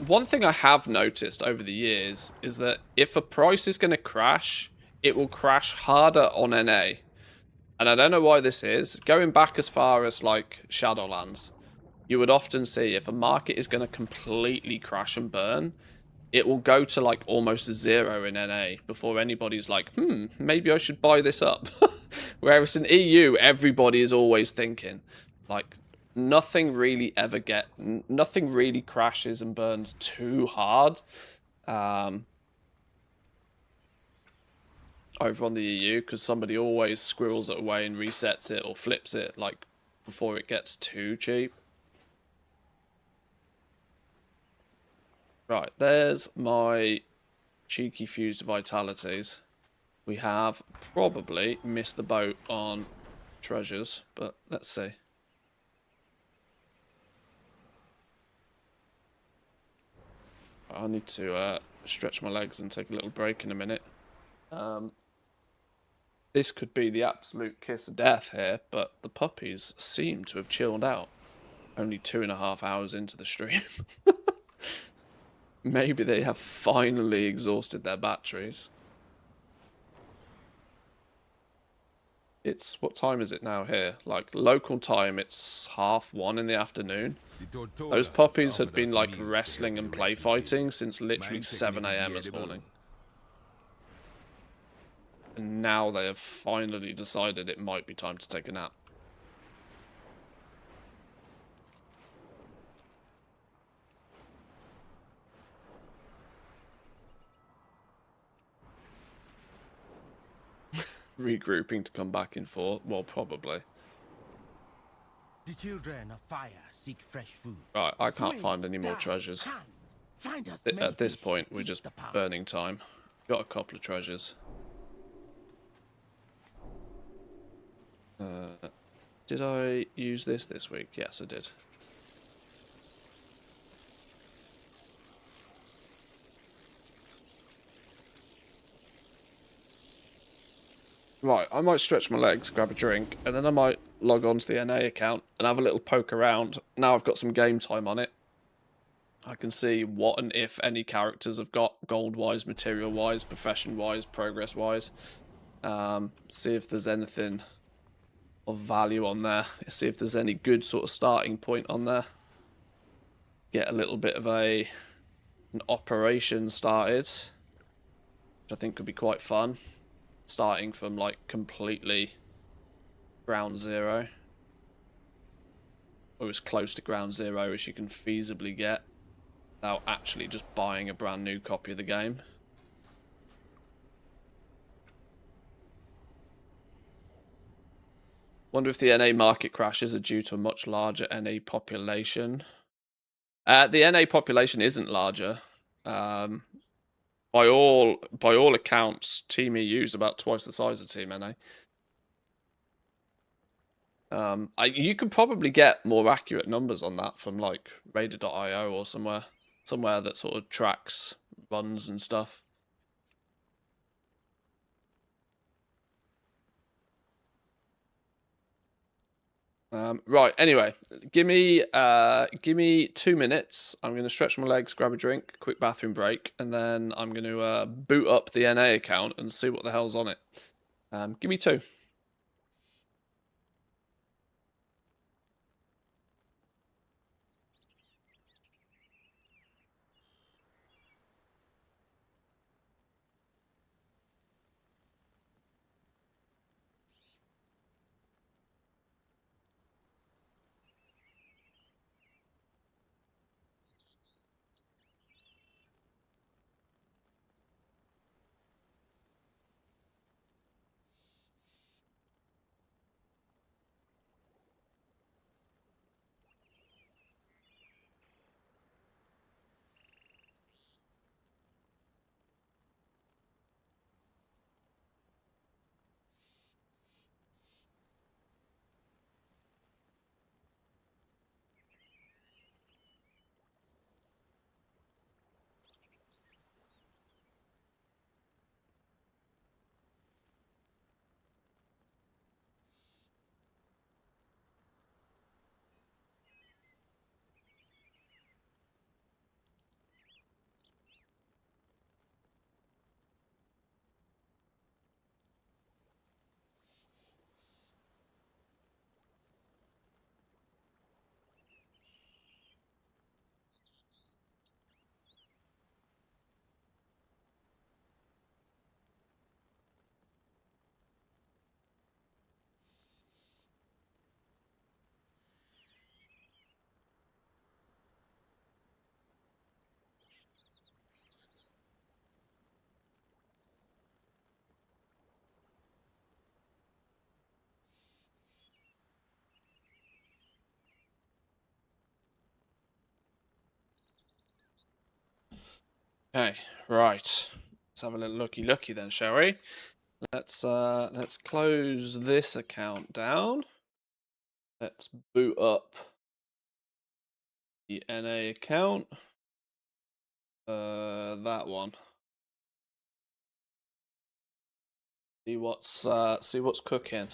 one thing I have noticed over the years is that if a price is going to crash, it will crash harder on NA. And I don't know why this is. Going back as far as, like, Shadowlands, you would often see if a market is going to completely crash and burn, it will go to, like, almost 0 in NA before anybody's like, maybe I should buy this up. Whereas in EU, everybody is always thinking, like... Nothing really crashes and burns too hard over on the EU, because somebody always squirrels it away and resets it or flips it like before it gets too cheap. Right, there's my cheeky fused vitalities. We have probably missed the boat on treasures, but let's see. I need to stretch my legs and take a little break in a minute. This could be the absolute kiss of death here, but the puppies seem to have chilled out. Only 2.5 hours into the stream. Maybe they have finally exhausted their batteries. It's... what time is it now here? Like, local time, it's 1:30 in the afternoon. Those puppies had been, like, wrestling and play fighting since literally 7 AM this morning. And now they have finally decided it might be time to take a nap. Regrouping to come back in for? Well, probably. The children of fire seek fresh food. Right, I can't find any more treasures. At this point, we're just burning time. Got a couple of treasures. Did I use this week? Yes, I did. Right, I might stretch my legs, grab a drink, and then I might log on to the NA account and have a little poke around. Now I've got some game time on it. I can see what and if any characters have got gold-wise, material-wise, profession-wise, progress-wise. See if there's anything of value on there. See if there's any good sort of starting point on there. Get a little bit of an operation started, which I think could be quite fun. Starting from, like, completely ground zero. Or as close to ground zero as you can feasibly get. Without actually just buying a brand new copy of the game. Wonder if the NA market crashes are due to a much larger NA population. The NA population isn't larger. By all accounts, Team EU is about twice the size of Team NA. You could probably get more accurate numbers on that from like Radar.io or somewhere that sort of tracks runs and stuff. Right, anyway, give me 2 minutes. I'm going to stretch my legs, grab a drink, quick bathroom break, and then I'm going to boot up the NA account and see what the hell's on it. Give me 2. Okay, right. Let's have a little looky then, shall we? Let's close this account down. Let's boot up the NA account. That one. See what's cooking.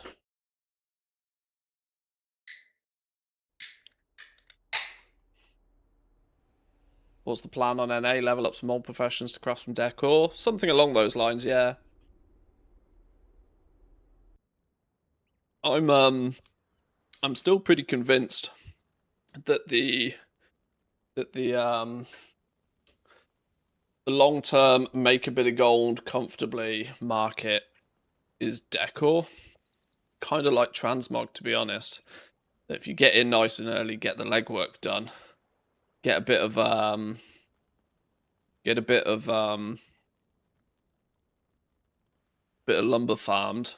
What's the plan on NA? Level up some more professions to craft some decor? Something along those lines, yeah. I'm still pretty convinced that the long-term make a bit of gold comfortably market is decor. Kind of like transmog, to be honest. If you get in nice and early, get the legwork done, get a bit of lumber farmed,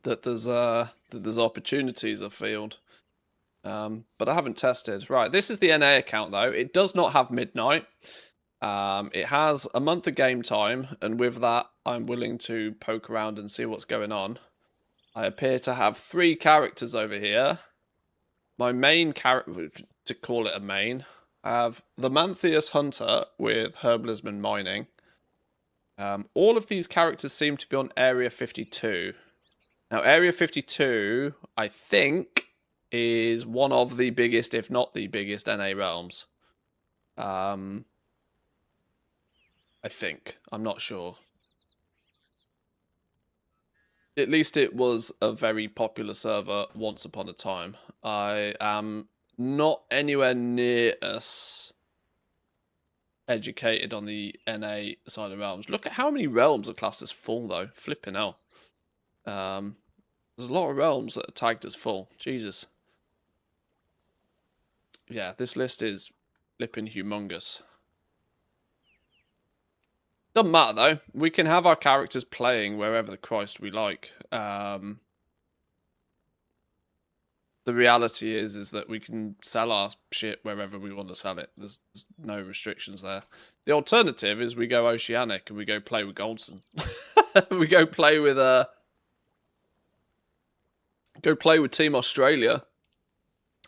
that there's opportunities afield. But I haven't tested. Right, this is the NA account though. It does not have midnight. It has a month of game time, and with that, I'm willing to poke around and see what's going on. I appear to have 3 characters over here. My main character, to call it a main, I have the Mantheus Hunter with Herbalism and Mining. All of these characters seem to be on Area 52. Now, Area 52, I think, is one of the biggest, if not the biggest, NA realms. I think. I'm not sure. At least it was a very popular server once upon a time. I am not anywhere near as educated on the NA side of realms. Look at how many realms are classed as full, though. Flipping hell. There's a lot of realms that are tagged as full. Jesus. Yeah, this list is flipping humongous. Doesn't matter, though. We can have our characters playing wherever the Christ we like. The reality is that we can sell our shit wherever we want to sell it. There's no restrictions there. The alternative is we go Oceanic and we go play with Goldson. We go play with Team Australia.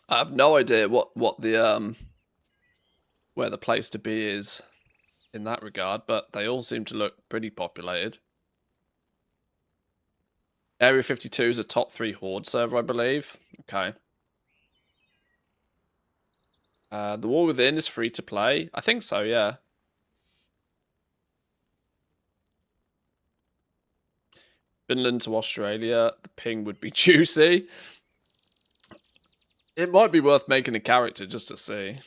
I have no idea what the where the place to be is in that regard, but they all seem to look pretty populated. Area 52 is a top 3 Horde server, I believe. Okay. The War Within is free to play. I think so, yeah. Finland to Australia. The ping would be juicy. It might be worth making a character just to see.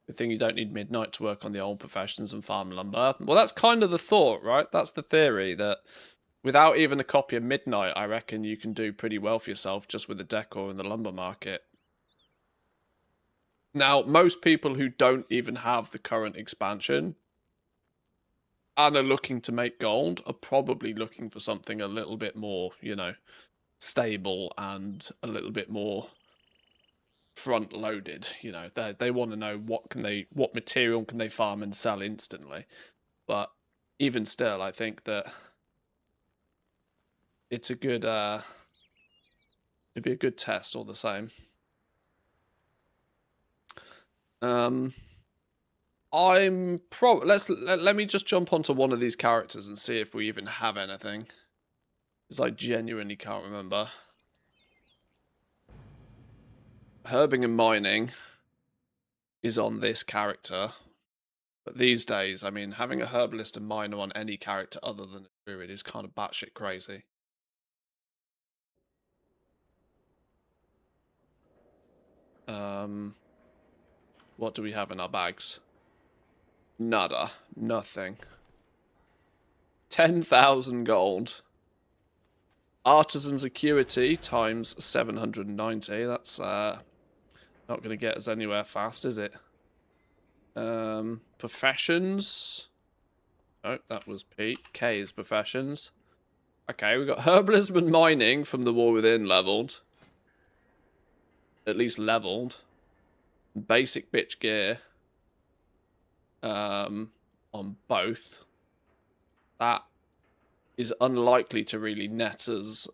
Good thing you don't need midnight to work on the old professions and farm lumber. Well, that's kind of the thought, right? That's the theory, that without even a copy of midnight, I reckon you can do pretty well for yourself just with the decor and the lumber market. Now, most people who don't even have the current expansion and are looking to make gold are probably looking for something a little bit more, you know, stable and a little bit more front loaded. You know, they want to know what material can they farm and sell instantly. But even still, I think that it's a good it'd be a good test all the same. Let me just jump onto one of these characters and see if we even have anything, because I genuinely can't remember. Herbing and Mining is on this character, but these days, I mean, having a herbalist and miner on any character other than a druid is kind of batshit crazy. What do we have in our bags? Nada. Nothing. 10,000 gold. Artisan's Acuity times 790. That's not going to get us anywhere fast, is it? Professions. Oh, that was Pete. K is professions. Okay, we've got Herbalism and Mining from the War Within leveled. At least leveled. Basic bitch gear. on both. That is unlikely to really net us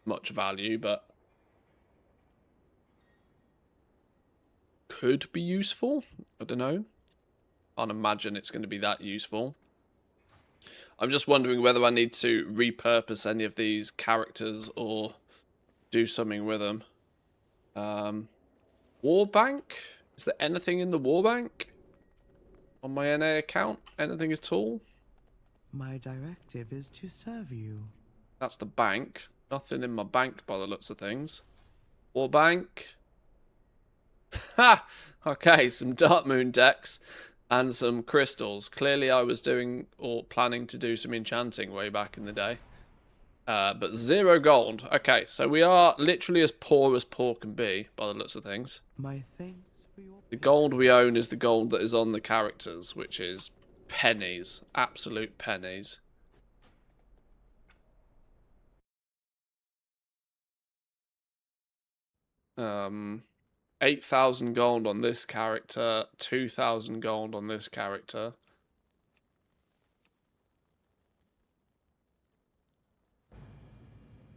much value, but could be useful. I don't know. Can't imagine it's going to be that useful. I'm just wondering whether I need to repurpose any of these characters or do something with them. War Bank? Is there anything in the War Bank? On my NA account? Anything at all? My directive is to serve you. That's the bank. Nothing in my bank by the looks of things. War Bank. Ha! Okay, some Dark Moon decks and some crystals. Clearly I was doing or planning to do some enchanting way back in the day. But 0 gold. Okay, so we are literally as poor can be by the looks of things. My thanks for your The gold we own is the gold that is on the characters, which is pennies. Absolute pennies. Um, 8,000 gold on this character, 2,000 gold on this character.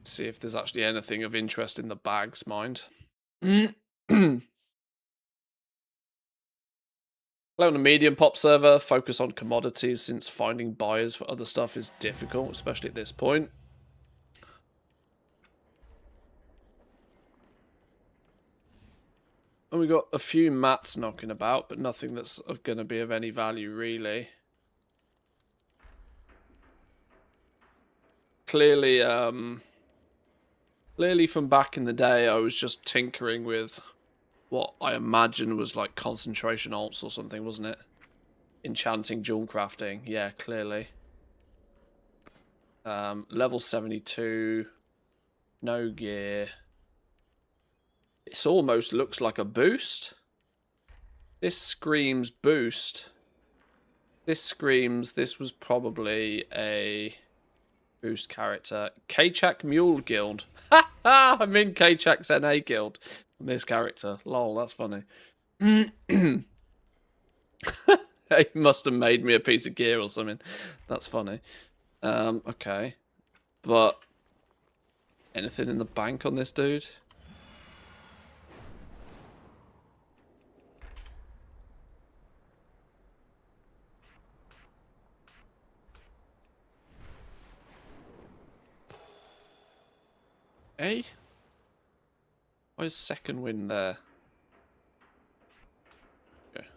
See if there's actually anything of interest in the bags, mind. Hello on a medium pop server, focus on commodities since finding buyers for other stuff is difficult, especially at this point. And we got a few mats knocking about, but nothing that's going to be of any value, really. Clearly, clearly from back in the day, I was just tinkering with what I imagine was like concentration alts or something, wasn't it? Enchanting, jewel crafting. Yeah, clearly. Level 72. No gear. This almost looks like a boost. This screams boost. This screams this was probably a boost character. Kachak Mule Guild. Ha ha! I'm in Kachak's NA guild. This character. Lol, that's funny. He must have made me a piece of gear or something. That's funny. Okay. But anything in the bank on this dude? Eh? Why is second wind there? Okay.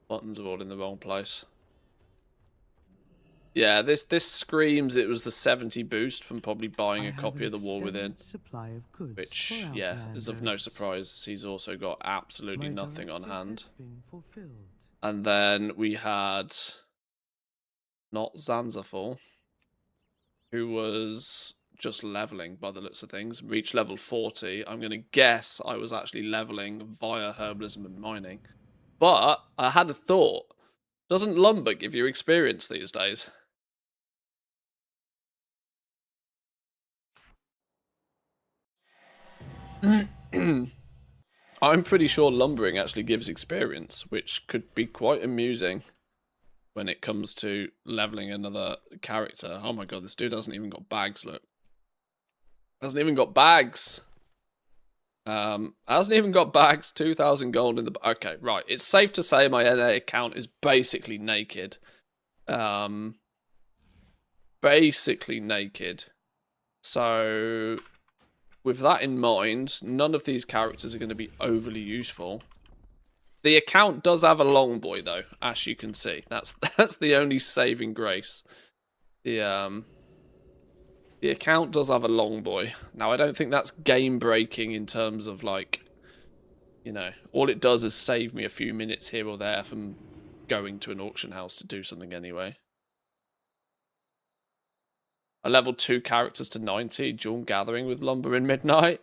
Buttons are all in the wrong place. Yeah, this screams it was the 70 boost from probably buying a copy of The War Within. Supply of goods Which, yeah, is of no surprise. He's also got absolutely nothing on hand. And then we had not Zanzaful, who was just leveling by the looks of things. Reached level 40. I'm going to guess I was actually leveling via herbalism and mining. But I had a thought. Doesn't lumber give you experience these days? I'm pretty sure lumbering actually gives experience, which could be quite amusing when it comes to leveling another character. Oh my god, this dude hasn't even got bags, look. Hasn't even got bags. Hasn't even got bags. 2,000 gold in the... Okay, right. It's safe to say my NA account is basically naked. Basically naked. So, with that in mind, none of these characters are going to be overly useful. The account does have a long boy, though, as you can see. That's the only saving grace. The account does have a long boy. Now, I don't think that's game-breaking in terms of, like, you know, all it does is save me a few minutes here or there from going to an auction house to do something anyway. I leveled 2 characters to 90, dual gathering with Lumber in Midnight.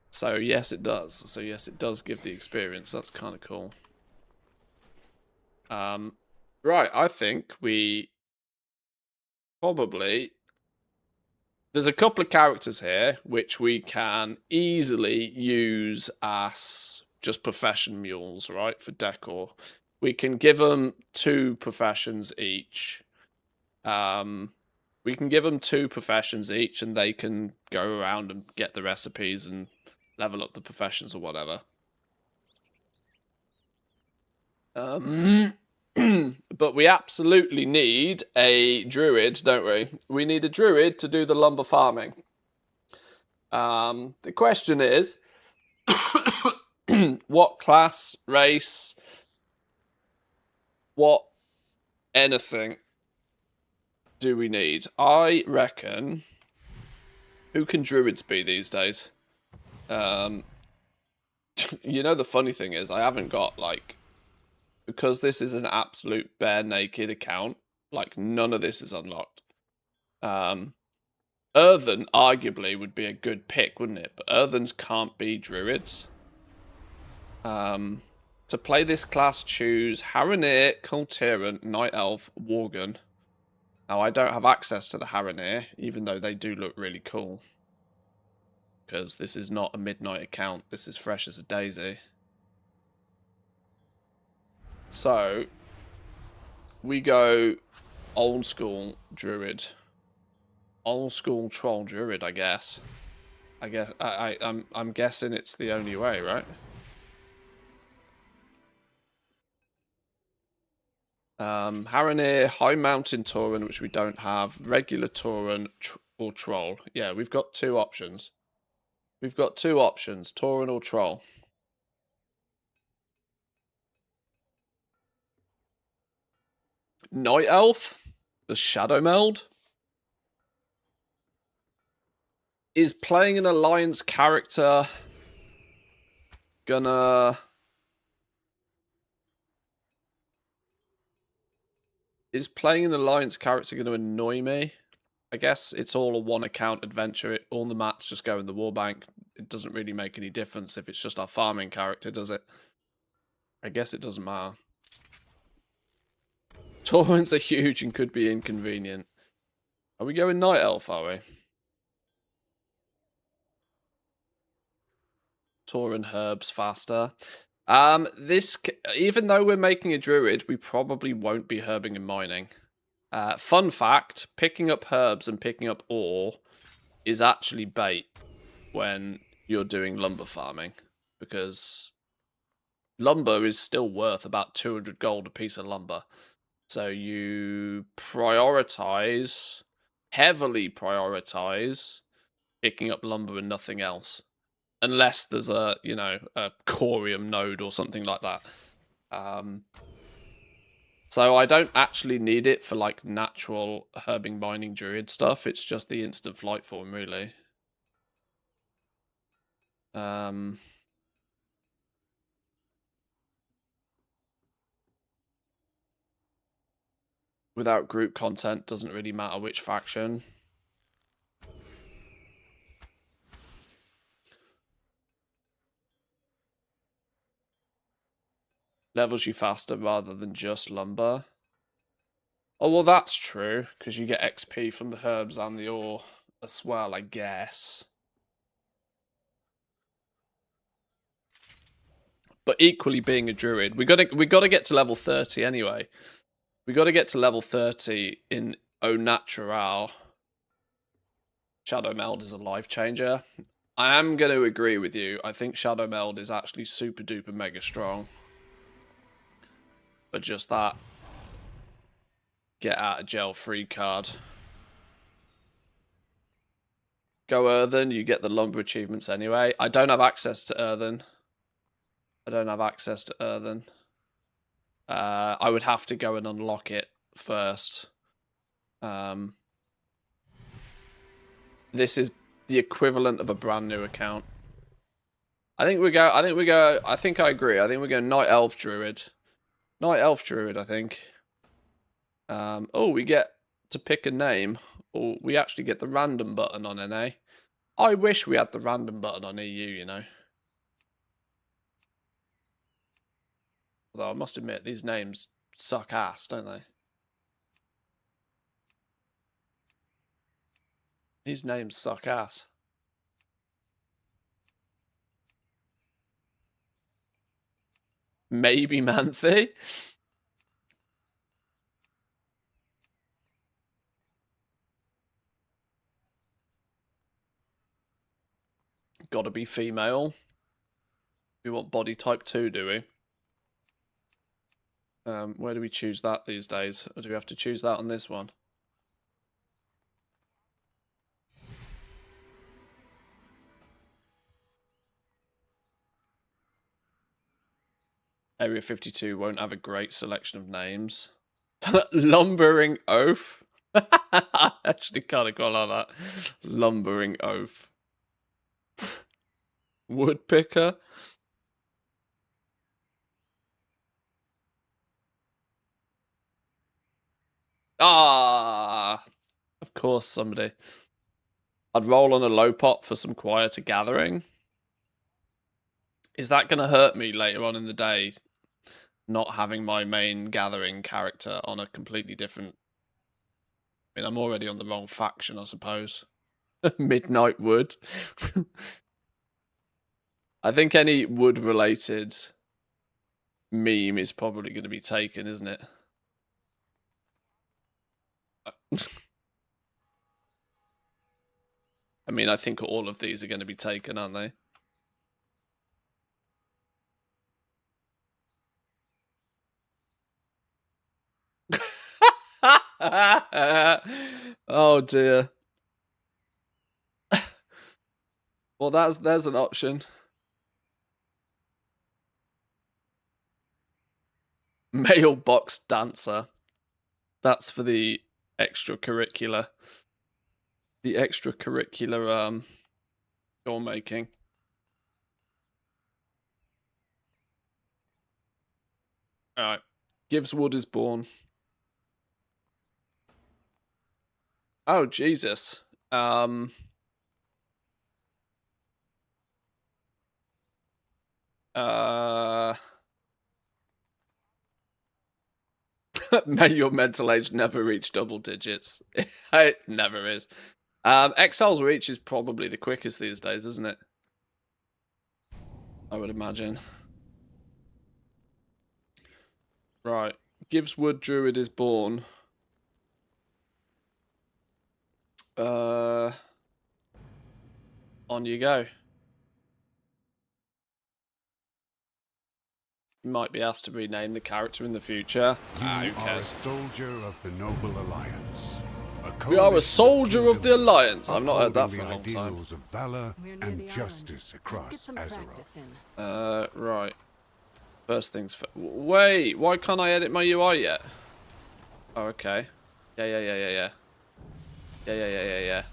So, yes, it does. So, yes, it does give the experience. That's kind of cool. Right, I think we probably... There's a couple of characters here which we can easily use as just profession mules, right, for decor. We can give them 2 professions each. We can give them 2 professions each, and they can go around and get the recipes and level up the professions or whatever. But we absolutely need a druid, don't we? We need a druid to do the lumber farming. The question is, what class, race, what anything do we need? I reckon, who can druids be these days? You know, the funny thing is, I haven't got, like, because this is an absolute bare naked account, like, none of this is unlocked. Earthen arguably would be a good pick, wouldn't it? But Earthens can't be druids. To play this class, choose Harroneer, Cultirant, Night Elf, Worgen. Now, I don't have access to the Harroneer, even though they do look really cool. Because this is not a midnight account. This is fresh as a daisy. So, we go old school druid. Old school troll druid, I guess. I'm guessing it's the only way, right? Harroneer, High Mountain Tauren, which we don't have, regular Tauren or Troll. Yeah, we've got 2 options. We've got 2 options, Tauren or Troll. Night Elf, the Shadow Meld, is playing an Alliance character gonna... Is playing an Alliance character going to annoy me? I guess it's all a 1 account adventure. All the mats just go in the warbank. It doesn't really make any difference if it's just our farming character, does it? I guess it doesn't matter. Taurens are huge and could be inconvenient. Are we going Night Elf, are we? Tauren herbs faster. Even though we're making a druid, we probably won't be herbing and mining. Fun fact, picking up herbs and picking up ore is actually bait when you're doing lumber farming, because lumber is still worth about 200 gold a piece of lumber. So you prioritize, heavily prioritize, picking up lumber and nothing else. Unless there's a, you know, a corium node or something like that. So I don't actually need it for, like, natural herbing mining druid stuff. It's just the instant flight form, really. Without group content, doesn't really matter which faction. Levels you faster rather than just lumber. Oh, well, that's true, because you get XP from the herbs and the ore as well, I guess. But equally, being a druid, we gotta get to level 30 anyway. We gotta get to level 30 in Au Natural. Shadow Meld is a life changer. I am going to agree with you. I think Shadow Meld is actually super duper mega strong. But just that get out of jail free card. Go Earthen, you get the lumber achievements anyway. I don't have access to Earthen. I would have to go and unlock it first. This is the equivalent of a brand new account. I think I agree. I think we go Night Elf Druid. Night Elf Druid, I think. Oh, we get to pick a name. Or we actually get the random button on NA. I wish we had the random button on EU, you know. Although I must admit, these names suck ass, don't they? These names suck ass. Maybe Manthe. Gotta be female. We want body type 2, do we? Where do we choose that these days? Or do we have to choose that on this one? Area 52 won't have a great selection of names. Lumbering Oaf. I actually kind of quite like that. Lumbering Oaf. Woodpicker. Ah, of course, somebody. I'd roll on a low pot for some quieter gathering. Is that going to hurt me later on in the day? Not having my main gathering character on a completely different... I mean, I'm already on the wrong faction, I suppose. Midnight Wood. I think any wood-related meme is probably going to be taken, isn't it? I mean, I think all of these are going to be taken, aren't they? Oh dear. Well, there's an option. Male box dancer. That's for the extracurricular. The extracurricular door making. Alright. Gives Wood is born. Oh Jesus. May your mental age never reach double digits. It never is. Exile's reach is probably the quickest these days, isn't it? I would imagine. Right. Gives Wood Druid is born. On you go. You might be asked to rename the character in the future. You who are a cares? soldier of the Noble Alliance. We are a soldier of the Alliance. I've not heard that for a long time. Ideals of valor and justice across Azeroth. Right. First things first. Wait, why can't I edit my UI yet? Oh, okay. Yeah. Yeah.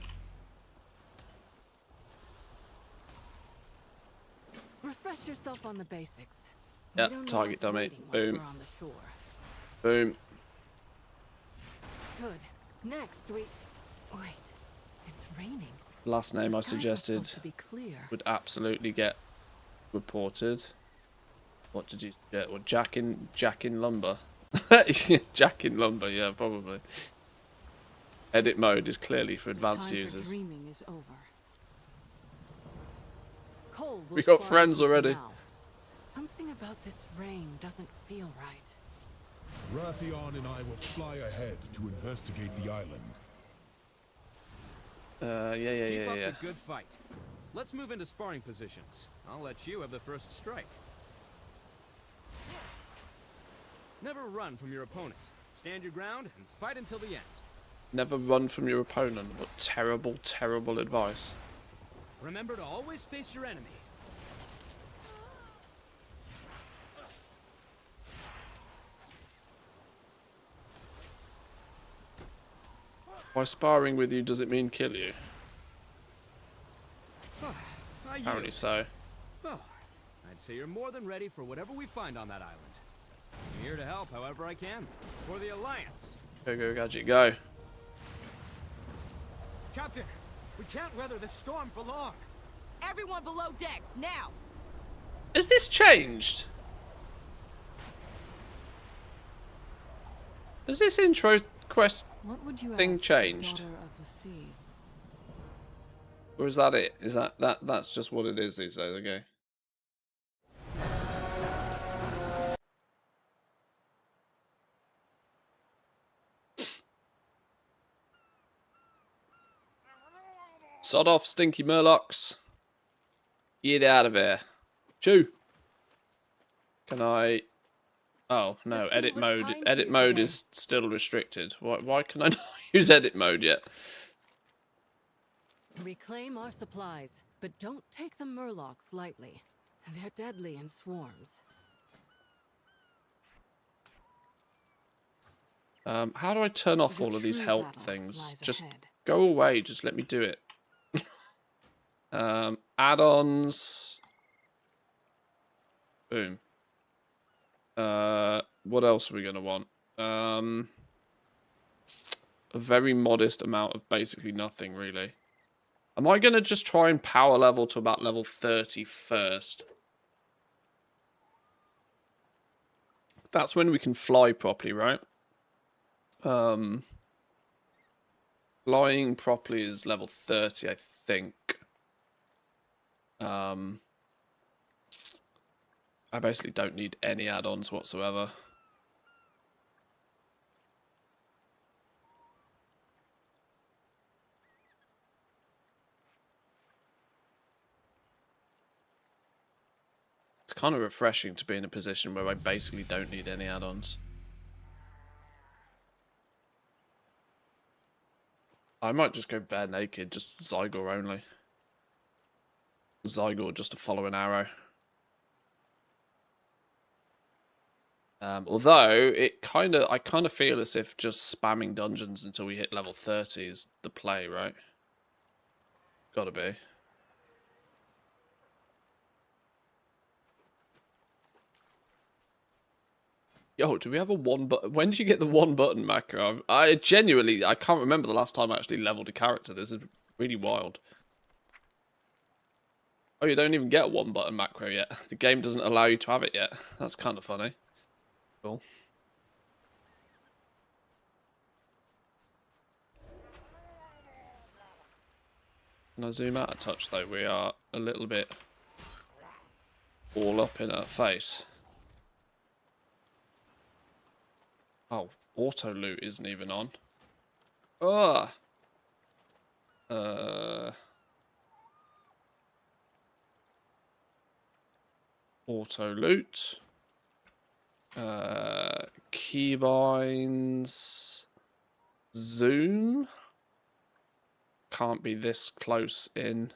Refresh yourself on the basics. Yep, target dummy. Once Boom. we're on the shore. Boom. Good. Next we... Wait. It's raining. Last name I The sky's suggested supposed to be clear. would absolutely get reported. What did you get? Well, Jack in Lumber. Jack in Lumber, yeah, probably. Edit mode is clearly for advanced Time for users. dreaming is over. Cole will We got spar friends with you already. now. Something about this rain doesn't feel right. Rathion and I will fly ahead to investigate the island. Yeah. Keep up the good fight. Let's move into sparring positions. I'll let you have the first strike. Never run from your opponent. Stand your ground and fight until the end. Never run from your opponent. What terrible, terrible advice. Remember to always face your enemy. By sparring with you, does it mean kill you? Are you? Apparently so. Oh, I'd say you're more than ready for whatever we find on that island. I'm here to help however I can. For the Alliance. Go, Gadget, go. Captain, we can't weather this storm for long. Everyone below decks, now! Has this changed? Has this intro quest What would you thing ask, changed? daughter of the sea? Or is that it? Is that's just what it is these days, okay. Sod off, stinky murlocs. Get out of here. Chew. Can I... Oh, no, The food edit was mode. kind to Edit you mode today. is still restricted. Why can I not use edit mode yet? Reclaim our supplies, but don't take the murlocs lightly. They're deadly in swarms. How do I turn off The all of these true help battle things? lies Just ahead. go away. Just let me do it. Add-ons. Boom. What else are we gonna want? A very modest amount of basically nothing, really. Am I gonna just try and power level to about level 30 first? That's when we can fly properly, right? Flying properly is level 30, I think. I basically don't need any add-ons whatsoever. It's kind of refreshing to be in a position where I basically don't need any add-ons. I might just go bare naked, just Zygor only. Zygor just to follow an arrow. Although I kind of feel as if just spamming dungeons until we hit level 30 is the play, right? Gotta be. Yo, do we have a one button? When did you get the one button macro? I genuinely, I can't remember the last time I actually leveled a character. This is really wild. Oh, you don't even get a one button macro yet. The game doesn't allow you to have it yet. That's kind of funny. Cool. Can I zoom out a touch though? We are a little bit all up in her face. Oh, auto loot isn't even on. Ah. Auto loot. Keybinds. Zoom. Can't be this close in.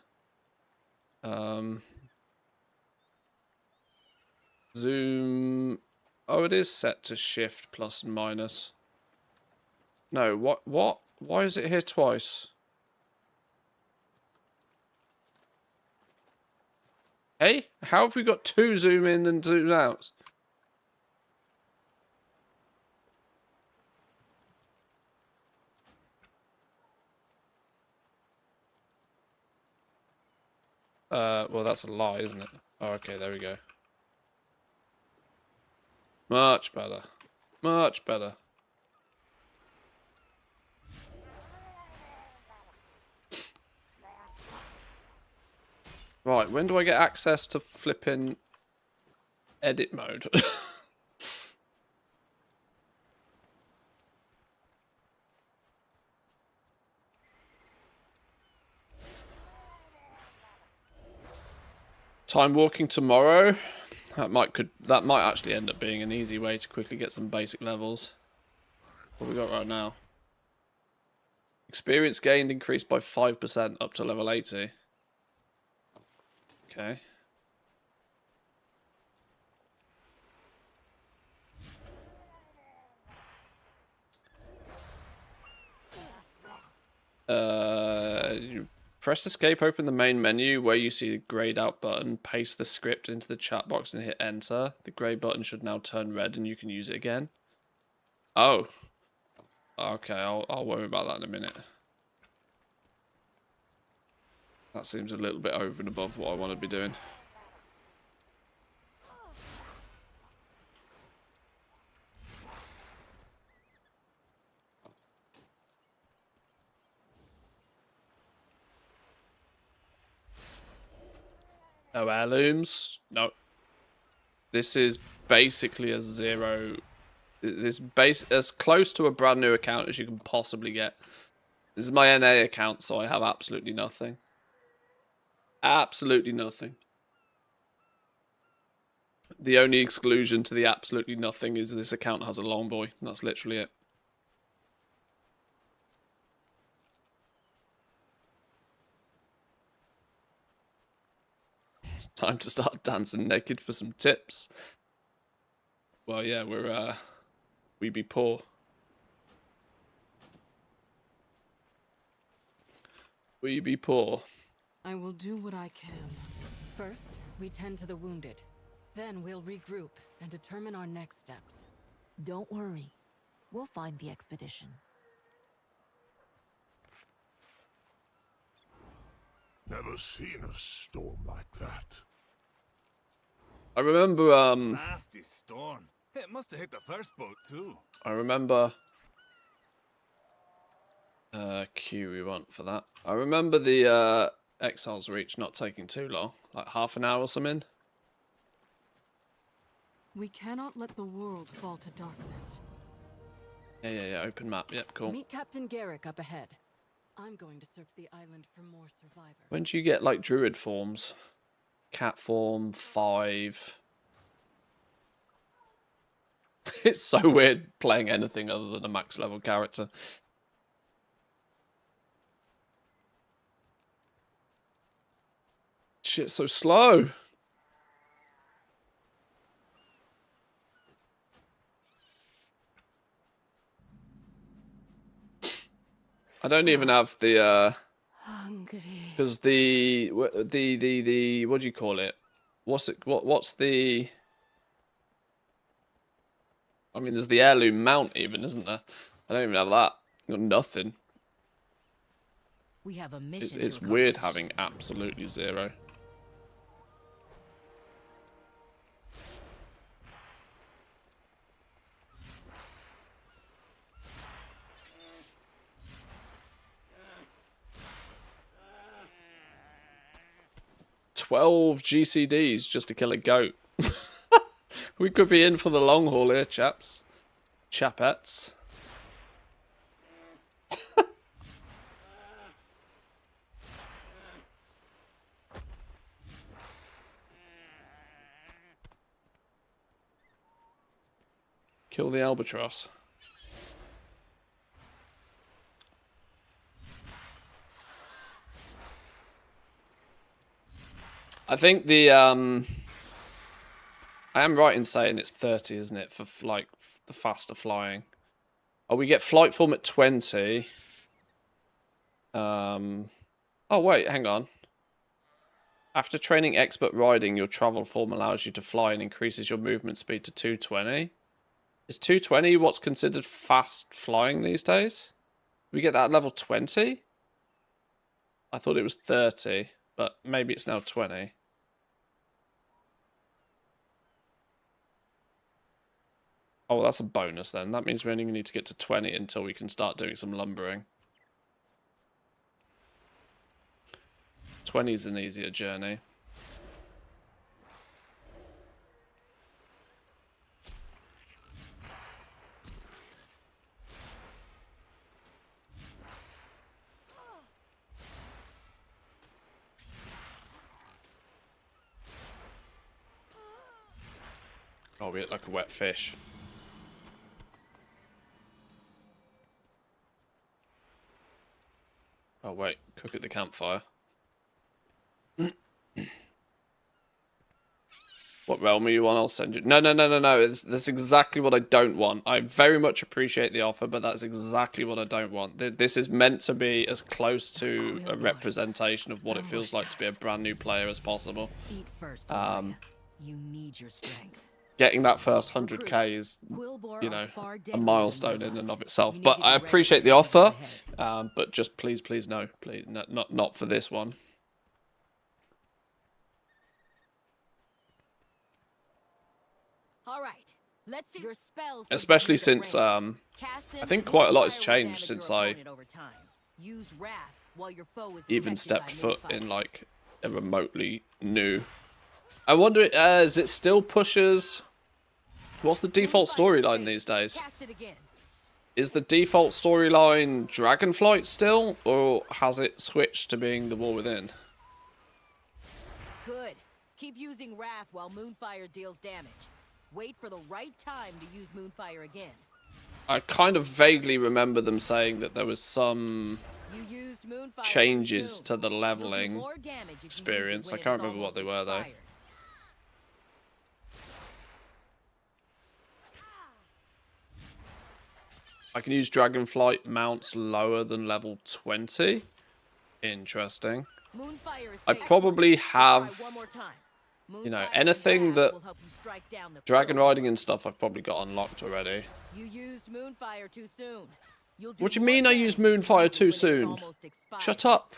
Zoom. Oh, it is set to shift plus and minus. No, what? Why is it here twice? Hey, how have we got two zoom in and zoom outs? Well, that's a lie, isn't it? Oh, okay, there we go. Much better. Much better. Right, when do I get access to flipping edit mode? Time walking tomorrow. That might actually end up being an easy way to quickly get some basic levels. What have we got right now? Experience gained increased by 5% up to level 80. Okay. You press escape, open the main menu where you see the grayed out button, paste the script into the chat box and hit enter. The grey button should now turn red and you can use it again. Oh. Okay, I'll worry about that in a minute. That seems a little bit over and above what I want to be doing. No heirlooms. No. This is basically a zero. This base as close to a brand new account as you can possibly get. This is my NA account, so I have absolutely nothing. Absolutely nothing. The only exclusion to the absolutely nothing is this account has a long boy. That's literally it. Time to start dancing naked for some tips. Well, yeah, we be poor. We be poor. I will do what I can. First, we tend to the wounded. Then we'll regroup and determine our next steps. Don't worry. We'll find the expedition. Never seen a storm like that. I remember, Nasty storm. It must have hit the first boat, too. I remember... Q we want for that. I remember the, Exiles Reach not taking too long. Like half an hour or something. We cannot let the world fall to darkness. Yeah, open map. Yep, cool. Meet Captain Garrick up ahead. I'm going to search the island for more survivors. When do you get, like, druid forms? Cat form, 5. It's so weird playing anything other than a max level character. Shit's so slow. I don't even have the Hungry. because the what do you call it? What's the? I mean, there's the heirloom mount even, isn't there? I don't even have that. Got nothing. We have a mission. It's weird having absolutely zero. $12 GCDs just to kill a goat. We could be in for the long haul here, chaps. Chapettes. Kill the albatross. I think the I am right in saying it's 30, isn't it, for like the faster flying? Oh, we get flight form at 20. Oh wait, hang on. After training expert riding, your travel form allows you to fly and increases your movement speed to 220. Is 220 what's considered fast flying these days? We get that at level 20? I thought it was 30, but maybe it's now 20. Oh, well, that's a bonus then. That means we only need to get to 20 until we can start doing some lumbering. 20 is an easier journey. Oh, we hit like a wet fish. Oh, wait. Cook at the campfire. What realm are you on? I'll send you. No. That's exactly what I don't want. I very much appreciate the offer, but that's exactly what I don't want. This is meant to be as close to a representation of what it feels like to be a brand new player as possible. Eat first, you need your strength. Getting that first 100k is, you know, a milestone in and of itself. But I appreciate the offer, but just please no, please not for this one. All right, let's see your spells. Especially since I think quite a lot has changed since I even stepped foot in like a remotely new. I wonder, is it still pushes? What's the default storyline these days? Is the default storyline Dragonflight still, or has it switched to being the War Within? Good. Keep using Wrath while Moonfire deals damage. Wait for the right time to use Moonfire again. I kind of vaguely remember them saying that there was some You used Moonfire changes too soon. to the You'll do leveling more damage if you use it experience. I when it can't is remember what almost they were though. expired. I can use Dragonflight mounts lower than level 20. Interesting. Moonfire is I excellent. probably Let's try have, one more time. you know, Moonfire anything and that Wrath will help you strike down the dragon pillar. riding and stuff I've probably got unlocked already. You used Moonfire too soon. You'll do What do you more mean I damage used if you use Moonfire it too when it is soon? almost expired. Shut up.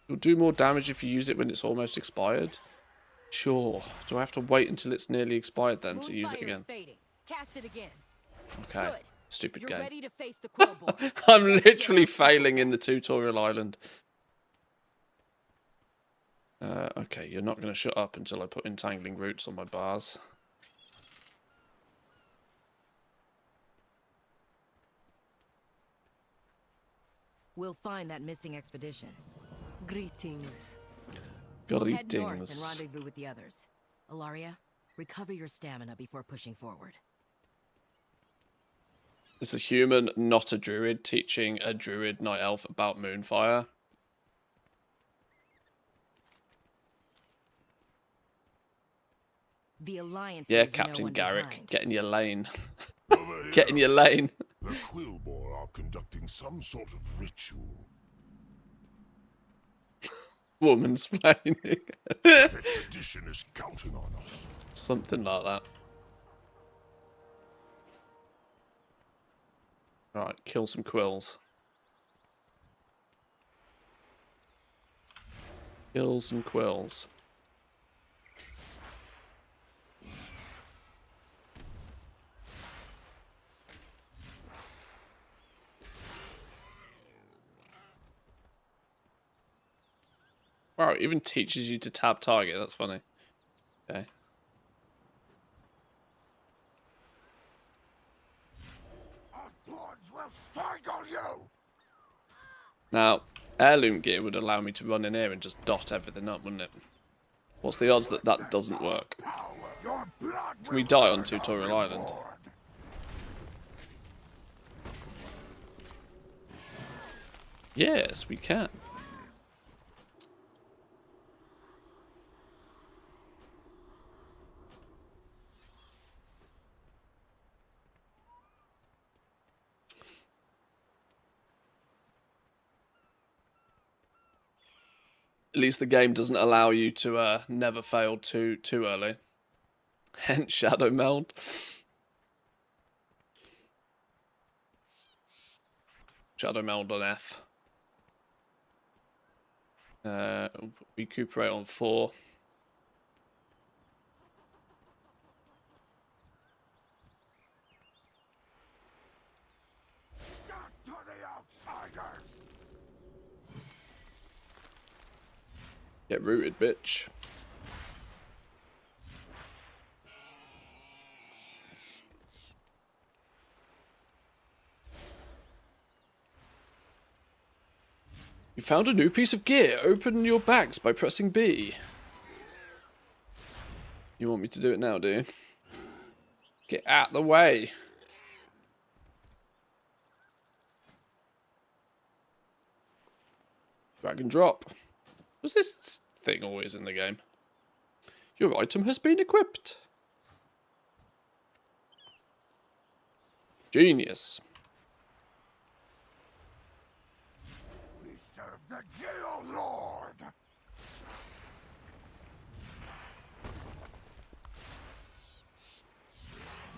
You'll do more damage if you use it when it's almost expired. Sure. Do I have to wait until it's nearly expired then to use it Moonfire again? is fading. Cast it again. Okay. Good. Stupid You're game. ready to face the core board. I'm Then literally get our failing in people the tutorial island. Okay, you're not going to shut up until I put entangling roots on my bars. We'll find that missing expedition. Greetings. We'll head north and Greetings. rendezvous with the others. Ilaria, recover your stamina before pushing forward. It's a human, not a druid, teaching a druid night elf about Moonfire. The Alliance Yeah, leaves no Captain one Garrick, behind. get in your lane. Over here, Get in your lane. the Quillbore are conducting some sort of ritual. Woman's playing. The tradition is counting on us. Something like that. Right, kill some quills. Kill some quills. Wow, it even teaches you to tab target. That's funny. Okay. Our thorns will strangle you! Now, heirloom gear would allow me to run in here and just dot everything up, wouldn't it? What's the odds that that doesn't work? Power. Your blood Can we will die on earn Tutorial our Island? reward. Yes, we can. At least the game doesn't allow you to never fail too early. Hence Shadow Meld. Shadow Meld on F. Recuperate on 4. Back to the outsiders! Get rooted, bitch. You found a new piece of gear. Open your bags by pressing B. You want me to do it now, do you? Get out the way. Drag and drop. Was this thing always in the game? Your item has been equipped. Genius. We serve the Geo-Lord!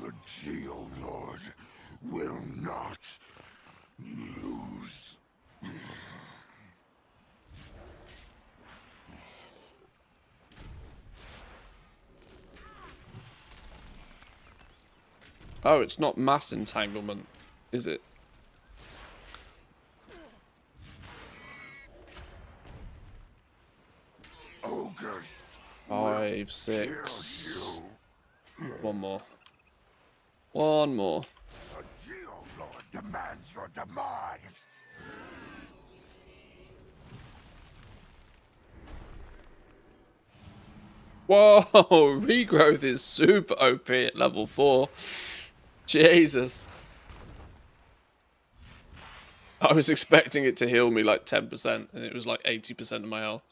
The Geo-Lord will not lose. Oh, it's not mass entanglement, is it? Ogres 5, kill 6. you. One more. One more. The Geolord demands your demise. Whoa, regrowth is super OP at level 4. Jesus. I was expecting it to heal me like 10%, and it was like 80% of my health.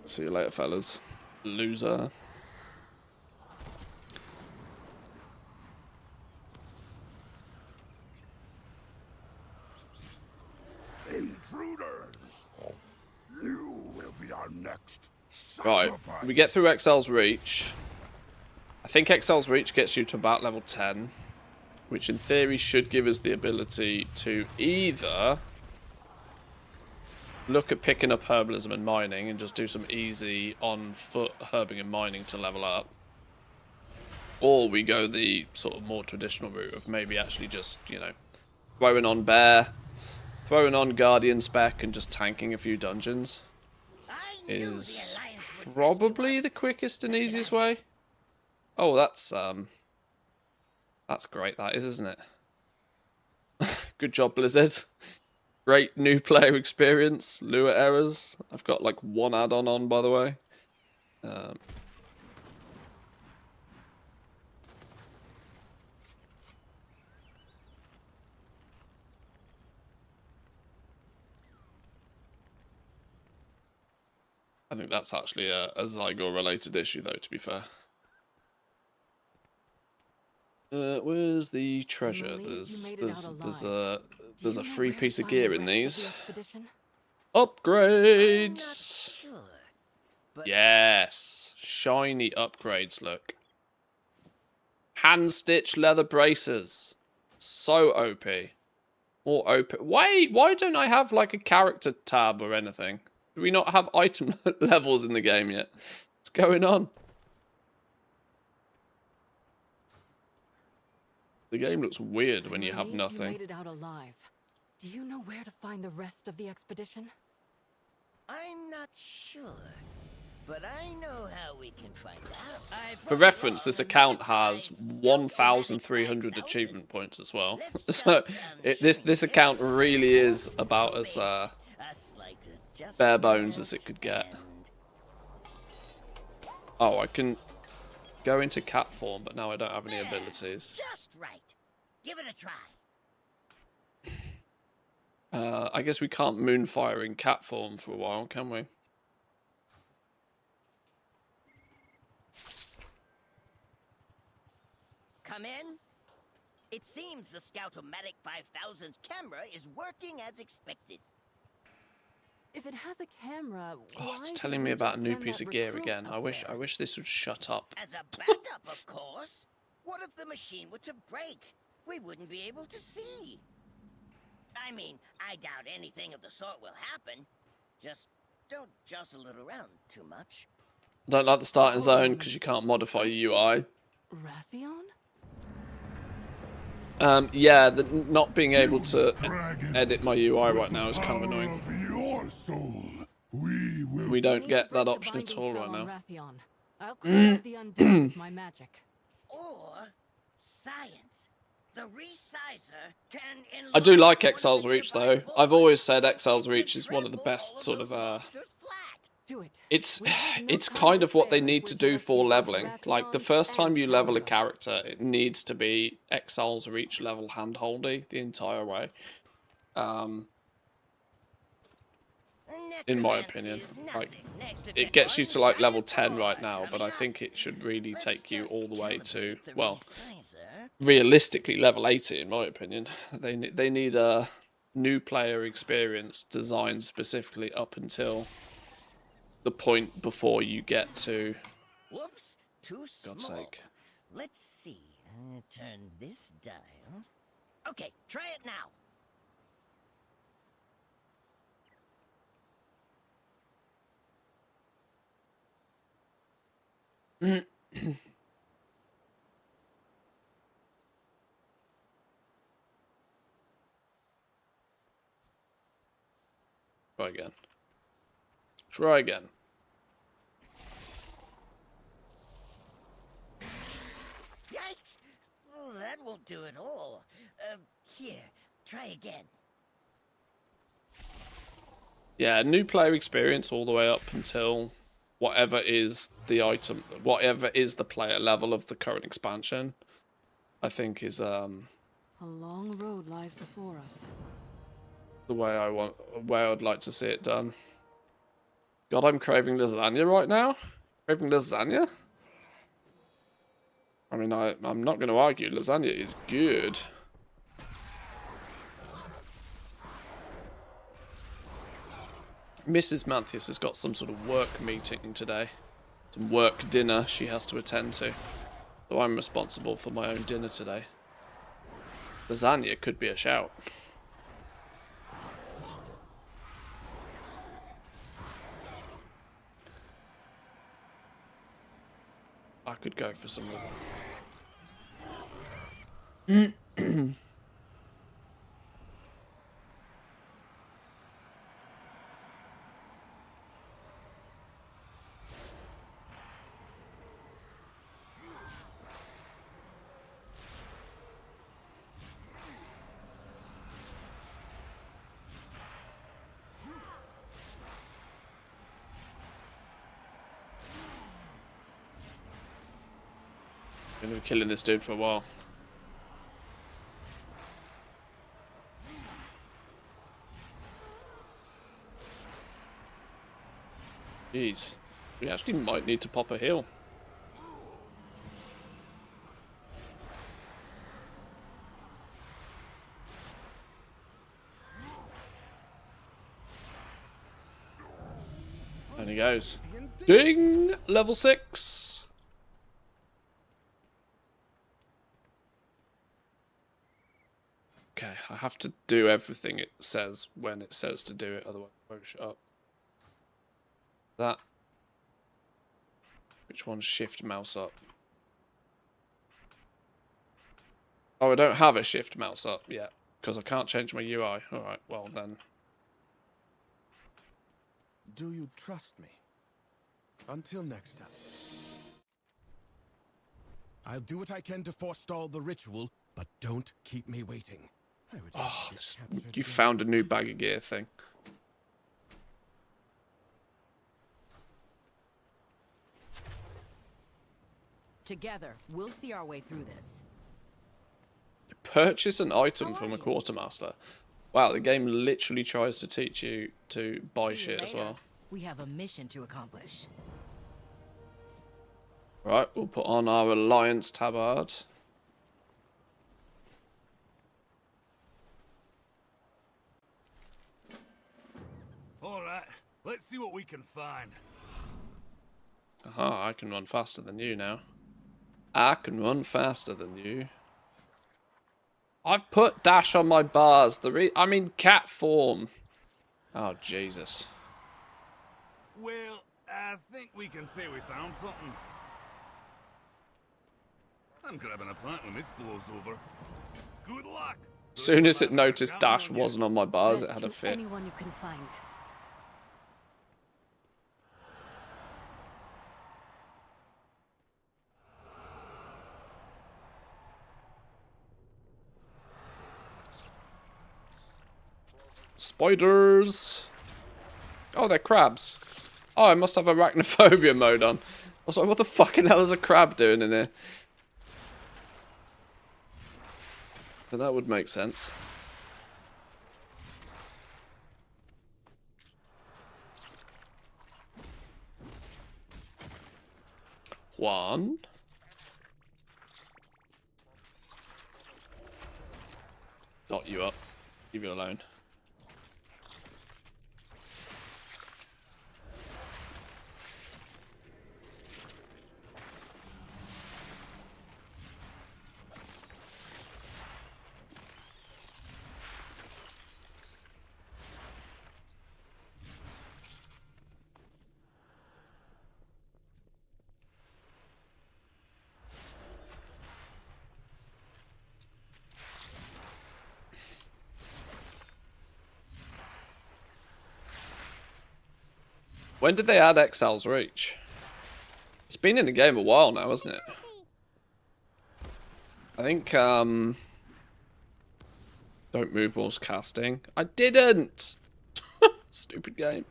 See you later, fellas. Loser. Intruders! You will be our next Right, sacrifice. we get through Excel's Reach. I think Excel's Reach gets you to about level 10, which in theory should give us the ability to either look at picking up herbalism and mining and just do some easy on-foot herbing and mining to level up, or we go the sort of more traditional route of maybe actually just, you know, throwing on Bear, throwing on Guardian spec and just tanking a few dungeons is probably the quickest and easiest way. Oh, that's great, that is, isn't it? Good job, Blizzard. Great new player experience. Lure errors. I've got like one add-on on, by the way. I think that's actually a Zygor-related issue, though, to be fair. Where's the treasure? There's a free piece of gear in these. Upgrades! Sure, Yes! Shiny upgrades, look. Hand-stitched leather braces. So OP. More OP. Why don't I have, like, a character tab or anything? Do we not have item levels in the game yet? What's going on? The game looks weird when you have nothing. You made it out alive. Do you know where to find the rest of the expedition? I'm not sure, but I know how we can find out. For reference, this account has 1,300 achievement points as well. So this account really is about as bare bones as it could get. Oh, I can go into cat form, but now I don't have any abilities. Just right. Give it a try. I guess we can't moonfire in cat form for a while, can we? Come in. It seems the Scout-O-Matic 5000's camera is working as expected. If it has a camera, Oh, it's telling me about a new piece of gear again. I wish this would shut up. As a backup, of course. What if the machine were to break? We wouldn't be able to see. I mean, I doubt anything of the sort will happen. Just don't jostle it around too much. I don't like the starting zone because you can't modify your UI. Rathion? Yeah, not being able to edit my UI right now is kind of annoying. Your soul, We don't get that option at all right now. Rathion. I'll clear the undead with my magic. Or science. The resizer can I do like Exile's Reach though. I've always said Exile's Reach is one of the best sort of it's kind of what they need to do for leveling. Like the first time you level a character, it needs to be Exile's Reach level handholdy the entire way. In my opinion, like it gets you to like level 10 right now, but I think it should really take you all the way to, well, realistically level 80 in my opinion. They need a new player experience designed specifically up until the point before you get to, whoops, too small. God's sake. Let's see. Turn this dial. Okay, try it now. Try again. Try again. Yikes! Oh, that won't do at all. Here, try again. Yeah, new player experience all the way up until whatever is the item, whatever is the player level of the current expansion, I think is A long road lies before us. the way I'd like to see it done. God, I'm craving lasagna right now. Craving lasagna? I mean, I'm not going to argue. Lasagna is good. Mrs. Matthews has got some sort of work meeting today. Some work dinner she has to attend to. So I'm responsible for my own dinner today. Lasagna could be a shout. I could go for some lasagna. I'm gonna be killing this dude for a while. Jeez. We actually might need to pop a heal. And he goes. Ding! Level 6! Okay, I have to do everything it says when it says to do it, otherwise it won't shut up. That. Which one's shift mouse up? Oh, I don't have a shift mouse up yet, because I can't change my UI. Alright, well then. Do you trust me? Until next time. I'll do what I can to forestall the ritual, but don't keep me waiting. Oh, you found a new bag of gear thing. Together, we'll see our way through this. Purchase an item from a quartermaster. Wow, the game literally tries to teach you to buy shit as well. We have a mission to accomplish. Right, we'll put on our Alliance tabard. Alright, let's see what we can find. Aha, I can run faster than you now. I can run faster than you. I've put dash on my bars. I'm in cat form. Oh, Jesus. Well, I think we can say we found something. I'm grabbing a plant when this blows over. Good luck! As soon as it noticed dash wasn't on my bars, it had a fit. Anyone you can find. Spiders. Oh, they're crabs. Oh, I must have arachnophobia mode on. I was like, what the fucking hell is a crab doing in here? But that would make sense. One. Dot you up. Leave you alone. When did they add Excel's Reach? It's been in the game a while now, hasn't it? I think, Don't move whilst casting. I didn't! Stupid game.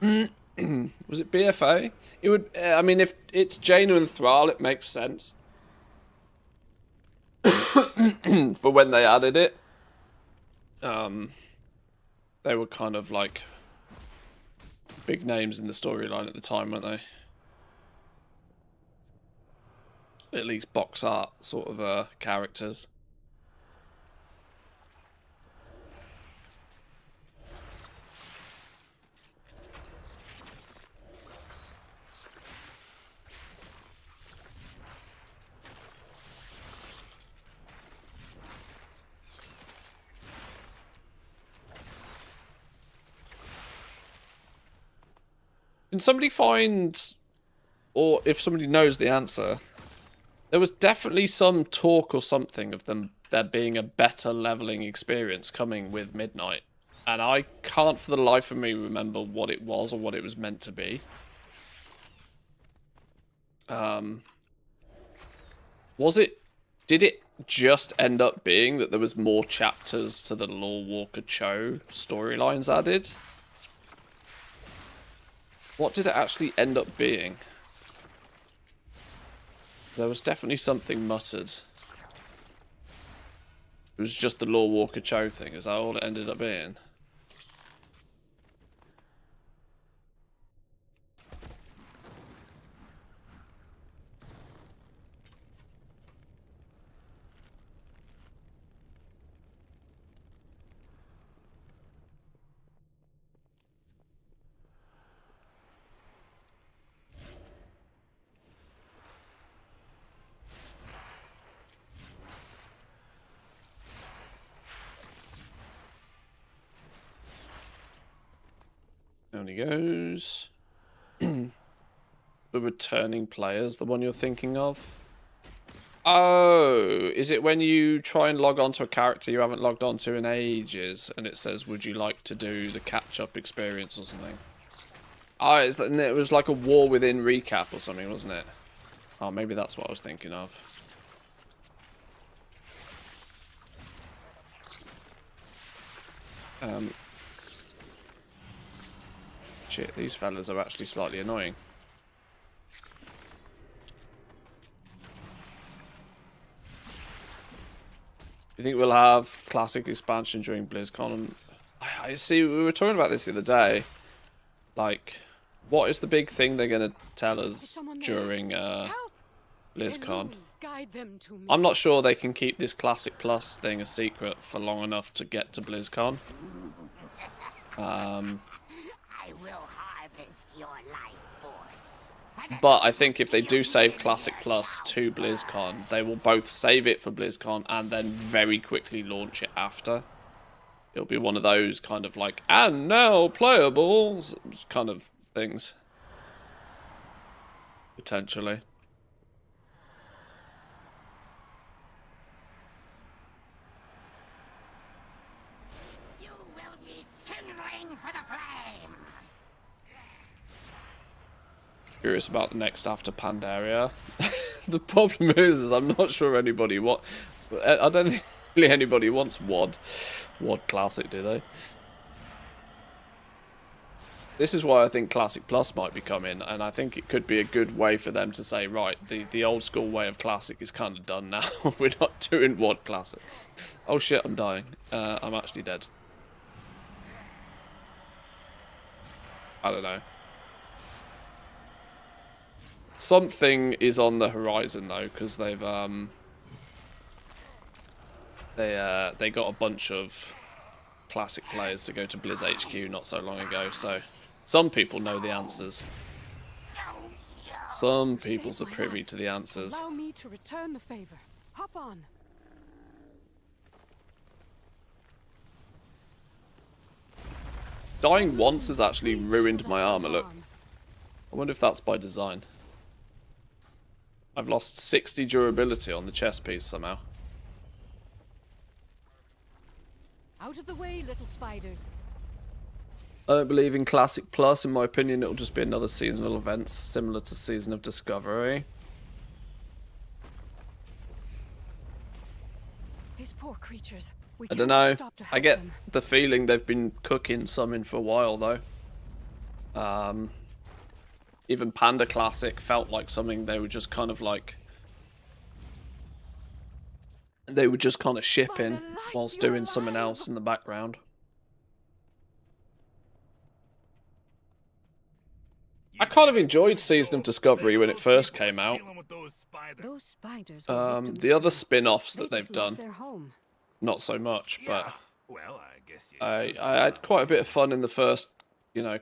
Was it BFA? It would, I mean, if it's Jaina and Thrall, it makes sense. For when they added it. They were kind of like big names in the storyline at the time, weren't they? At least box art sort of characters. Can somebody find, or if somebody knows the answer, there was definitely some talk or something of there being a better leveling experience coming with Midnight. And I can't for the life of me remember what it was or what it was meant to be. Did it just end up being that there was more chapters to the Lore Walker Cho storylines added? What did it actually end up being? There was definitely something muttered. It was just the Lore Walker Cho thing. Is that all it ended up being? Down he goes. The returning players, the one you're thinking of? Oh, is it when you try and log on to a character you haven't logged on to in ages, and it says, would you like to do the catch-up experience or something? Oh, it was like a War Within recap or something, wasn't it? Oh, maybe that's what I was thinking of. Shit, these fellas are actually slightly annoying. You think we'll have classic expansion during BlizzCon? I see, we were talking about this the other day. Like, what is the big thing they're going to tell us during BlizzCon? I'm not sure they can keep this Classic Plus thing a secret for long enough to get to BlizzCon. I will harvest your life force. But I think if they do save Classic Plus to BlizzCon, they will both save it for BlizzCon and then very quickly launch it after. It'll be one of those kind of like, and now playable kind of things. Potentially. You will be kindling for the flame. Curious about the next after Pandaria. The problem is I'm not sure anybody I don't think really anybody wants WoD Classic, do they? This is why I think Classic Plus might be coming, and I think it could be a good way for them to say, right, the old school way of Classic is kind of done now. We're not doing WoD Classic. Oh shit, I'm dying. I'm actually dead. I don't know. Something is on the horizon though, because they've they got a bunch of Classic players to go to Blizz HQ not so long ago, so some people know the answers. Some people are privy to the answers. Allow me to return the favor. Hop on. Dying once has actually ruined my armor, look. I wonder if that's by design. I've lost 60 durability on the chest piece somehow. Out of the way, little spiders. I don't believe in Classic Plus. In my opinion, it'll just be another seasonal event similar to Season of Discovery. These poor creatures. We I don't cannot know. stop to I help get them. the feeling they've been cooking some in for a while, though. Even Panda Classic felt like something they were just kind of like... They were just kind of shipping whilst doing something else in the background. I kind of enjoyed Season of Discovery when it first came out. Those spiders The other spin-offs that they've done, not so much, but Well, I guess you I had quite a bit of fun in the first,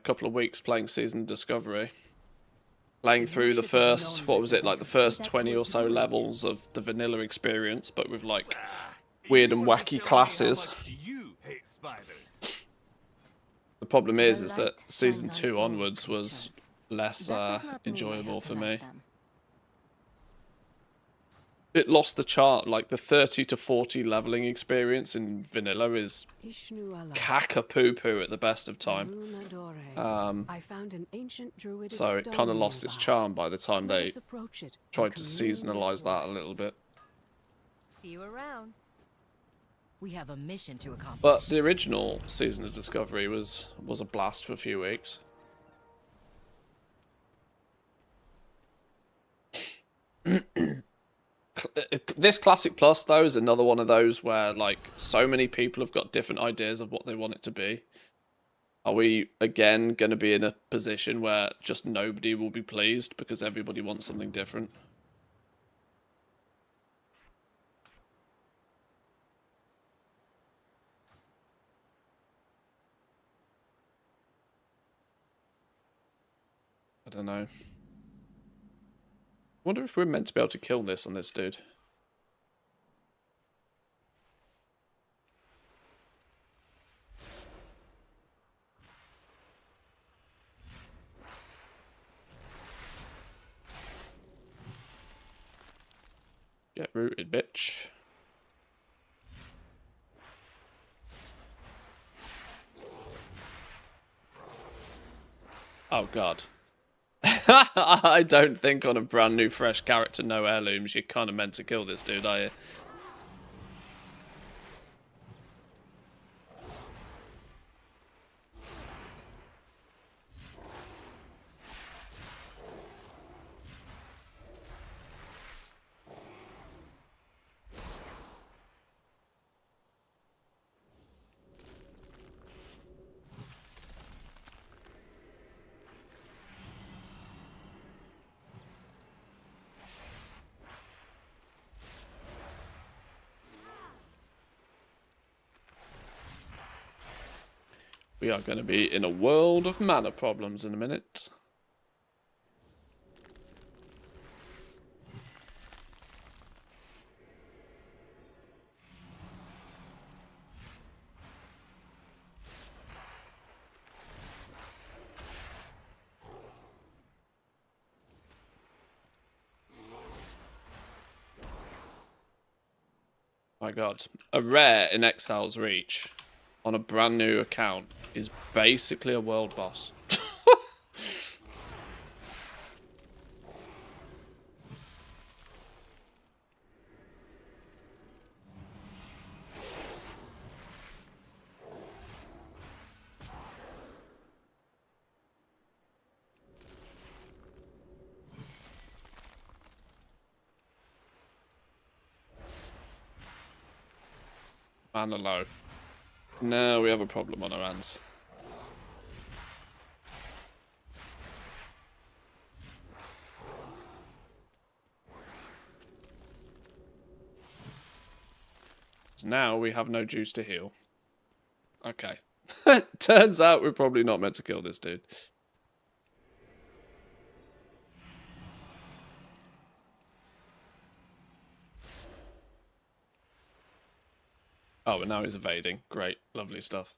couple of weeks playing Season of Discovery. Playing through the first, what was it, like the first 20 or so levels of the vanilla experience, but with like weird and wacky classes. The problem is that Season 2 onwards was less enjoyable for me. It lost the chart, like the 30 to 40 leveling experience in vanilla is caca-poo-poo at the best of time. So it kind of lost its charm by the time they tried to seasonalize that a little bit. See you around. We have a mission to accomplish. But the original Season of Discovery was a blast for a few weeks. This Classic Plus, though, is another one of those where, like, so many people have got different ideas of what they want it to be. Are we, again, going to be in a position where just nobody will be pleased because everybody wants something different? I don't know. I wonder if we're meant to be able to kill this on this dude. Get rooted, bitch. Oh, God. I don't think on a brand new fresh character, no heirlooms, you're kind of meant to kill this dude, are you? We are going to be in a world of mana problems in a minute. My God, a rare in Exile's Reach on a brand new account is basically a world boss. Mana low. Now we have a problem on our hands. So now we have no juice to heal. Okay. Turns out we're probably not meant to kill this dude. Oh, and now he's evading. Great. Lovely stuff.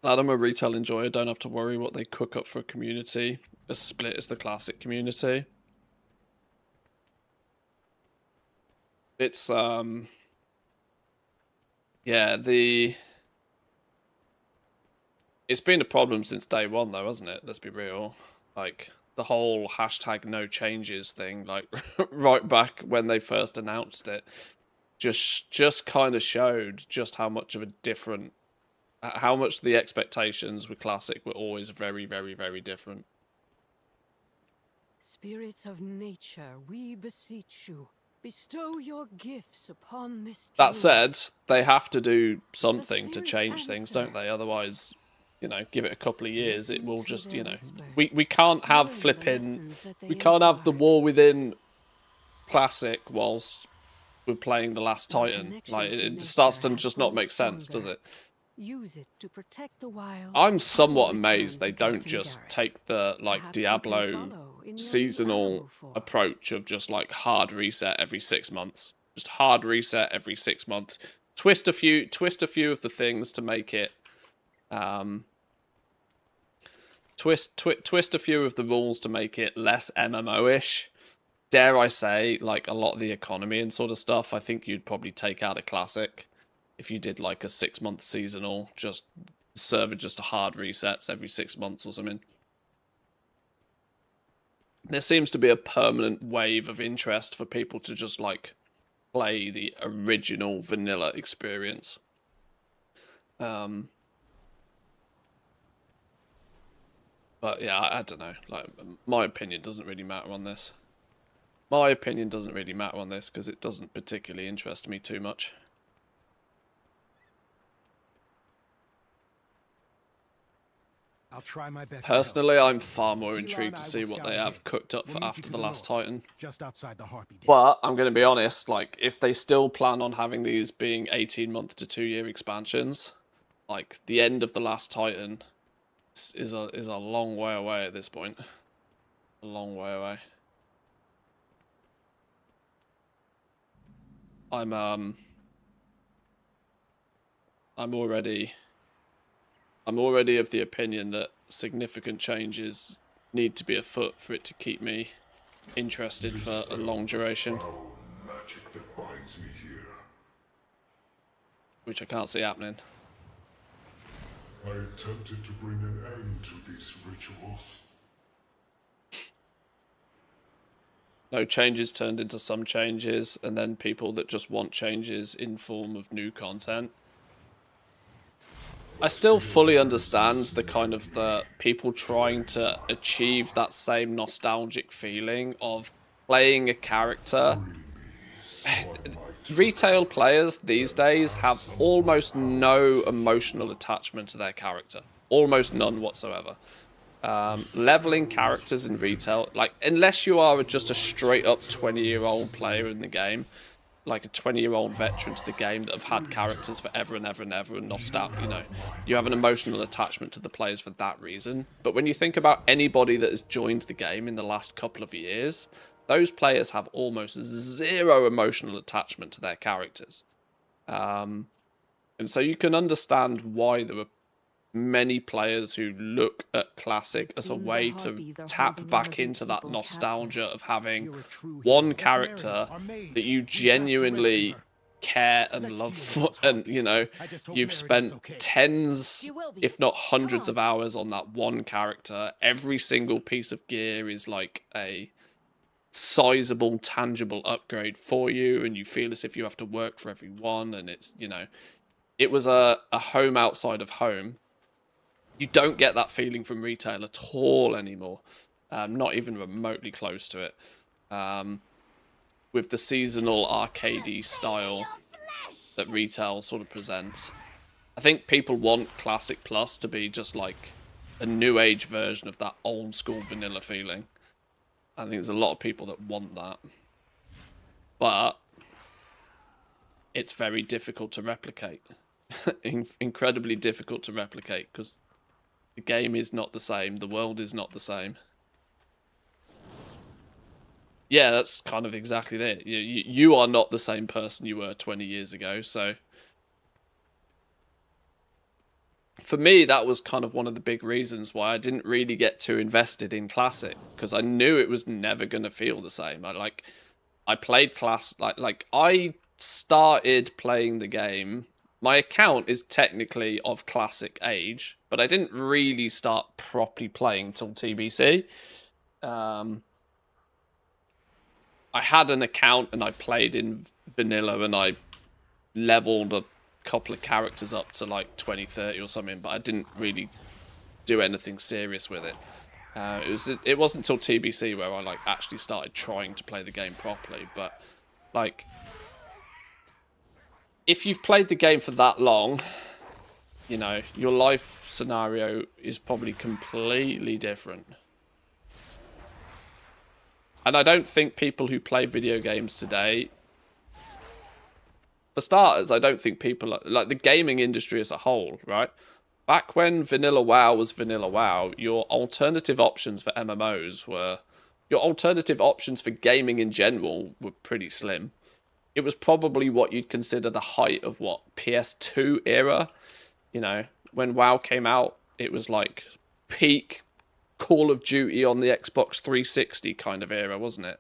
Glad I'm a retail enjoyer. Don't have to worry what they cook up for a community as split as the classic community. It's Yeah, it's been a problem since day one, though, hasn't it? Let's be real. Like, the whole hashtag no changes thing, like, right back when they first announced it, just kind of showed just how much of a different, how much the expectations with Classic were always very, very, very different. Spirits of nature, we beseech you, bestow your gifts upon this That druid. said, they have to do something to change things, don't they? Otherwise, you know, give it a couple of years, it will just, you know, we can't have flipping, we can't have the war within Classic whilst we're playing The Last Titan. Like, it starts to just not make sense, does it? Use it to protect the wilds. I'm somewhat amazed they don't just take the, like, Diablo seasonal approach of just, like, hard reset every 6 months. Just hard reset every 6 months. Twist a few of the things to make it, twist a few of the rules to make it less MMO-ish. Dare I say, like, a lot of the economy and sort of stuff, I think you'd probably take out a Classic. If you did like a 6 month seasonal, just server just hard resets every 6 months or something. There seems to be a permanent wave of interest for people to just like play the original vanilla experience. But yeah, I don't know. Like, my opinion doesn't really matter on this. My opinion doesn't really matter on this because it doesn't particularly interest me too much. I'll try my best. Personally, I'm far more intrigued to see what they have cooked up for after The Last Titan. Just outside the Harpy Den. But I'm going to be honest, like, if they still plan on having these being 18-month to 2-year expansions, like, the end of The Last Titan is a long way away at this point. A long way away. I'm already of the opinion that significant changes need to be afoot for it to keep me interested for a long duration. Magic that binds me here. Which I can't see happening. I attempted to bring an end to these rituals. No changes turned into some changes, and then people that just want changes in form of new content. I still fully understand the kind of the people trying to achieve that same nostalgic feeling of playing a character. Retail players these days have almost no emotional attachment to their character. Almost none whatsoever. Leveling characters in retail, like, unless you are just a straight up 20-year-old player in the game, like a 20-year-old veteran to the game that have had characters forever and ever and ever and nostalgia, you know, you have an emotional attachment to the players for that reason. But when you think about anybody that has joined the game in the last couple of years, those players have almost zero emotional attachment to their characters. And so you can understand why there are many players who look at Classic as a way to tap back into that nostalgia of having one character that you genuinely care and love for, and, you know, you've spent tens, if not hundreds of hours on that one character. Every single piece of gear is like a sizable, tangible upgrade for you, and you feel as if you have to work for every one, and it's, you know, it was a home outside of home. You don't get that feeling from retail at all anymore. Not even remotely close to it. With the seasonal arcadey style that retail sort of presents. I think people want Classic Plus to be just like a new age version of that old school vanilla feeling. I think there's a lot of people that want that. But it's very difficult to replicate. Incredibly difficult to replicate because the game is not the same. The world is not the same. Yeah, that's kind of exactly it. You are not the same person you were 20 years ago. So for me, that was kind of one of the big reasons why I didn't really get too invested in Classic, because I knew it was never going to feel the same. I played I started playing the game my account is technically of classic age, but I didn't really start properly playing till TBC. I had an account and I played in vanilla and I leveled a couple of characters up to like 20, 30 or something, but I didn't really do anything serious with it. It wasn't until TBC where I like actually started trying to play the game properly. But like, if you've played the game for that long, you know, your life scenario is probably completely different. And I don't think people who play video games today, for starters, I don't think people, like the gaming industry as a whole, right? Back when Vanilla WoW was Vanilla WoW, your alternative options for MMOs were, your alternative options for gaming in general were pretty slim. It was probably what you'd consider the height of what, PS2 era? You know, when WoW came out, it was like peak Call of Duty on the Xbox 360 kind of era, wasn't it?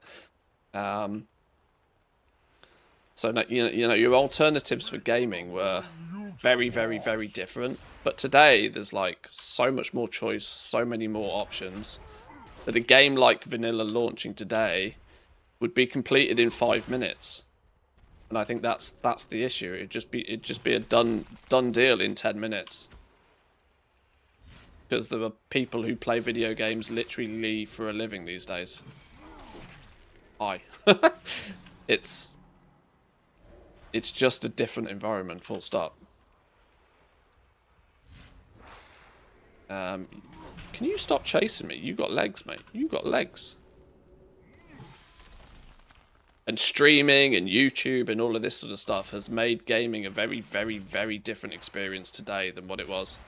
So you know, your alternatives for gaming were very, very, very different. But today, there's like so much more choice, so many more options, that a game like Vanilla launching today would be completed in 5 minutes. And I think that's the issue. It'd just be a done deal in 10 minutes. Because there are people who play video games literally for a living these days. It's just a different environment, full stop. Can you stop chasing me? You got legs, mate. You got legs. And streaming and YouTube and all of this sort of stuff has made gaming a very, very, very different experience today than what it was.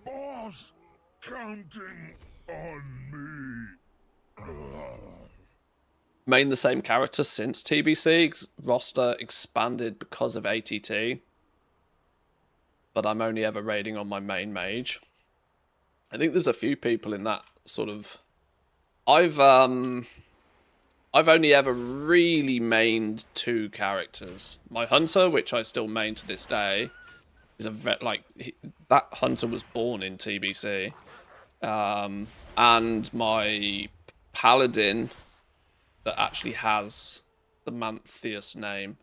Boss, counting on me. Main the same character since TBC. Roster expanded because of ATT. But I'm only ever raiding on my main mage. I think there's a few people in that sort of... I've only ever really mained 2 characters. My hunter, which I still main to this day, is that hunter was born in TBC. And my paladin that actually has the Mantheus name.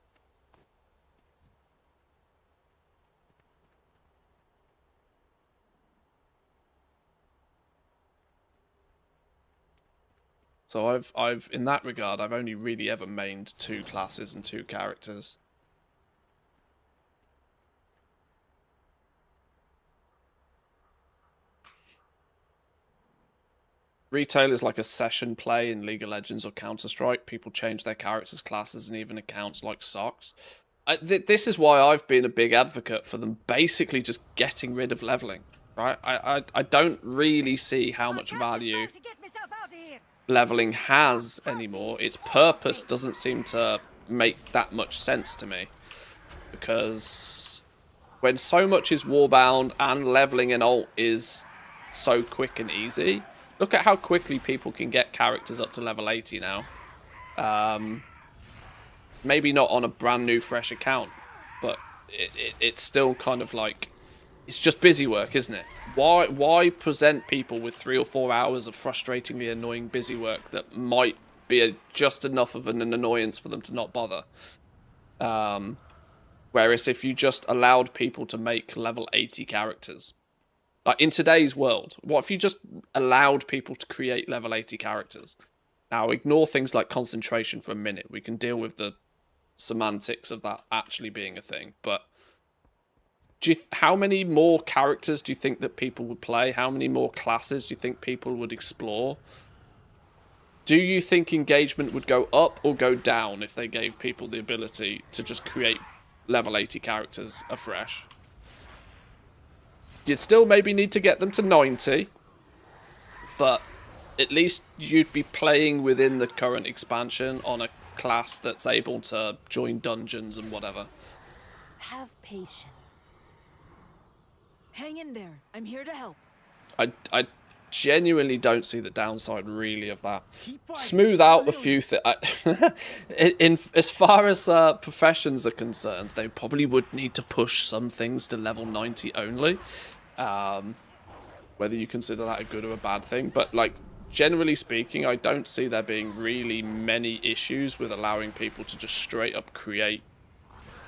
So I've in that regard, I've only really ever mained 2 classes and 2 characters. Retail is like a session play in League of Legends or Counter-Strike. People change their characters, classes, and even accounts like socks. This is why I've been a big advocate for them basically just getting rid of leveling. Right? I don't really see how much value leveling has anymore. Its purpose doesn't seem to make that much sense to me. Because when so much is warbound and leveling an ult is so quick and easy... Look at how quickly people can get characters up to level 80 now. Maybe not on a brand new fresh account, but it's still kind of like, it's just busy work, isn't it? Why present people with 3 or 4 hours of frustratingly annoying busy work that might be just enough of an annoyance for them to not bother? Whereas if you just allowed people to make level 80 characters, like in today's world, what if you just allowed people to create level 80 characters? Now, ignore things like concentration for a minute. We can deal with the semantics of that actually being a thing. But how many more characters do you think that people would play? How many more classes do you think people would explore? Do you think engagement would go up or go down if they gave people the ability to just create level 80 characters afresh? You'd still maybe need to get them to 90, but at least you'd be playing within the current expansion on a class that's able to join dungeons and whatever. Have patience. Hang in there. I'm here to help. genuinely don't see the downside really of that. Smooth out a few things. In as far as professions are concerned, they probably would need to push some things to level 90 only. Whether you consider that a good or a bad thing, but like generally speaking, I don't see there being really many issues with allowing people to just straight up create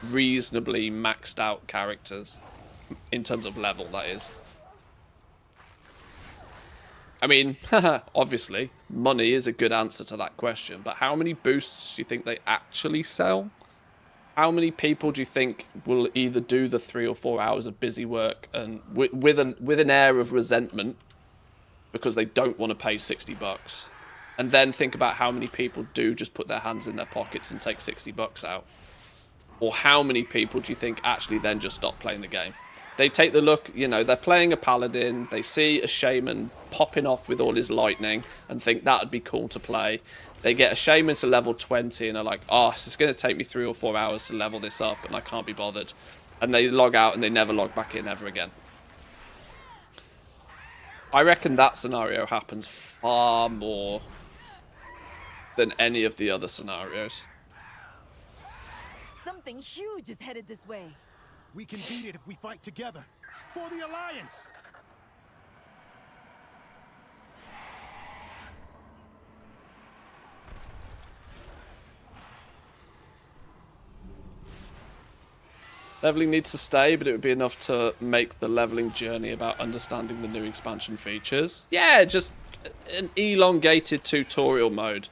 reasonably maxed out characters in terms of level, that is. I mean, obviously, money is a good answer to that question, but how many boosts do you think they actually sell? How many people do you think will either do the 3 or 4 hours of busy work and with an air of resentment because they don't want to pay $60, and then think about how many people do just put their hands in their pockets and take $60 out? Or how many people do you think actually then just stop playing the game? They take the look, you know, they're playing a paladin, they see a shaman popping off with all his lightning and think that would be cool to play. They get a shaman to level 20 and are like, oh, it's going to take me 3 or 4 hours to level this up and I can't be bothered. And they log out and they never log back in ever again. I reckon that scenario happens far more than any of the other scenarios. Something huge is headed this way. We can beat it if we fight together. For the Alliance! Leveling needs to stay, but it would be enough to make the leveling journey about understanding the new expansion features. Yeah, just an elongated tutorial mode.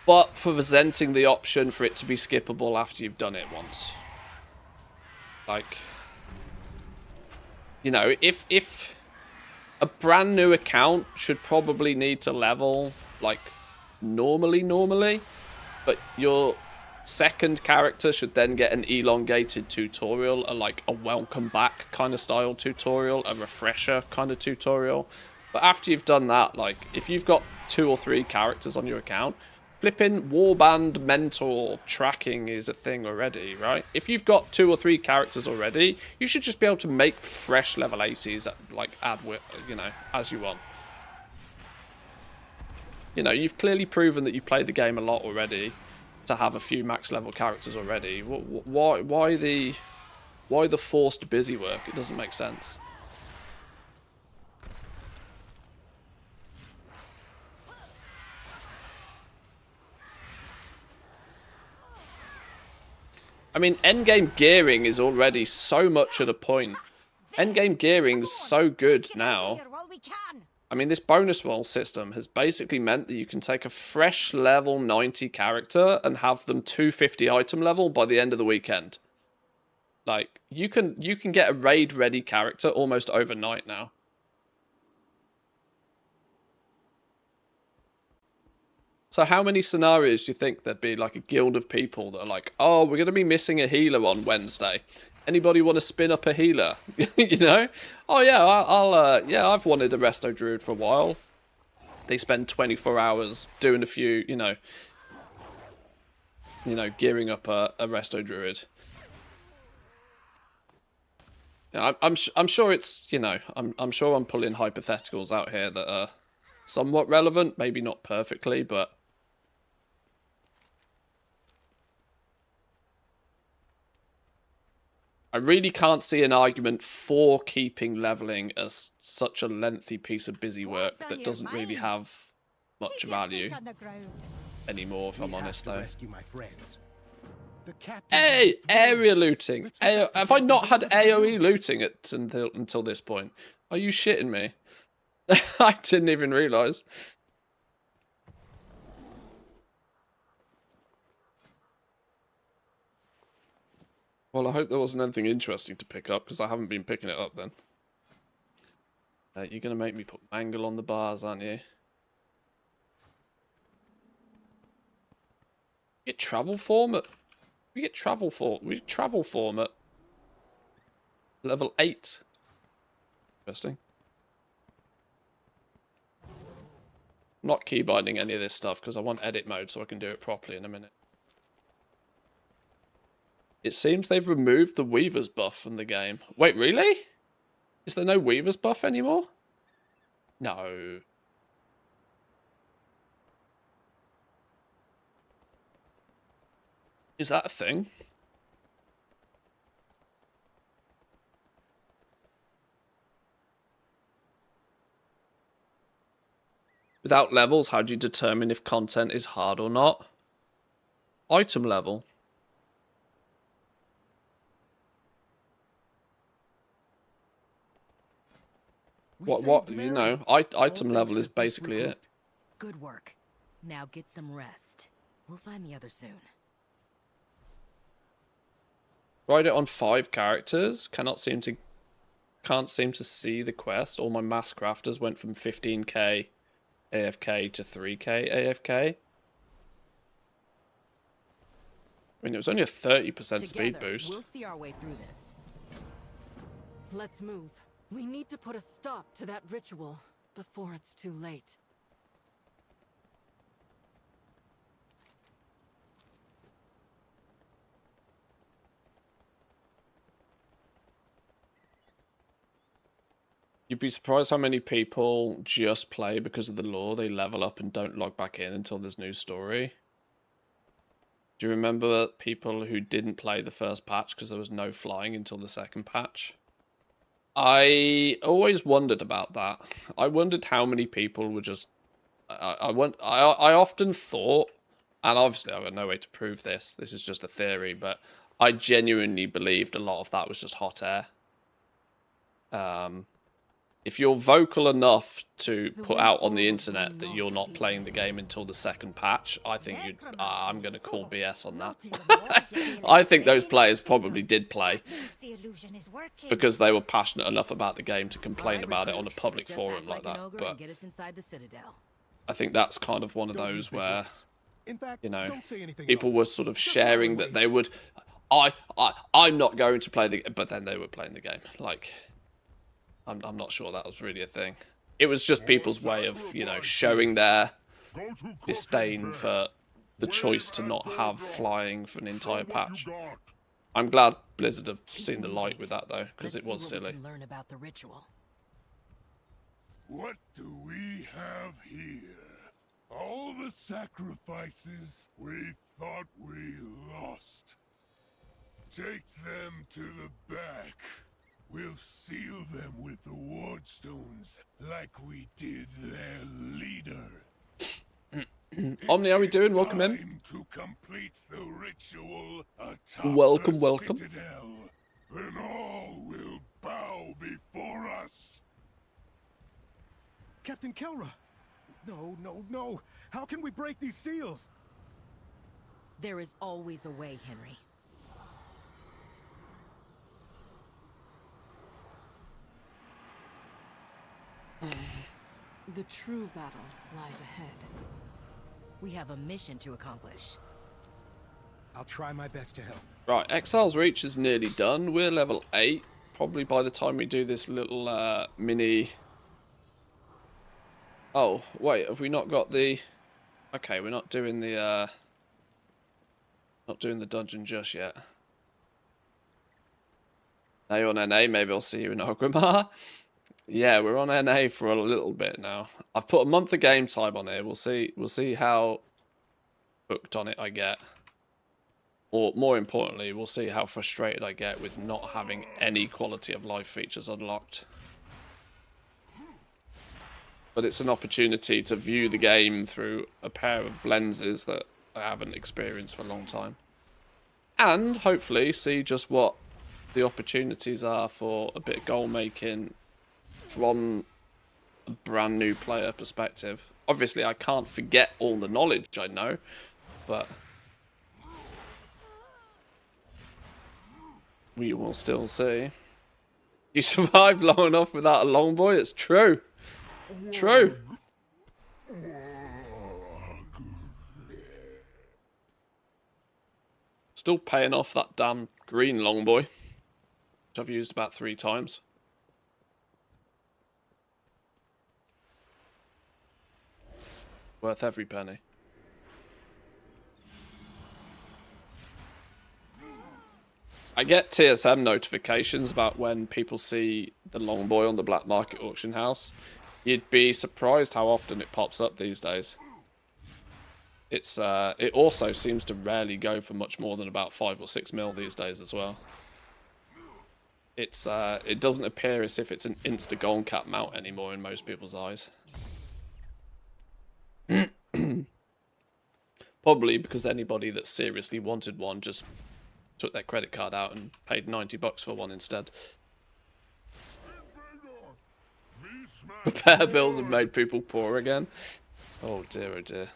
But presenting the option for it to be skippable after you've done it once. Like, you know, if a brand new account should probably need to level, like, normally, but your second character should then get an elongated tutorial, like a welcome back kind of style tutorial, a refresher kind of tutorial. But after you've done that, like, if you've got 2 or 3 characters on your account, flipping warband mentor tracking is a thing already, right? If you've got 2 or 3 characters already, you should just be able to make fresh level 80s, like, you know, as you want. You know, you've clearly proven that you played the game a lot already to have a few max level characters already. Why the forced busy work? It doesn't make sense. I mean, endgame gearing is already so much at a point. Endgame gearing's so good now. I mean, this bonus roll system has basically meant that you can take a fresh level 90 character and have them 250 item level by the end of the weekend. Like, you can get a raid ready character almost overnight now. So how many scenarios do you think there'd be, like, a guild of people that are like, oh, we're going to be missing a healer on Wednesday. Anybody want to spin up a healer? You know? Oh, yeah, yeah, I've wanted a Resto Druid for a while. They spend 24 hours doing a few, you know, gearing up a Resto Druid. Yeah, I'm sure it's, you know, I'm sure I'm pulling hypotheticals out here that are somewhat relevant, maybe not perfectly, but I really can't see an argument for keeping leveling as such a lengthy piece of busy work that doesn't really have much value anymore, if I'm honest, though. Hey, area looting. Have I not had AoE looting until this point? Are you shitting me? I didn't even realise. Well, I hope there wasn't anything interesting to pick up, because I haven't been picking it up then. You're going to make me put mangle on the bars, aren't you? We get travel form at... We get travel form at level 8. Interesting. I'm not keybinding any of this stuff, because I want edit mode so I can do it properly in a minute. It seems they've removed the Weaver's buff from the game. Wait, really? Is there no Weaver's buff anymore? No. Is that a thing? Without levels, how do you determine if content is hard or not? Item level. You know, item level is basically it. Good work. Now get some rest. We'll find the others soon. Write it on 5 characters. Can't seem to see the quest. All my mass crafters went from 15k AFK to 3k AFK. I mean, it was only a 30% speed boost. We'll see our way through this. Let's move. We need to put a stop to that ritual before it's too late. You'd be surprised how many people just play because of the lore. They level up and don't log back in until there's new story. Do you remember people who didn't play the first patch because there was no flying until the second patch? I always wondered about that. I wondered how many people were just... I often thought, and obviously I've got no way to prove this, this is just a theory, but I genuinely believed a lot of that was just hot air. If you're vocal enough to put out on the internet that you're not playing the game until the second patch, I think you'd... I'm going to call BS on that. I think those players probably did play because they were passionate enough about the game to complain about it on a public forum like that. But I think that's kind of one of those where, you know, people were sort of sharing that they would... I'm not going to play the... But then they were playing the game. Like... I'm not sure that was really a thing. It was just people's way of, you know, showing their disdain for the choice to not have flying for an entire patch. I'm glad Blizzard have seen the light with that, though, because it was silly. Learn about the ritual. What do we have here? All the sacrifices we thought we lost. Take them to the back. We'll seal them with the wardstones, like we did their leader. Omni, how are we doing? Welcome in. To complete the ritual Welcome, welcome. Citadel, then all will bow before us. Captain Kelra! No. How can we break these seals? There is always a way, Henry. The true battle lies ahead. We have a mission to accomplish. I'll try my best to help. Right, Exile's Reach is nearly done. We're level 8. Probably by the time we do this little mini... Oh, wait, have we not got the... Okay, we're not doing the dungeon just yet. Now you're on NA, maybe I'll see you in Orgrimmar. Yeah, we're on NA for a little bit now. I've put a month of game time on here. We'll see how hooked on it I get. Or more importantly, we'll see how frustrated I get with not having any quality of life features unlocked. But it's an opportunity to view the game through a pair of lenses that I haven't experienced for a long time. And hopefully see just what the opportunities are for a bit of goal making from a brand new player perspective. Obviously, I can't forget all the knowledge I know, but we will still see. You survived long enough without a long boy? It's true. True. Still paying off that damn green long boy, which I've used about 3 times. Worth every penny. I get TSM notifications about when people see the Longboy on the black market auction house. You'd be surprised how often it pops up these days. It also seems to rarely go for much more than about 5 or 6 mil these days as well. It doesn't appear as if it's an insta gold cap mount anymore in most people's eyes. Probably because anybody that seriously wanted one just took their credit card out and paid $90 for one instead. Repair bills have made people poor again. Oh dear, oh dear.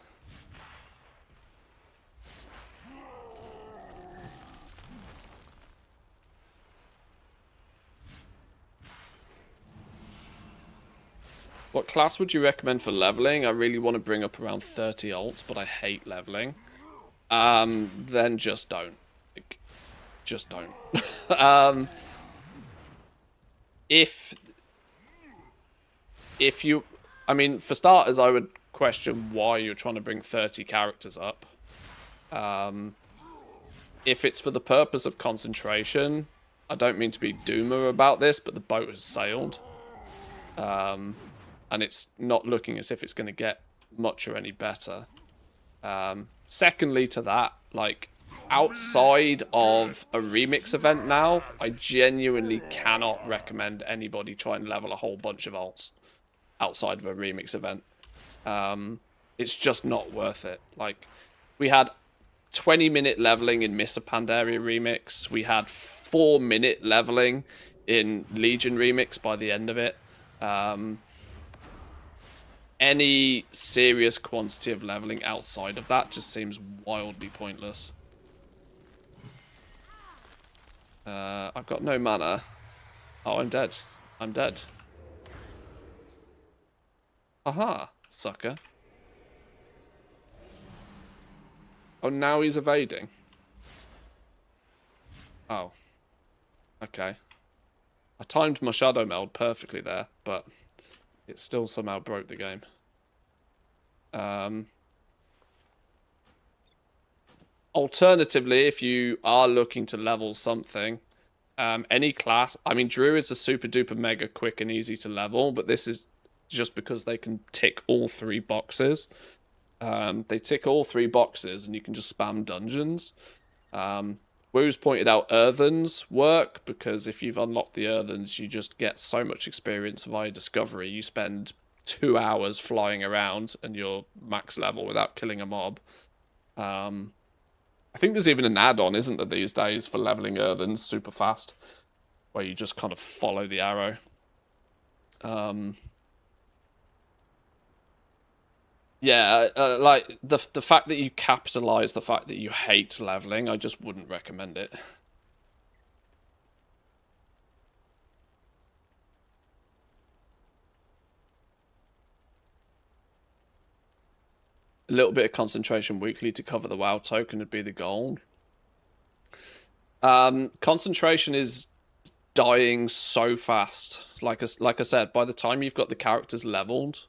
What class would you recommend for leveling? I really want to bring up around 30 alts, but I hate leveling. Then just don't. Like, just don't. If you... I mean, for starters, I would question why you're trying to bring 30 characters up. If it's for the purpose of concentration, I don't mean to be doomer about this, but the boat has sailed. And it's not looking as if it's going to get much or any better. Secondly to that, like, outside of a remix event now, I genuinely cannot recommend anybody try and level a whole bunch of alts outside of a remix event. It's just not worth it. Like, we had 20-minute leveling in Mr. Pandaria remix. We had 4-minute leveling in Legion remix by the end of it. Any serious quantity of leveling outside of that just seems wildly pointless. I've got no mana. Oh, I'm dead. I'm dead. Aha, sucker. Oh, now he's evading. Oh. Okay. I timed my shadow meld perfectly there, but it still somehow broke the game. Alternatively, if you are looking to level something, any class... I mean, Druids are super duper mega quick and easy to level, but this is just because they can tick all 3 boxes. They tick all 3 boxes and you can just spam dungeons. Woo's pointed out Earthens work, because if you've unlocked the Earthens, you just get so much experience via discovery. You spend 2 hours flying around and you're max level without killing a mob. I think there's even an add-on, isn't there, these days for leveling Earthens super fast, where you just kind of follow the arrow. Yeah, like, the fact that you capitalize the fact that you hate leveling, I just wouldn't recommend it. A little bit of concentration weekly to cover the WoW token would be the goal. Concentration is dying so fast. Like I said, by the time you've got the characters leveled,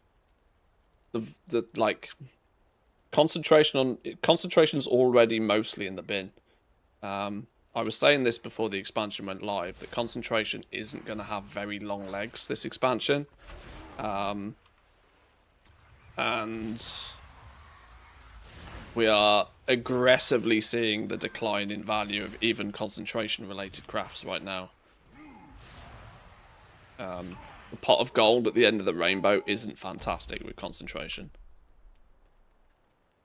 concentration's already mostly in the bin. I was saying this before the expansion went live, that concentration isn't going to have very long legs this expansion. And we are aggressively seeing the decline in value of even concentration-related crafts right now. The pot of gold at the end of the rainbow isn't fantastic with concentration.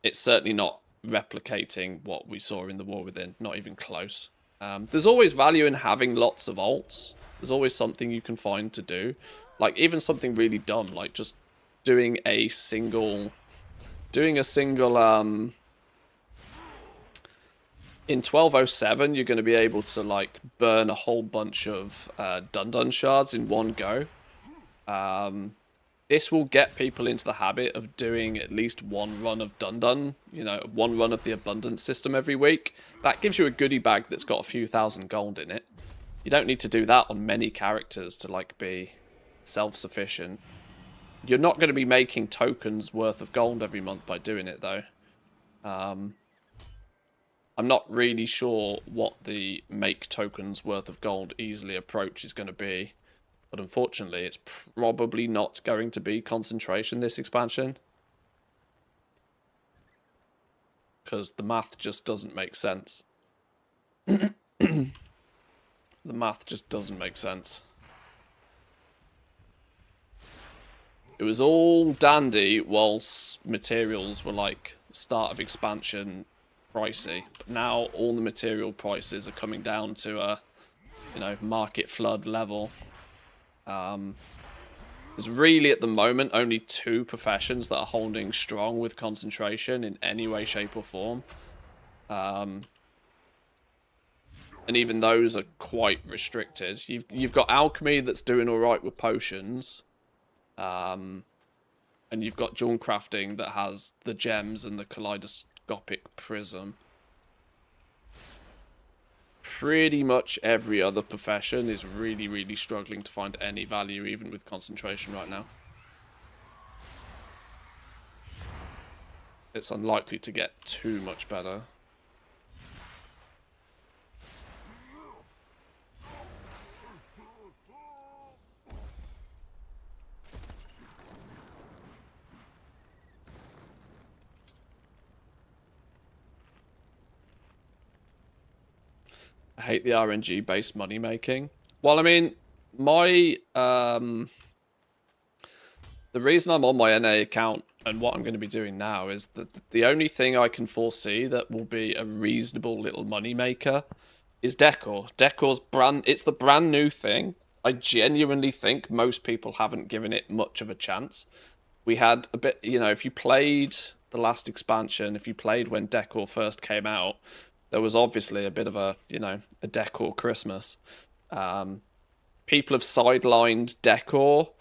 It's certainly not replicating what we saw in the War Within, not even close. There's always value in having lots of alts. There's always something you can find to do. Like, even something really dumb, like just doing a single... In 1207, you're going to be able to, like, burn a whole bunch of Dun-Dun shards in one go. This will get people into the habit of doing at least one run of Dun-Dun, you know, one run of the Abundance system every week. That gives you a goodie bag that's got a few thousand gold in it. You don't need to do that on many characters to, like, be self-sufficient. You're not going to be making tokens worth of gold every month by doing it, though. I'm not really sure what the make tokens worth of gold easily approach is going to be. But unfortunately, it's probably not going to be concentration this expansion. Because the math just doesn't make sense. The math just doesn't make sense. It was all dandy whilst materials were like start of expansion pricey. But now all the material prices are coming down to a, you know, market flood level. There's really at the moment only 2 professions that are holding strong with concentration in any way, shape or form. And even those are quite restricted. You've got alchemy that's doing alright with potions. And you've got jewel crafting that has the gems and the kaleidoscopic prism. Pretty much every other profession is really, really struggling to find any value, even with concentration right now. It's unlikely to get too much better. I hate the RNG-based money making. Well, I mean, my the reason I'm on my NA account and what I'm going to be doing now is that the only thing I can foresee that will be a reasonable little money maker is decor. Decor's it's the brand new thing. I genuinely think most people haven't given it much of a chance. We had a bit, you know, if you played the last expansion, if you played when decor first came out, there was obviously a bit of a, you know, a decor Christmas. People have sidelined decor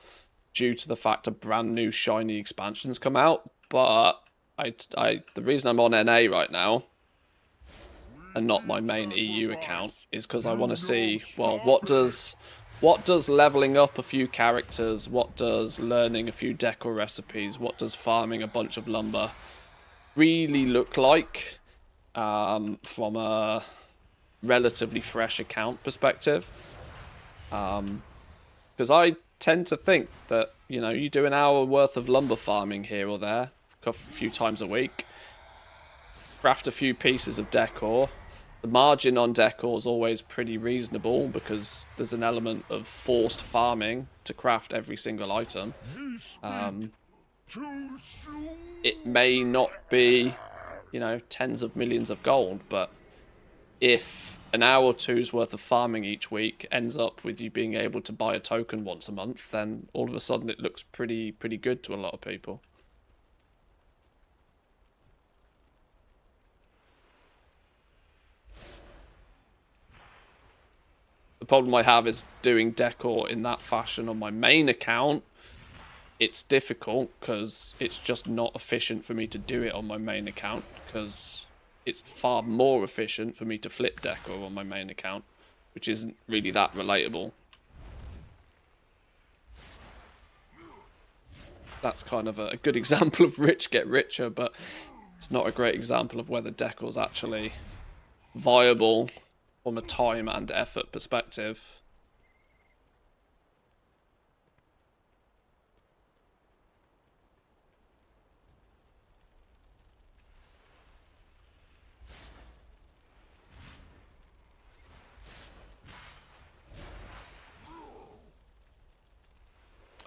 due to the fact a brand new shiny expansions come out. But the reason I'm on NA right now and not my main EU account is because I want to see, well, what does leveling up a few characters, what does learning a few decor recipes, what does farming a bunch of lumber really look like? From a relatively fresh account perspective, because I tend to think that, you know, you do an hour worth of lumber farming here or there a few times a week, craft a few pieces of decor. The margin on decor is always pretty reasonable because there's an element of forced farming to craft every single item. It may not be, you know, tens of millions of gold, but if an hour or two's worth of farming each week ends up with you being able to buy a token once a month, then all of a sudden it looks pretty good to a lot of people. The problem I have is doing decor in that fashion on my main account. It's difficult because it's just not efficient for me to do it on my main account, because it's far more efficient for me to flip decor on my main account, which isn't really that relatable. That's kind of a good example of rich get richer, but it's not a great example of whether decor's actually viable from a time and effort perspective.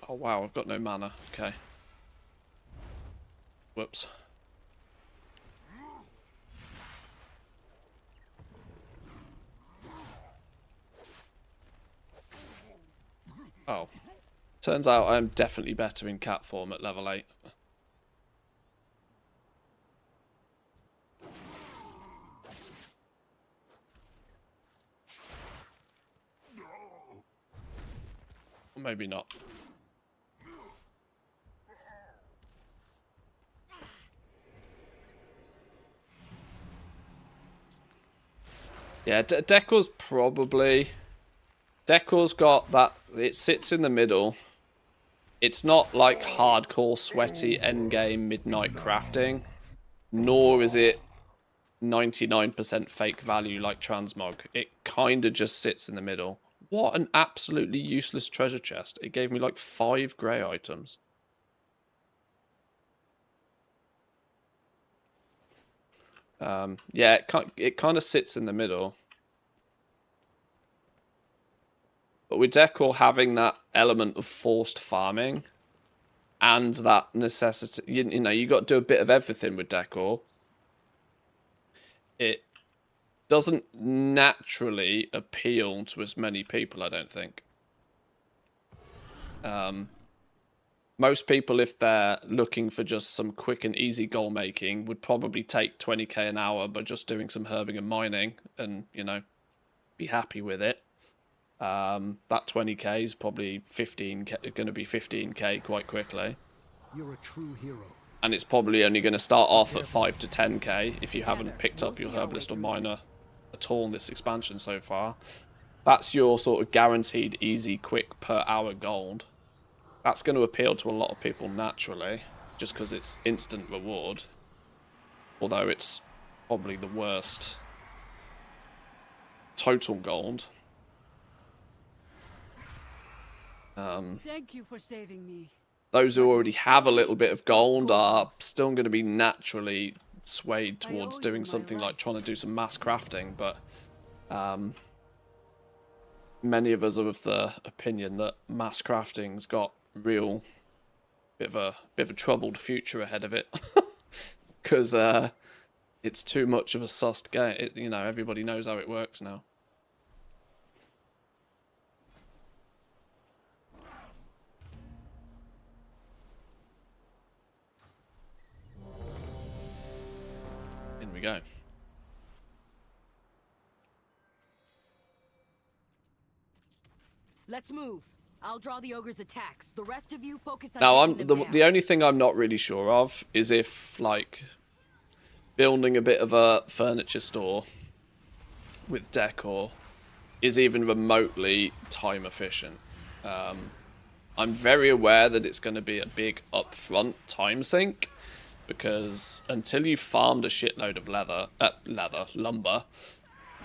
Oh wow, I've got no mana. Okay. Whoops. Oh. Turns out I'm definitely better in cat form at level 8. Or maybe not. Yeah, Decor's probably... Decor's got that... It sits in the middle. It's not like hardcore, sweaty, endgame, midnight crafting. Nor is it 99% fake value like transmog. It kind of just sits in the middle. What an absolutely useless treasure chest. It gave me like 5 grey items. Yeah, it kind of sits in the middle. But with decor having that element of forced farming and that necessity, you know, you got to do a bit of everything with decor. It doesn't naturally appeal to as many people, I don't think. Most people, if they're looking for just some quick and easy goal making, would probably take 20k an hour by just doing some herbing and mining and, you know, be happy with it. That 20k is probably 15k, going to be 15k quite quickly. You're a true hero. And it's probably only going to start off at 5 to 10k if you haven't picked up your herbalist or miner at all in this expansion so far. That's your sort of guaranteed easy, quick per hour gold. That's going to appeal to a lot of people naturally, just because it's instant reward. Although it's probably the worst total gold. Thank you for saving me. Those who already have a little bit of gold are still going to be naturally swayed towards doing something like trying to do some mass crafting, but many of us are of the opinion that mass crafting's got real bit of a troubled future ahead of it, because it's too much of a sussed game. You know, everybody knows how it works now. In we go. Let's move. I'll draw the ogre's attacks. The rest of you focus on Now, taking them down. the only thing I'm not really sure of is if, like, building a bit of a furniture store with decor is even remotely time efficient. I'm very aware that it's going to be a big upfront time sink, because until you've farmed a shitload of lumber,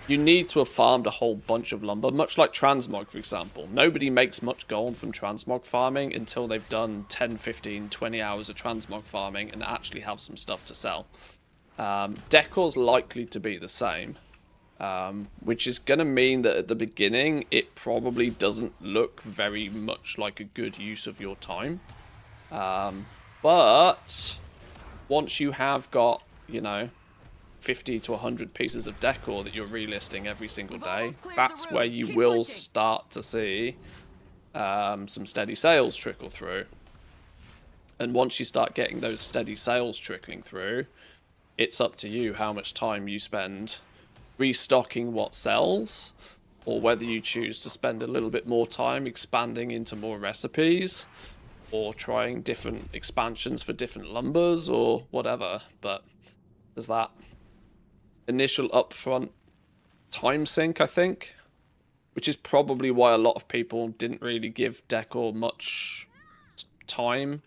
you need to have farmed a whole bunch of lumber, much like transmog, for example. Nobody makes much gold from transmog farming until they've done 10, 15, 20 hours of transmog farming and actually have some stuff to sell. Decor's likely to be the same, which is going to mean that at the beginning, it probably doesn't look very much like a good use of your time. But once you have got, you know, 50 to 100 pieces of decor that you're relisting every single day, that's where you will start to see some steady sales trickle through. And once you start getting those steady sales trickling through, it's up to you how much time you spend restocking what sells, or whether you choose to spend a little bit more time expanding into more recipes, or trying different expansions for different lumbers, or whatever. But there's that initial upfront time sink, I think, which is probably why a lot of people didn't really give decor much time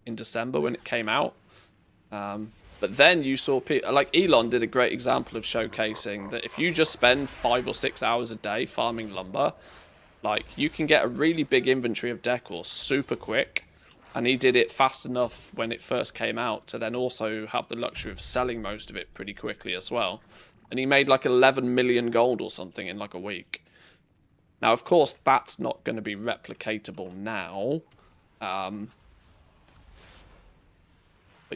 in December when it came out. But then you saw people like Elon did a great example of showcasing that if you just spend 5 or 6 hours a day farming lumber, like, you can get a really big inventory of decor super quick. And he did it fast enough when it first came out to then also have the luxury of selling most of it pretty quickly as well. And he made like 11 million gold or something in like a week. Now, of course, that's not going to be replicatable now. But,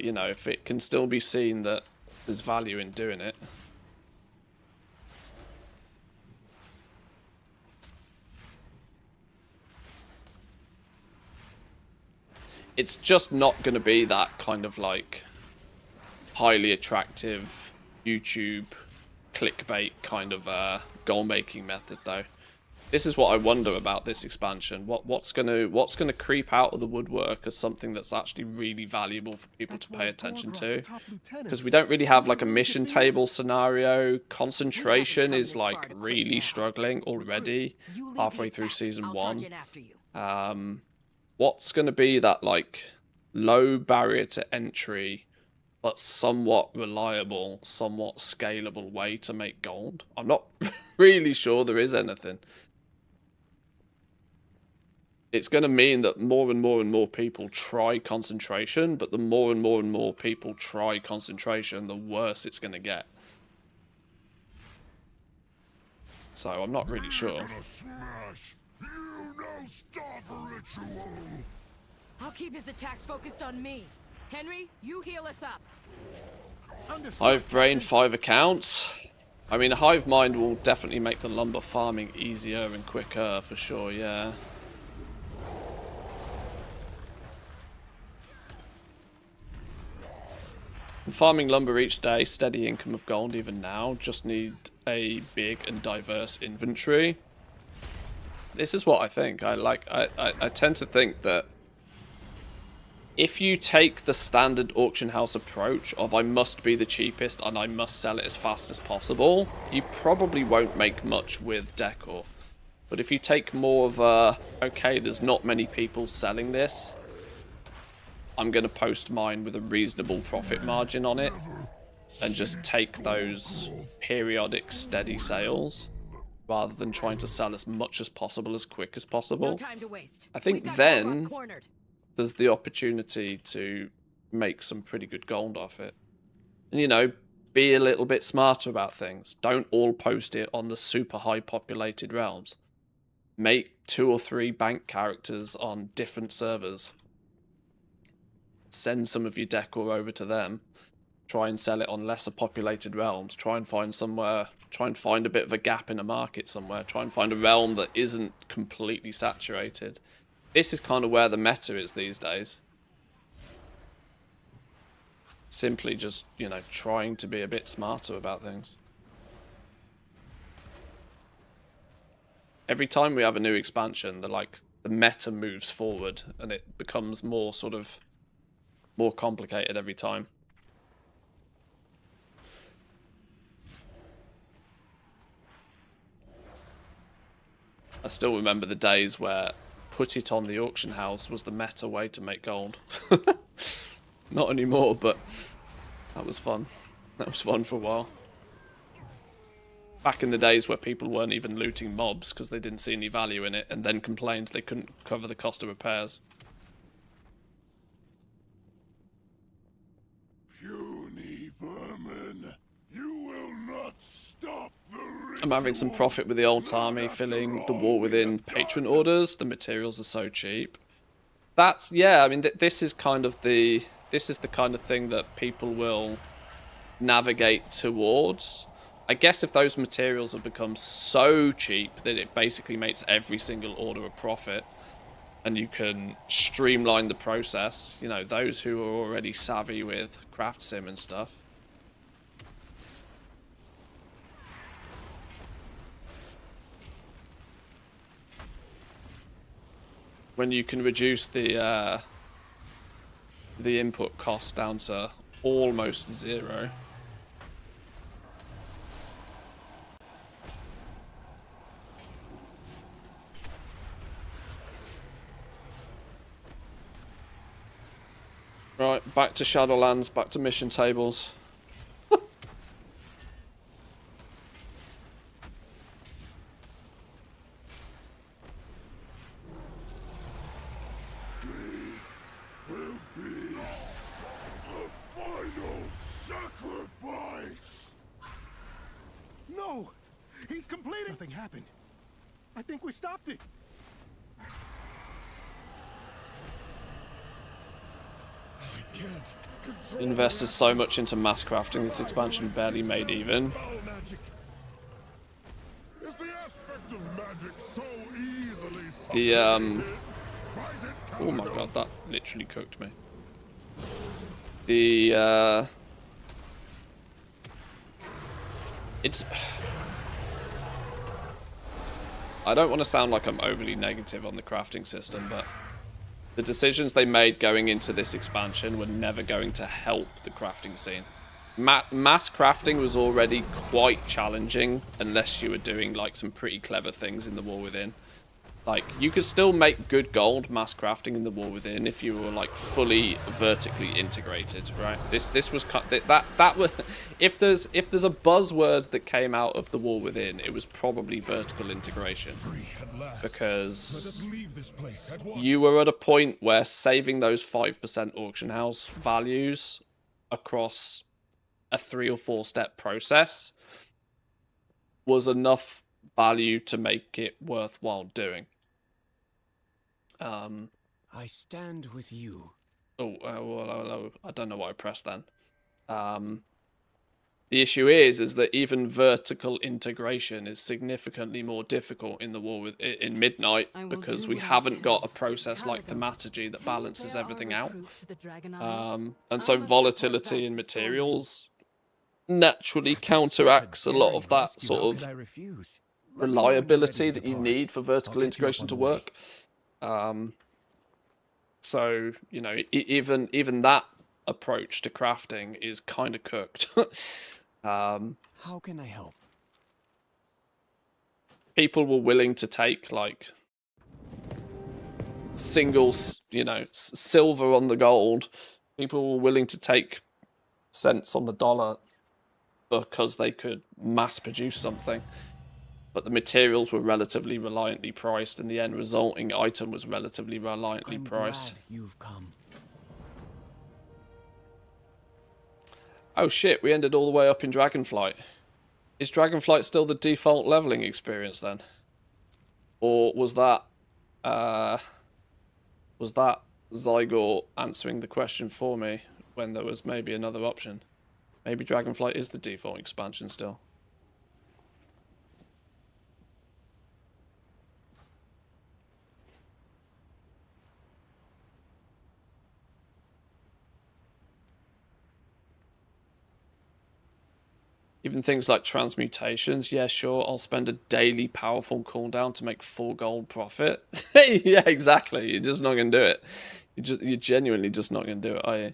you know, if it can still be seen that there's value in doing it. It's just not going to be that kind of like highly attractive YouTube clickbait kind of goal making method, though. This is what I wonder about this expansion. What's gonna creep out of the woodwork as something that's actually really valuable for people to pay attention to? Because we don't really have like a mission table scenario. Concentration is like really struggling already halfway through season 1. What's going to be that like low barrier to entry but somewhat reliable, somewhat scalable way to make gold. I'm not really sure there is anything. It's going to mean that more and more and more people try concentration, but the more and more and more people try concentration, the worse it's going to get. So I'm not really sure. I'll keep his attacks focused on me. Henry, you heal us up. Hive Brain, 5 accounts. I mean, a Hive Mind will definitely make the lumber farming easier and quicker, for sure, yeah. Farming lumber each day, steady income of gold even now. Just need a big and diverse inventory. This is what I think. I tend to think that if you take the standard auction house approach of I must be the cheapest and I must sell it as fast as possible, you probably won't make much with decor. But if you take more of a, okay, there's not many people selling this, I'm going to post mine with a reasonable profit margin on it and just take those periodic steady sales rather than trying to sell as much as possible as quick as possible. No time to waste. I think then there's the opportunity to make some pretty good gold off it. And, you know, be a little bit smarter about things. Don't all post it on the super high populated realms. Make 2 or 3 bank characters on different servers. Send some of your decor over to them. Try and sell it on lesser populated realms. Try and find somewhere, try and find a bit of a gap in a market somewhere. Try and find a realm that isn't completely saturated. This is kind of where the meta is these days. Simply just, you know, trying to be a bit smarter about things. Every time we have a new expansion, the meta moves forward and it becomes more sort of more complicated every time. I still remember the days where put it on the auction house was the meta way to make gold. Not anymore, but that was fun. That was fun for a while. Back in the days where people weren't even looting mobs because they didn't see any value in it and then complained they couldn't cover the cost of repairs. Puny vermin, you will not stop the ritual. I'm having some profit with the old army, filling the war within patron orders. The materials are so cheap. That's, yeah, I mean, this is kind of the kind of thing that people will navigate towards. I guess if those materials have become so cheap that it basically makes every single order a profit, and you can streamline the process, you know, those who are already savvy with craft sim and stuff. When you can reduce the input cost down to almost 0. Right, back to Shadowlands, back to mission tables. Sacrifice! No! He's completing. Nothing happened. I think we stopped it. I can't Invested so much into mass crafting, this expansion barely made even. Is the aspect of magic so easily The oh my god, that literally cooked me. The it's I don't want to sound like I'm overly negative on the crafting system, but the decisions they made going into this expansion were never going to help the crafting scene. Mass crafting was already quite challenging unless you were doing like some pretty clever things in the War Within. Like, you could still make good gold mass crafting in the War Within if you were like fully vertically integrated, right? This was that was if there's a buzzword that came out of the War Within, it was probably vertical integration, because you were at a point where saving those 5% auction house values across a 3 or 4 step process was enough value to make it worthwhile doing. I stand with you. Oh, well, I don't know what I pressed then. The issue is that even vertical integration is significantly more difficult in the War in Midnight, because we haven't got a process like Thaumaturgy that balances everything out. And so volatility in materials naturally counteracts a lot of that sort of reliability that you need for vertical integration to work. So, you know, even that approach to crafting is kind of cooked. How can I help? People were willing to take, like, you know, silver on the gold. People were willing to take cents on the dollar because they could mass produce something. But the materials were relatively reliantly priced, and the end resulting item was relatively reliantly priced. Glad you've come. Oh shit, we ended all the way up in Dragonflight. Is Dragonflight still the default leveling experience then? Or was that Zygor answering the question for me when there was maybe another option? Maybe Dragonflight is the default expansion still. Even things like transmutations, yeah, sure, I'll spend a daily powerful cooldown to make 4 gold profit. Yeah, exactly. You're just not gonna do it. You're genuinely just not gonna do it, are you?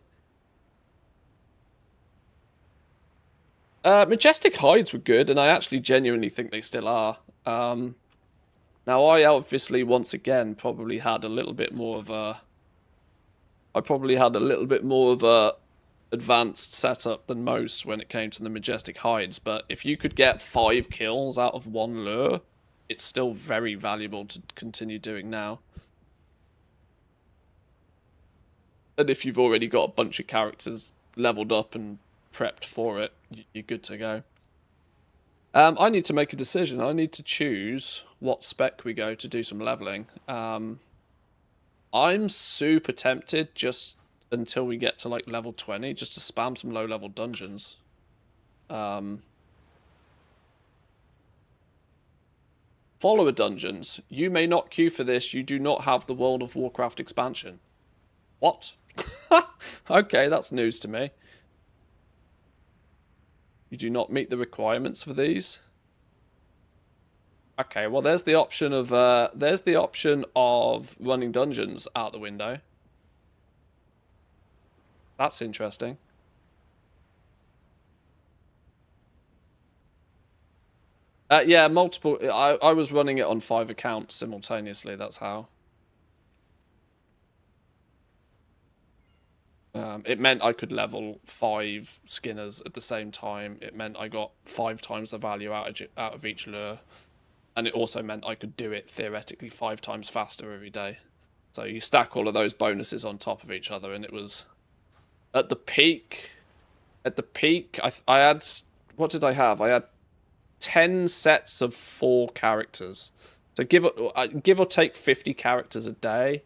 Majestic hides were good, and I actually genuinely think they still are. Now, I obviously, once again, probably had a little bit more of a advanced setup than most when it came to the majestic hides, but if you could get 5 kills out of 1 lure, it's still very valuable to continue doing now. And if you've already got a bunch of characters leveled up and prepped for it, you're good to go. I need to make a decision. I need to choose what spec we go to do some leveling. I'm super tempted just until we get to like level 20, just to spam some low level dungeons. Follower dungeons. You may not queue for this. You do not have the World of Warcraft expansion. What? Okay, that's news to me. You do not meet the requirements for these. Okay, well there's the option of running dungeons out the window. That's interesting. Yeah, multiple. I was running it on 5 accounts simultaneously. That's how. It meant I could level 5 skinners at the same time. It meant I got 5 times the value out of each lure. And it also meant I could do it theoretically 5 times faster every day. So you stack all of those bonuses on top of each other, and it was... At the peak, I had... What did I have? I had 10 sets of 4 characters. So give or take 50 characters a day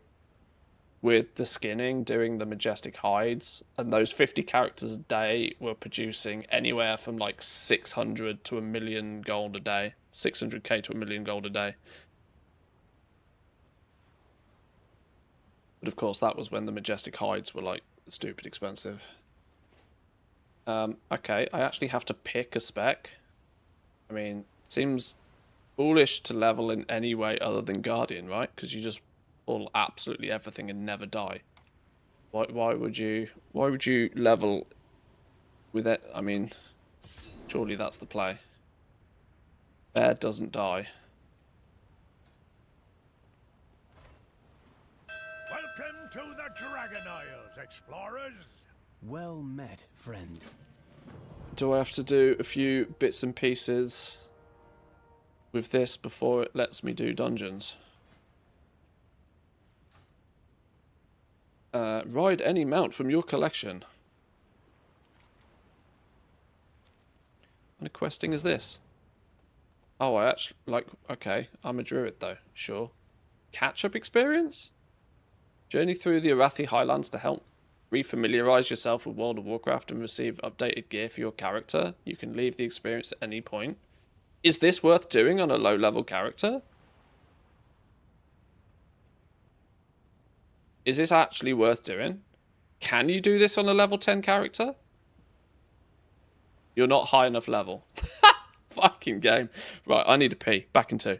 with the skinning, doing the majestic hides. And those 50 characters a day were producing anywhere from like 600 to 1 million gold a day. 600k to 1 million gold a day. But of course, that was when the majestic hides were like stupid expensive. Okay, I actually have to pick a spec. I mean, it seems foolish to level in any way other than Guardian, right? Because you just pull absolutely everything and never die. Why would you level with it? I mean, surely that's the play. Bear doesn't die. explorers. Well met, friend. Do I have to do a few bits and pieces with this before it lets me do dungeons? Ride any mount from your collection. What kind of questing is this? Oh, I actually, like, okay, I'm a druid though, sure. Catch-up experience? Journey through the Arathi Highlands to help refamiliarize yourself with World of Warcraft and receive updated gear for your character. You can leave the experience at any point. Is this worth doing on a low-level character? Is this actually worth doing? Can you do this on a level 10 character? You're not high enough level. Fucking game. Right, I need to pee. Back in 2.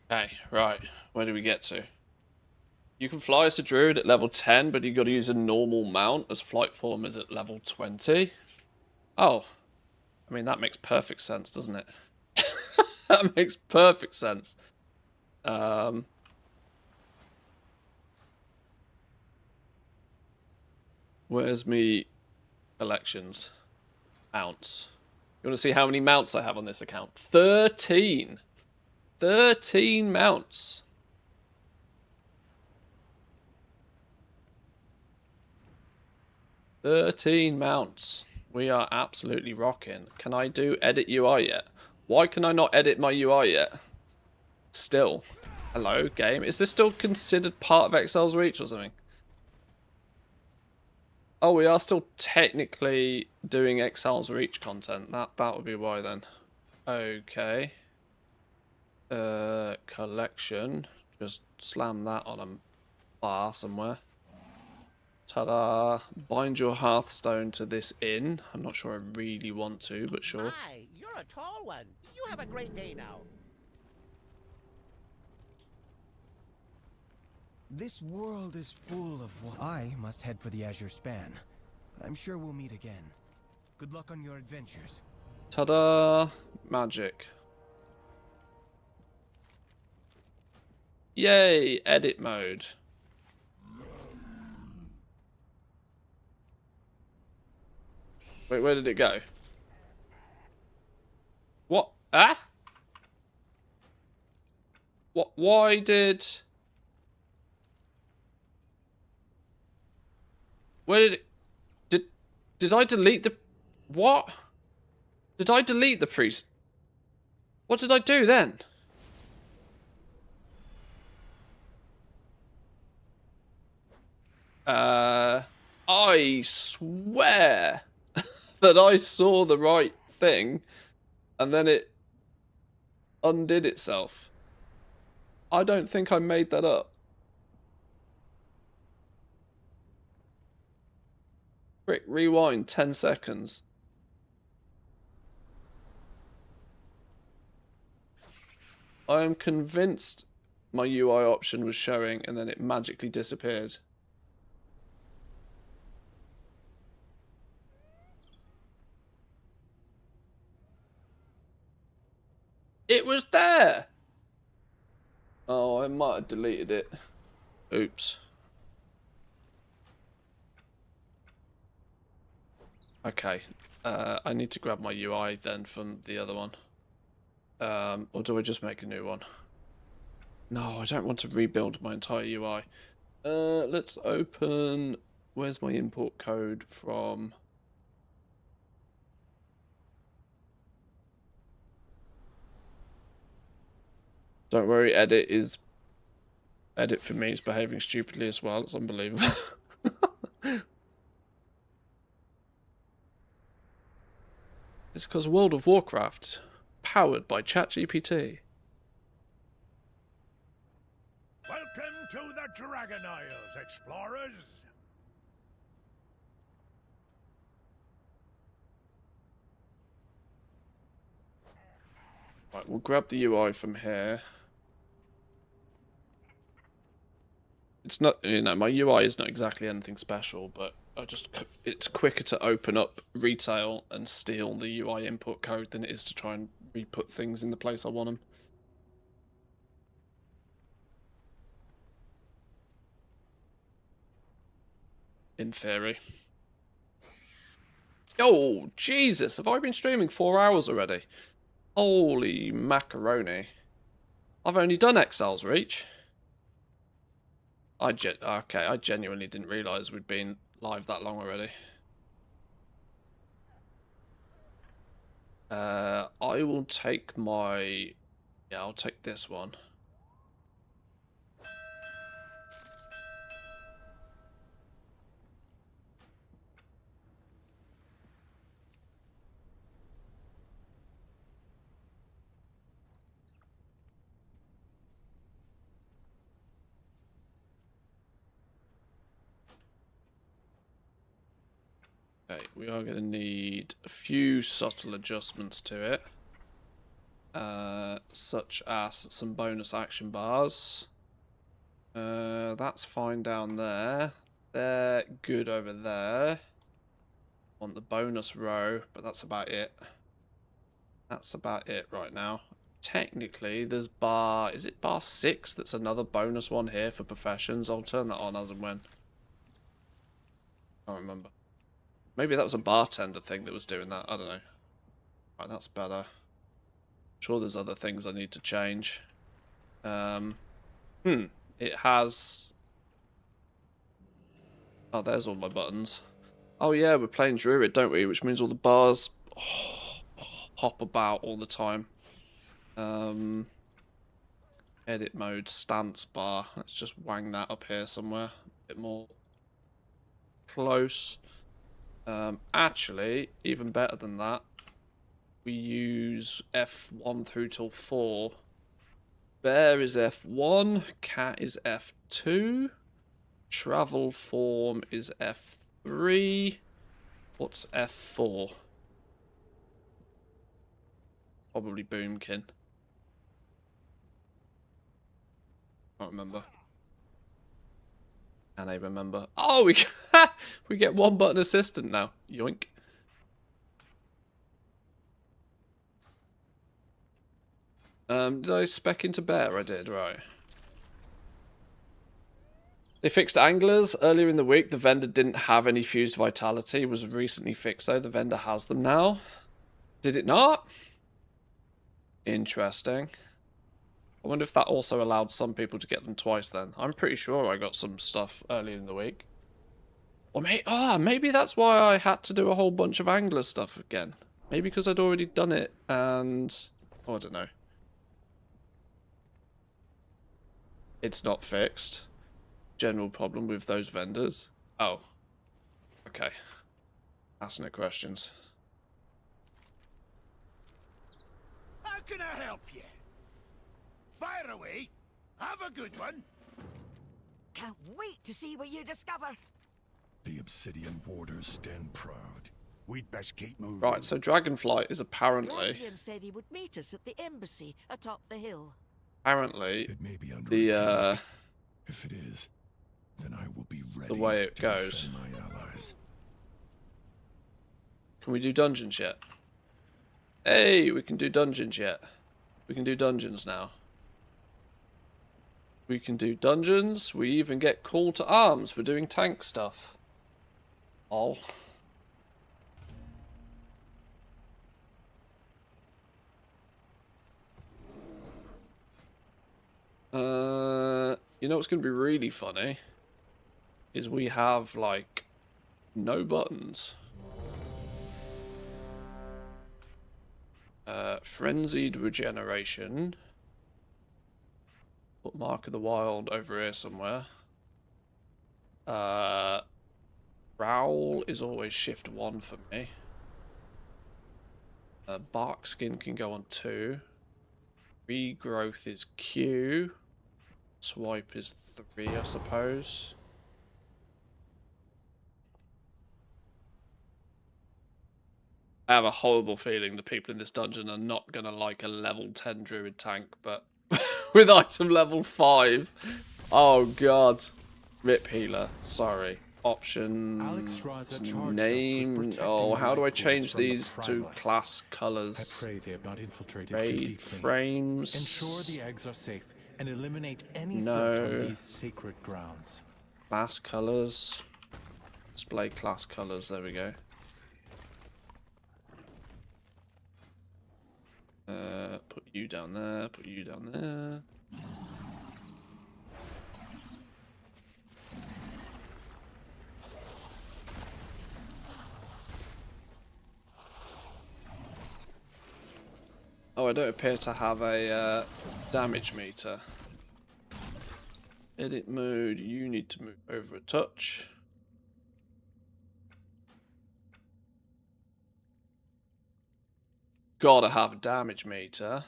Okay, right. Where do we get to? You can fly as a druid at level 10, but you got to use a normal mount as flight form is at level 20. Oh. I mean, that makes perfect sense, doesn't it? That makes perfect sense. Where's me collections? Mounts. You want to see how many mounts I have on this account? 13! 13 mounts. We are absolutely rocking. Can I do edit UI yet? Why can I not edit my UI yet? Still. Hello, game. Is this still considered part of Exile's Reach or something? Oh, we are still technically doing Exile's Reach content. That would be why then. Okay. Collection. Just slam that on a bar somewhere. Ta-da. Bind your Hearthstone to this inn. I'm not sure I really want to, but sure. Hi, you're a tall one. You have a great day now. This world is full of what I must head for the Azure Span. But I'm sure we'll meet again. Good luck on your adventures. Ta-da. Magic. Yay, edit mode. Wait, where did it go? What? Ah? What? Why did... Where did it... Did I delete the... What? Did I delete the priest? What did I do then? I swear that I saw the right thing and then it undid itself. I don't think I made that up. Quick, rewind 10 seconds. I am convinced my UI option was showing and then it magically disappeared. It was there! Oh, I might have deleted it. Oops. Okay. I need to grab my UI then from the other one. Or do I just make a new one? No, I don't want to rebuild my entire UI. Let's open... Where's my import code from? Don't worry, edit for me is behaving stupidly as well. It's unbelievable. It's because World of Warcraft, powered by ChatGPT. Welcome to the Dragon Isles, explorers. Right, we'll grab the UI from here. It's not, you know, my UI is not exactly anything special, but it's quicker to open up retail and steal the UI input code than it is to try and re-put things in the place I want them. In theory. Oh, Jesus, have I been streaming 4 hours already? Holy macaroni. I've only done Excel's Reach. Okay, I genuinely didn't realise we'd been live that long already. I will take my... Yeah, I'll take this one. Okay, we are going to need a few subtle adjustments to it. Such as some bonus action bars. That's fine down there. They're good over there. On the bonus row, but that's about it. That's about it right now. Technically, there's bar... Is it bar 6 that's another bonus one here for professions? I'll turn that on as and when. I can't remember. Maybe that was a bartender thing that was doing that. I don't know. Right, that's better. I'm sure there's other things I need to change. It has... Oh, there's all my buttons. Oh yeah, we're playing Druid, don't we? Which means all the bars hop about all the time. Edit mode, stance bar. Let's just wang that up here somewhere. A bit more close. Actually, even better than that, we use F1 through till 4. Bear is F1, cat is F2, travel form is F3. What's F4? Probably Boomkin. Can't remember. Can I remember? Oh, we get one button assistant now. Yoink. Did I spec into Bear? I did, right. They fixed anglers earlier in the week. The vendor didn't have any fused vitality. It was recently fixed though. The vendor has them now. Did it not? Interesting. I wonder if that also allowed some people to get them twice then. I'm pretty sure I got some stuff earlier in the week. Or maybe that's why I had to do a whole bunch of angler stuff again. Maybe because I'd already done it and... Oh, I don't know. It's not fixed. General problem with those vendors. Oh. Okay. Asking it questions. How can I help you? Fire away. Have a good one. Can't wait to see what you discover. The Obsidian Warders stand proud. We'd best keep moving. Right, so Dragonflight is apparently... Guardian said he would meet us at the embassy atop the hill. Apparently, it may be under the if it is, then I will be ready. The way it goes. My allies. Can we do dungeons yet? Hey, we can do dungeons yet. We can do dungeons now. We can do dungeons. We even get call to arms for doing tank stuff. All. You know what's going to be really funny? Is we have, like, no buttons. Frenzied regeneration. Put Mark of the Wild over here somewhere. Growl is always shift 1 for me. Bark skin can go on 2. Regrowth is Q. Swipe is 3, I suppose. I have a horrible feeling the people in this dungeon are not going to like a level 10 druid tank, but with item level 5. Oh god. Rip healer. Sorry. Options. Name. Oh, how do I change these to class colors? I pray they have not infiltrated too Raid deeply. frames. Ensure the eggs are safe and eliminate any No. threat on these sacred grounds. Class colors. Display class colors. There we go. Put you down there. Put you down there. Oh, I don't appear to have a damage meter. Edit mode, you need to move over a touch. Gotta have a damage meter.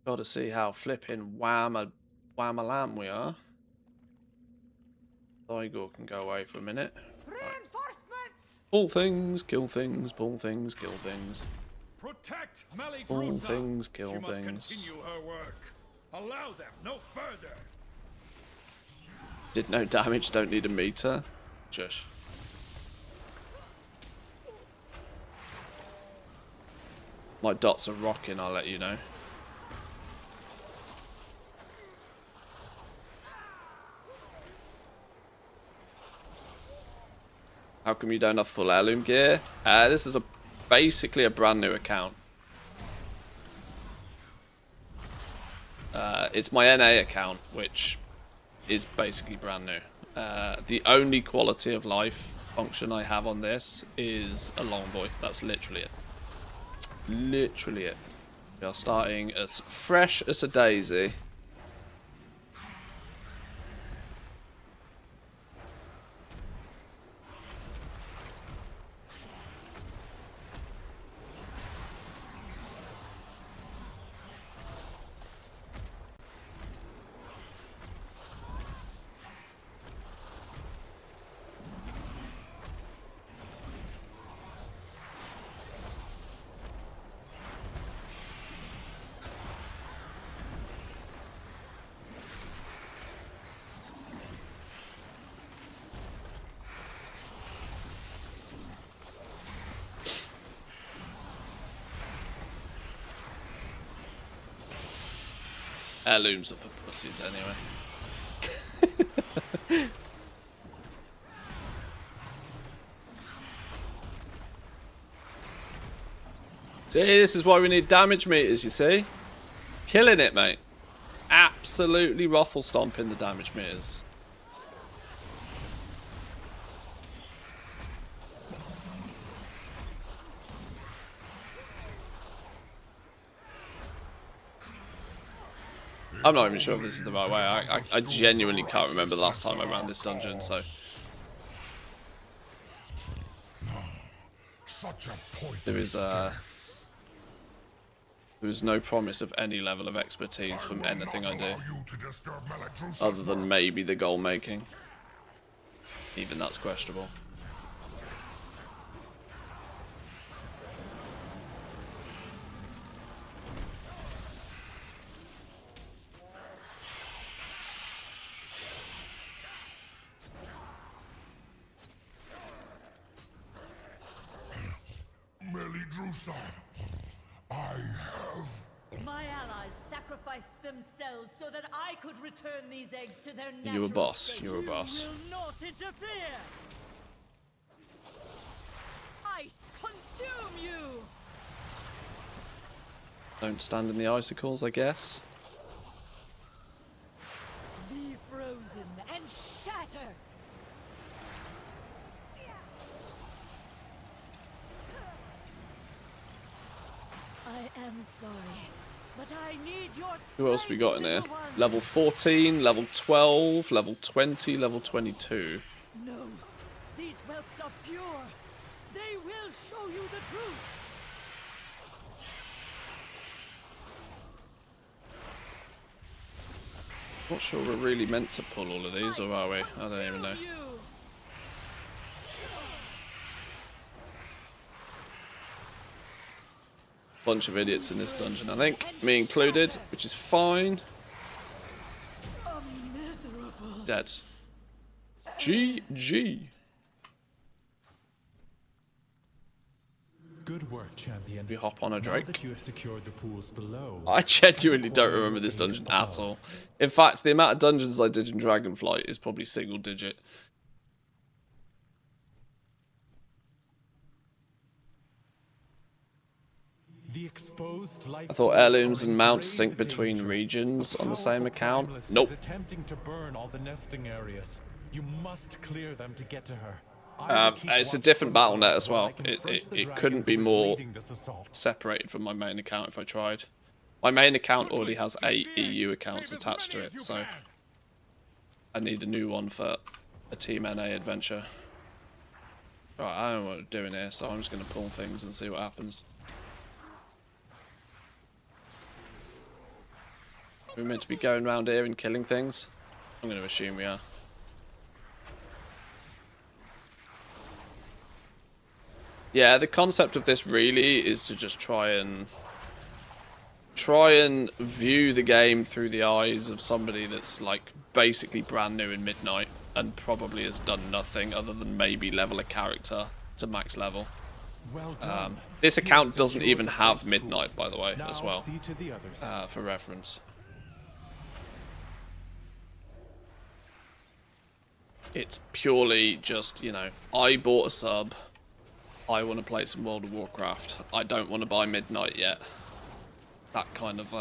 Gotta see how flipping wham-a-lam we are. Igor can go away for a minute. Reinforcements! Pull things, kill things, pull things, kill things. Protect Melly Pull Drusa. things, kill She must things. continue her work. Allow them no further. Did no damage, don't need a meter. Shush. My dots are rocking, I'll let you know. How come you don't have full heirloom gear? This is basically a brand new account. It's my NA account, which is basically brand new. The only quality of life function I have on this is a long boy. That's literally it. Literally it. We are starting as fresh as a daisy. Heirlooms are for pussies anyway. See, this is why we need damage meters, you see? Killing it, mate. Absolutely ruffle stomping the damage meters. I'm not even sure if this is the right way. I genuinely can't remember the last time I ran this dungeon, so... There is no promise of any level of expertise from anything I do. Other than maybe the goal making. Even that's questionable. Melly Drusa, I have My allies sacrificed themselves so that I could return these eggs to their natural You a boss. state. You're a boss. You will not interfere. Ice consume you. Don't stand in the icicles, I guess. Be frozen and shatter. I am sorry, but I need your Who else we got in here? little one. Level 14, level 12, level 20, level 22. No, these whelps are pure. They will show you the truth. Not sure we're really meant to pull all of these, or are we? I don't even know. Bunch of idiots in this dungeon, I think. Me included, which is fine. Dead. GG. Good work, champion. We hop on a Now Drake. that you have secured the pools below, I genuinely don't remember this dungeon at all. In fact, the amount of dungeons I did in Dragonflight is probably single digit. the exposed life I thought forms heirlooms are and in mounts grave sync between danger. regions A on the same powerful account. primalist Nope. is attempting to burn all the nesting areas. You must clear them to get to her. It's a different battle net as well. It couldn't be more separated from my main account if I tried. My main account already has 8 EU accounts attached to it, so I need a new one for a Team NA adventure. Right, I don't know what I'm doing here, so I'm just going to pull things and see what happens. We're meant to be going around here and killing things? I'm going to assume we are. Yeah, the concept of this really is to just try and view the game through the eyes of somebody that's like basically brand new in Midnight and probably has done nothing other than maybe level a character to max level. Well done. This account doesn't even have Midnight, by the way, as well, see to the others. for reference. It's purely just, you know, I bought a sub. I want to play some World of Warcraft. I don't want to buy Midnight yet. That kind of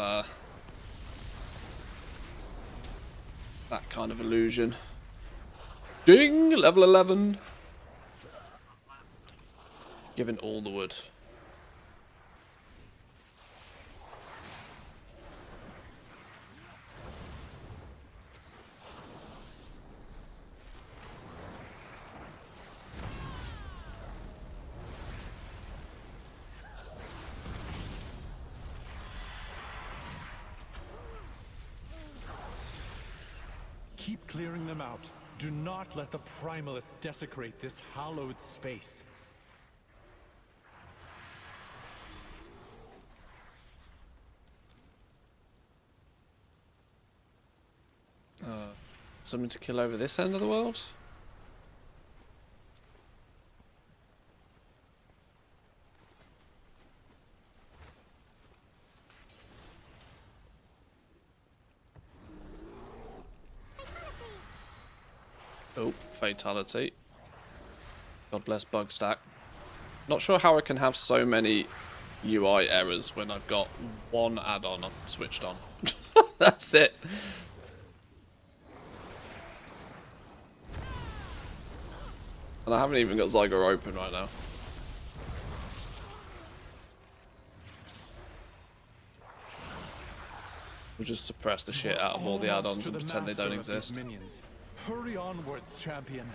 illusion. Ding! Level 11. Given all the wood. Keep clearing them out. Do not let the primalists desecrate this hallowed space. Something to kill over this end of the world? Oh, fatality. God bless Bugstack. Not sure how I can have so many UI errors when I've got one add-on switched on. That's it. And I haven't even got Zyger open right now. We'll just suppress the shit out of all the add-ons and pretend they don't exist. Minions. Hurry onwards, champion.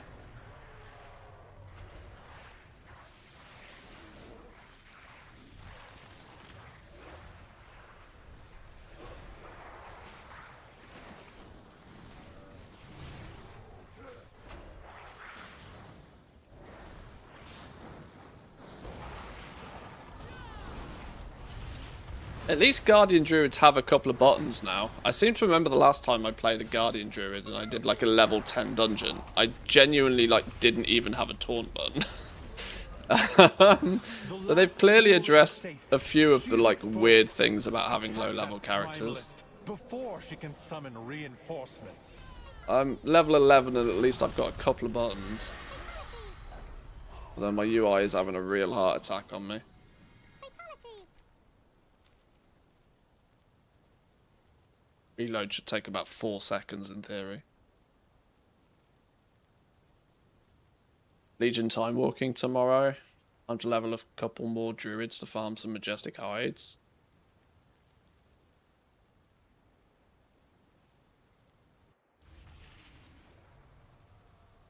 At least Guardian Druids have a couple of buttons now. I seem to remember the last time I played a Guardian Druid and I did like a level 10 dungeon. I genuinely like didn't even have a taunt button. So they've clearly addressed a few of the like weird things about having low-level characters. Before she can summon reinforcements. I'm level 11 and at least I've got a couple of buttons. Although my UI is having a real heart attack on me. Reload should take about 4 seconds in theory. Legion time walking tomorrow. Time to level a couple more druids to farm some majestic hides.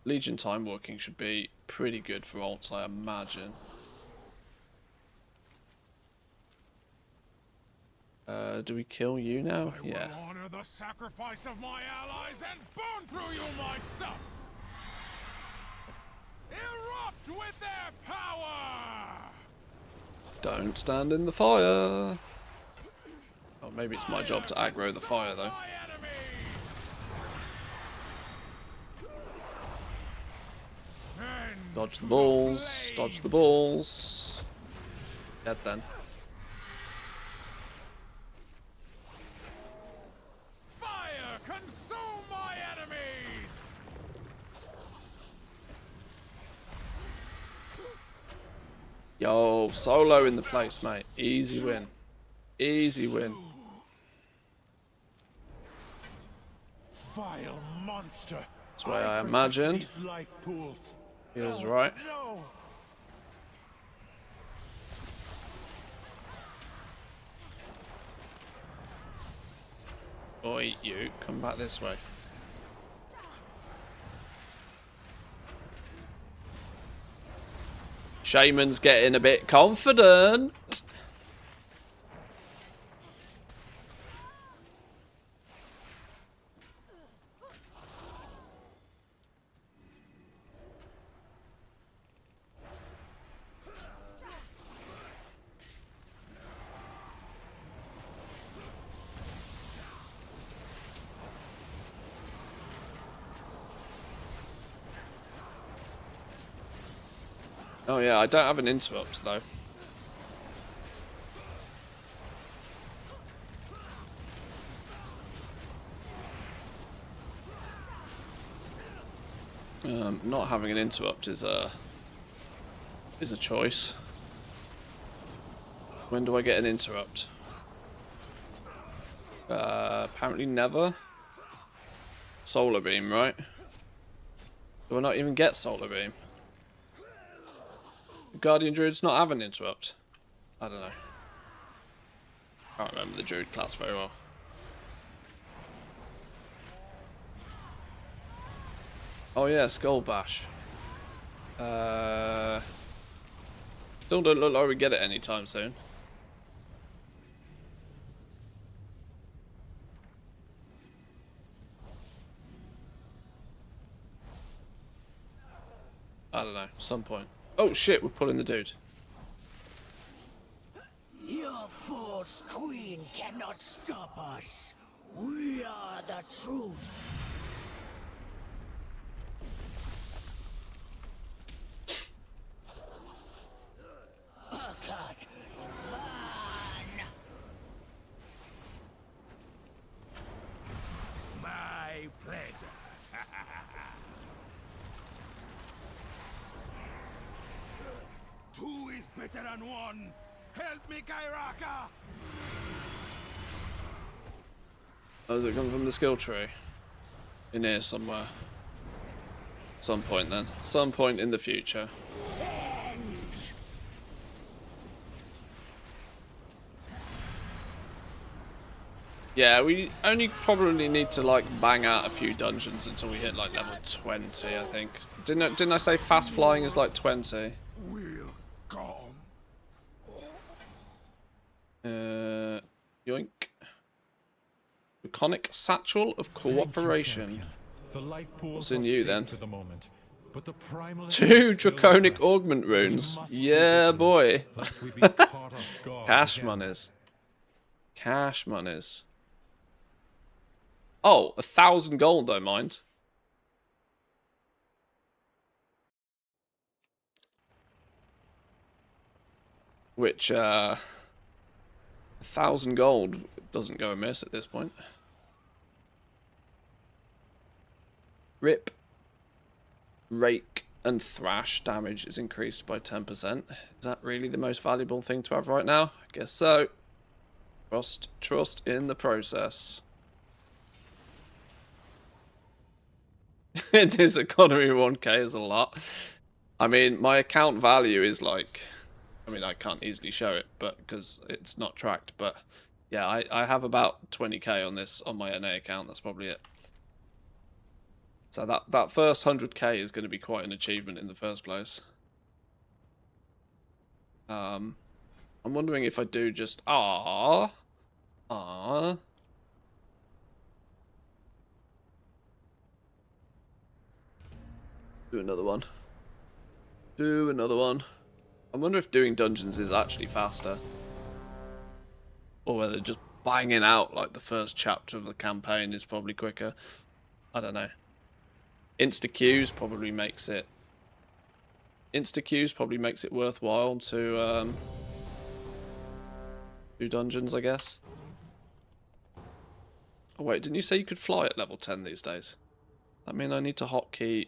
Legion time walking should be pretty good for ults, I imagine. Do we kill you now? Yeah. I will honor the sacrifice of my allies and burn through you myself. Erupt with their power. Don't stand in the fire. Oh, maybe it's my job to aggro the fire though. Dodge the balls. Dodge the balls. Dead then. Fire, consume my enemies. Yo, solo in the place, mate. Easy win. Easy win. Vile monster. That's the way I imagined. These life pools. Feels right. No. Oi, you. Come back this way. Shaman's getting a bit confident. Oh yeah, I don't have an interrupt though. Not having an interrupt is a choice. When do I get an interrupt? Apparently never. Solar beam, right? Do I not even get solar beam? Guardian Druids not have an interrupt? I don't know. I can't remember the Druid class very well. Oh yeah, Skull Bash. Still don't look like we get it anytime soon. I don't know, some point. Oh shit, we're pulling the dude. Your false queen cannot stop us. We are the truth. Cut. My pleasure. Two is better than one. Help me, Kairaka. Oh, does it come from the skill tree? In here somewhere. Some point then. Some point in the future. Yeah, we only probably need to like bang out a few dungeons until we hit like level 20, I think. Didn't I say fast flying is like 20? Yoink. Draconic Satchel of Cooperation. What's in you then? Two Draconic Augment runes. Yeah, boy. Cash monies. Cash monies. Oh, 1,000 gold, don't mind. Which, 1,000 gold doesn't go amiss at this point. Rip, rake, and thrash damage is increased by 10%. Is that really the most valuable thing to have right now? I guess so. Trust in the process. In this economy, 1k is a lot. I mean, my account value is like... I mean, I can't easily show it, but because it's not tracked. But yeah, I have about 20k on this on my NA account. That's probably it. So that first 100k is going to be quite an achievement in the first place. I'm wondering if I do just do another one. Do another one. I wonder if doing dungeons is actually faster. Or whether just banging out like the first chapter of the campaign is probably quicker. I don't know. Insta-queues probably makes it worthwhile to do dungeons, I guess. Oh wait, didn't you say you could fly at level 10 these days? I mean, I need to hotkey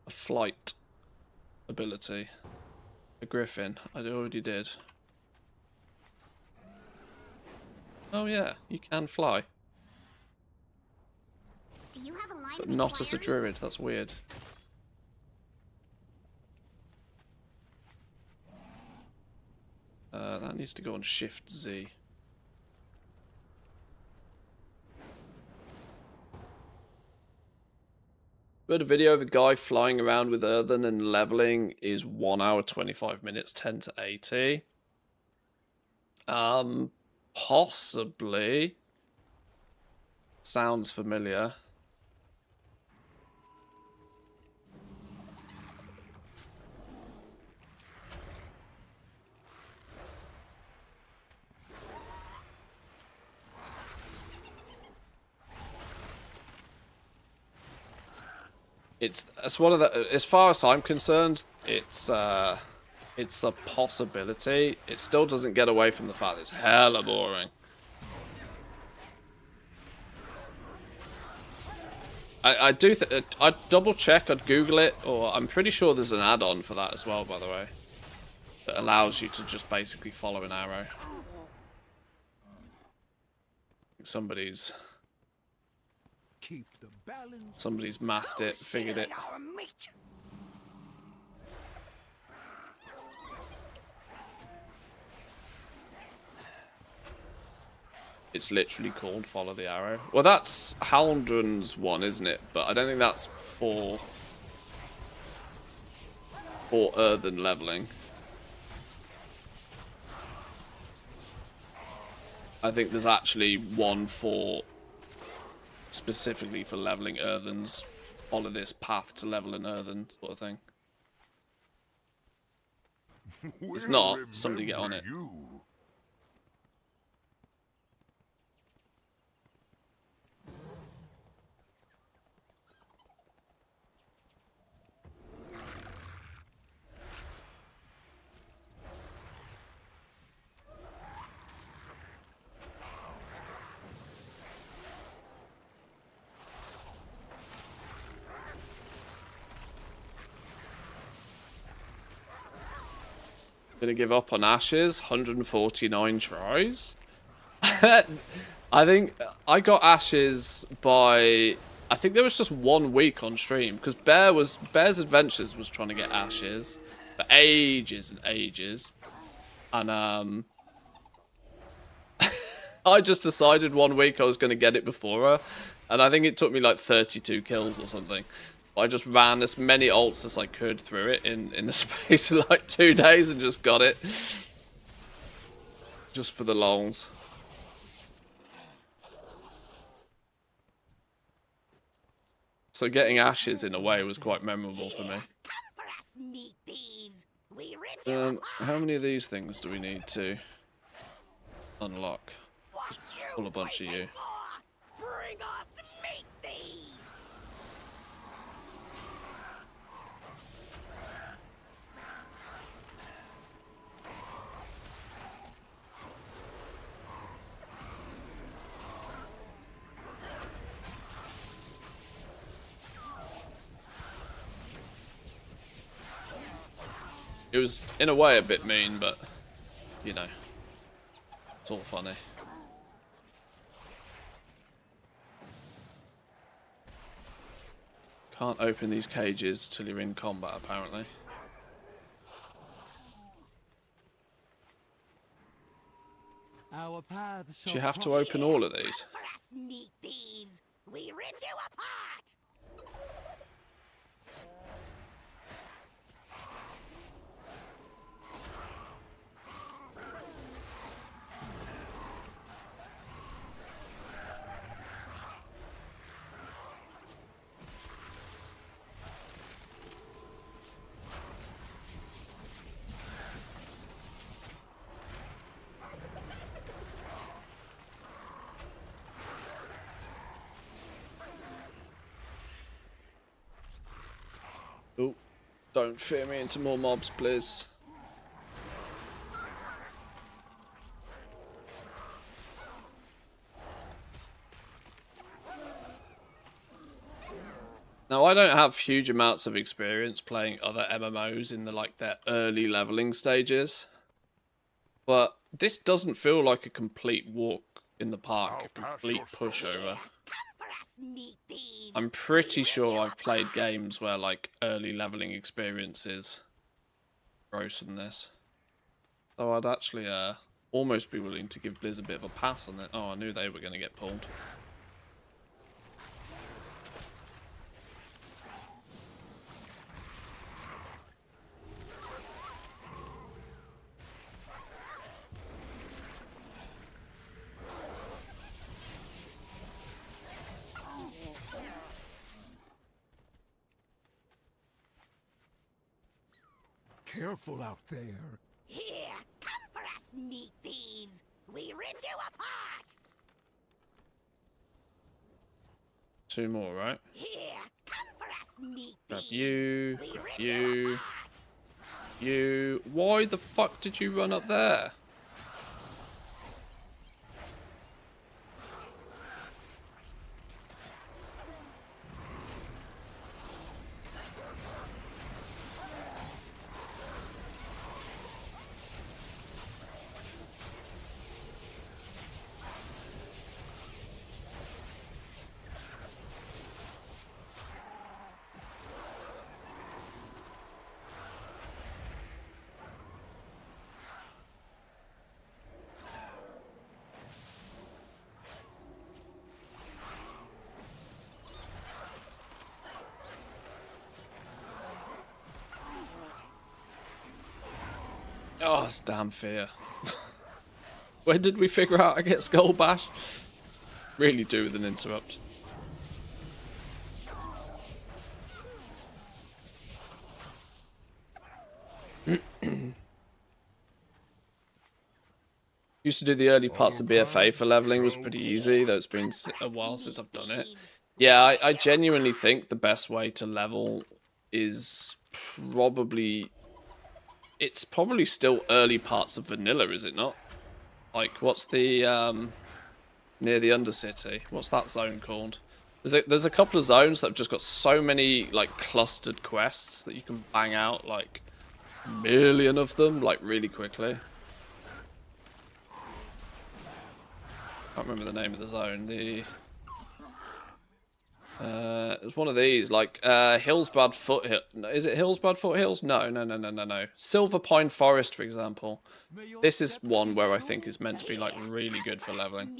a flight ability. A griffin. I already did. Oh yeah, you can fly. Do you have a line But not as a druid, that's weird. That needs to go on Shift Z. But a video of a guy flying around with earthen and leveling is 1 hour 25 minutes, 10 to 80. Possibly. Sounds familiar. It's one of the, as far as I'm concerned, it's a possibility. It still doesn't get away from the fact that it's hella boring. I'd double check, I'd Google it, or I'm pretty sure there's an add-on for that as well, by the way, that allows you to just basically follow an arrow. Somebody's mathed it, figured it. It's literally called Follow the Arrow. Well, that's Haldrand's one, isn't it? But I don't think that's for earthen leveling. I think there's actually one for specifically for leveling earthens. Follow this path to level an earthen sort of thing. It's not. Somebody get on it. Gonna give up on Ashes, 149 tries. I think I got Ashes by, I think there was just 1 week on stream, because Bear's Adventures was trying to get Ashes for ages and ages, and I just decided 1 week I was going to get it before her, and I think it took me like 32 kills or something. I just ran as many ults as I could through it in the space of like 2 days and just got it. Just for the lols. So getting Ashes in a way was quite memorable for me. How many of these things do we need to unlock? Just pull a bunch of you. It was, in a way, a bit mean, but, you know, it's all funny. Can't open these cages till you're in combat, apparently. Our paths Do you have to open all of these? For us neat thieves, we rip you apart. Oh, don't fear me into more mobs, please. Now, I don't have huge amounts of experience playing other MMOs in the their early leveling stages, but this doesn't feel like a complete walk in the park, a complete pushover. I'm pretty sure I've played games where early leveling experience is gross than this. So I'd actually almost be willing to give Blizz a bit of a pass on it. Oh, I knew they were going to get pulled. Careful out there. Here, come for us neat thieves. We rip you apart. 2 more, right? Here, come for us neat Grab thieves. you, We grab rip you, apart. you. Why the fuck did you run up there? Oh, it's damn fear. When did we figure out I get Skull Bash? Really do with an interrupt. Used to do the early parts of BFA for leveling, was pretty easy, though it's been a while since I've done it. Yeah, I genuinely think the best way to level is probably... It's probably still early parts of vanilla, is it not? What's the, near the Undercity? What's that zone called? There's a couple of zones that have just got so many, clustered quests that you can bang out, a million of them, really quickly. Can't remember the name of the zone. It's one of these, Hillsbad Foothill. Is it Hillsbad Foothills? No. Silver Pine Forest, for example. This is one where I think is meant to be really good for leveling.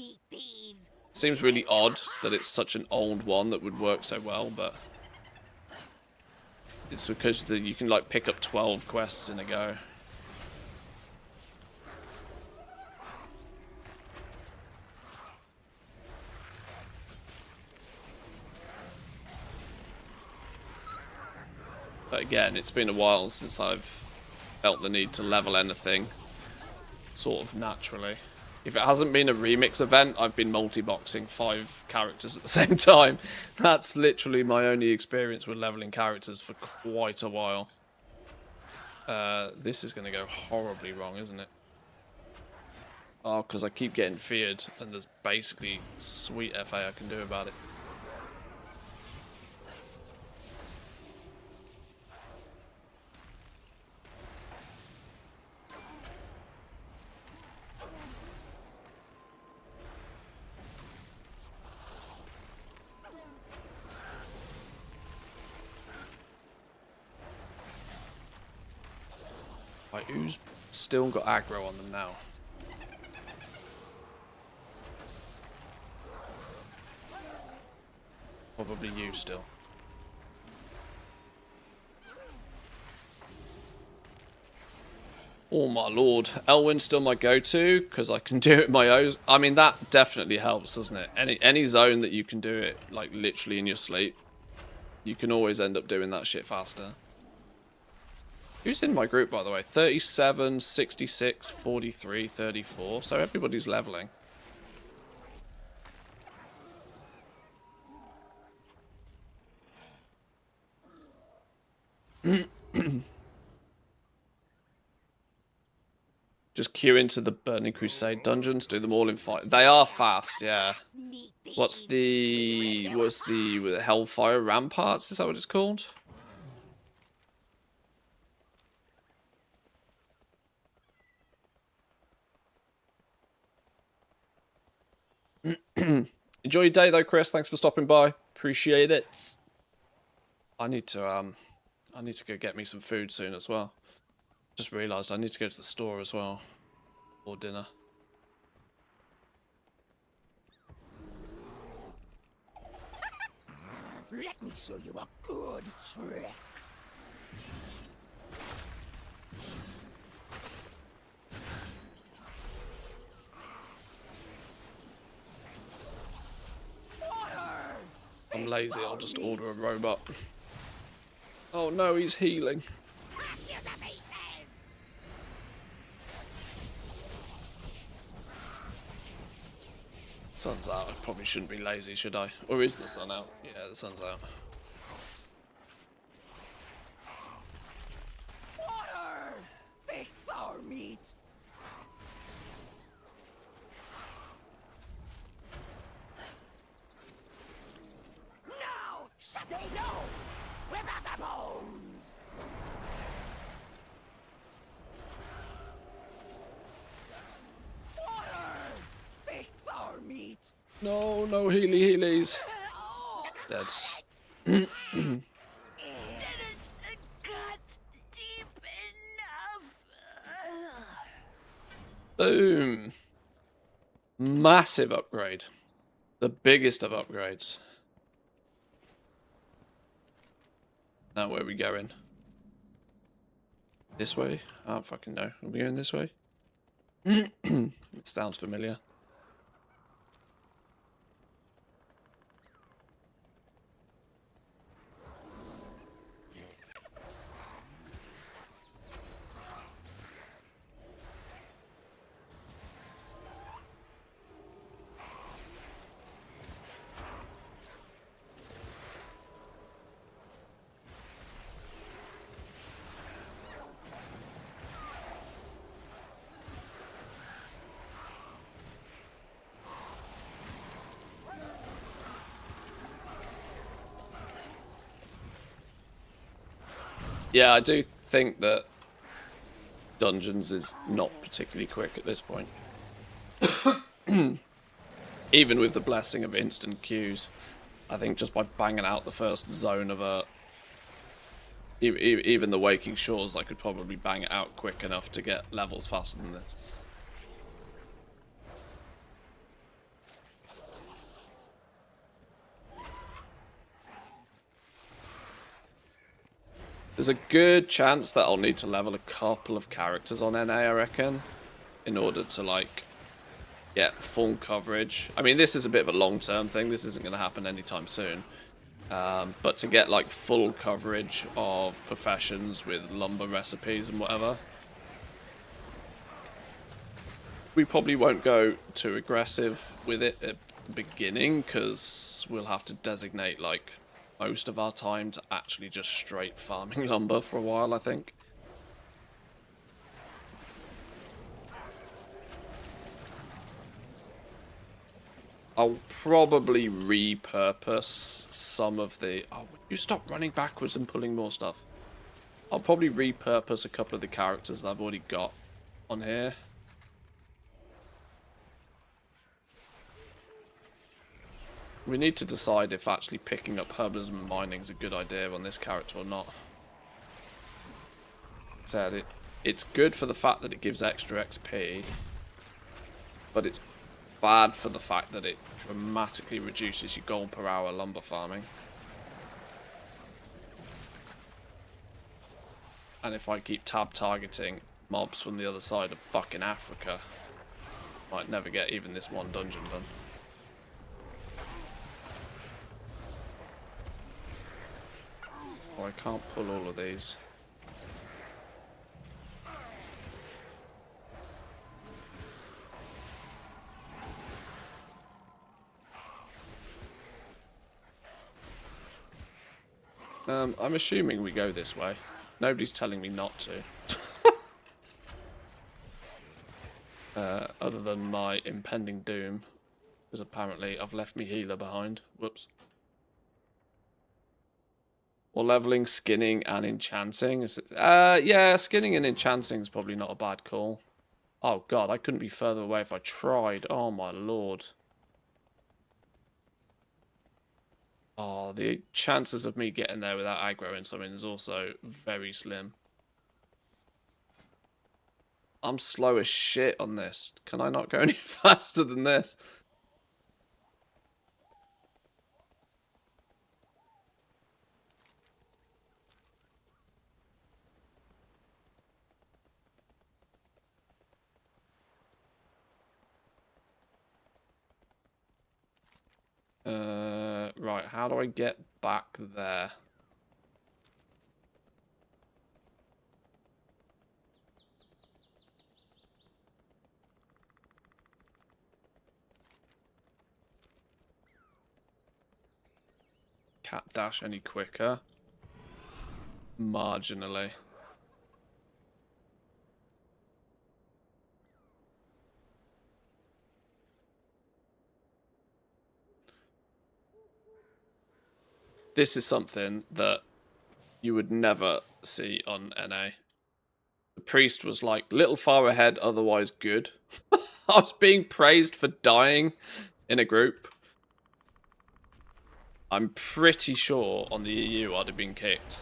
Seems really odd that it's such an old one that would work so well, but it's because you can pick up 12 quests in a go. But again, it's been a while since I've felt the need to level anything sort of naturally. If it hasn't been a remix event, I've been multi-boxing 5 characters at the same time. That's literally my only experience with leveling characters for quite a while. This is going to go horribly wrong, isn't it? Oh, because I keep getting feared, and there's basically sweet FA I can do about it. Right, who's still got aggro on them now? Probably you still. Oh my lord. Elwyn's still my go-to because I can do it in my own. I mean, that definitely helps, doesn't it? Any zone that you can do it, like, literally in your sleep, you can always end up doing that shit faster. Who's in my group, by the way? 37, 66, 43, 34. So everybody's leveling. Just queue into the Burning Crusade dungeons, do them all in 5. They are fast, yeah. What's the Hellfire Ramparts? Is that what it's called? Enjoy your day though, Chris. Thanks for stopping by. Appreciate it. I need to go get me some food soon as well. Just realised I need to go to the store as well for dinner. Let me show you a good trick. I'm lazy, I'll just order a robot. Oh no, he's healing. Sun's out. I probably shouldn't be lazy, should I? Or is the sun out? Yeah, the sun's out. Water! Fix our meat! Now! Shut they know! Without the bones! Water! Fix our meat! No, no Healies. Dead. Didn't cut deep enough. Boom. Massive upgrade. The biggest of upgrades. Now where are we going? This way? I don't fucking know. Are we going this way? It sounds familiar. Yeah, I do think that Dungeons is not particularly quick at this point. Even with the blessing of instant queues, I think just by banging out the first zone of a... Even the Waking Shores, I could probably bang it out quick enough to get levels faster than this. There's a good chance that I'll need to level a couple of characters on NA, I reckon, in order to, like, get full coverage. I mean, this is a bit of a long-term thing. This isn't going to happen anytime soon. But to get, like, full coverage of professions with lumber recipes and whatever, we probably won't go too aggressive with it at the beginning, because we'll have to designate, like, most of our time to actually just straight farming lumber for a while, I think. I'll probably repurpose some of the... Oh, you stop running backwards and pulling more stuff. I'll probably repurpose a couple of the characters that I've already got on here. We need to decide if actually picking up herbalism and mining is a good idea on this character or not. It's good for the fact that it gives extra XP, but it's bad for the fact that it dramatically reduces your gold per hour lumber farming. And if I keep tab targeting mobs from the other side of fucking Africa, I might never get even this one dungeon done. Oh, I can't pull all of these. I'm assuming we go this way. Nobody's telling me not to. Other than my impending doom. Because apparently I've left me healer behind. Whoops. Or leveling, skinning, and enchanting. Yeah, skinning and enchanting is probably not a bad call. Oh god, I couldn't be further away if I tried. Oh my lord. Oh, the chances of me getting there without aggroing something is also very slim. I'm slow as shit on this. Can I not go any faster than this? Right, how do I get back there? Cat dash any quicker? Marginally. This is something that you would never see on NA. The priest was like, little far ahead, otherwise good. I was being praised for dying in a group. I'm pretty sure on the EU I'd have been kicked.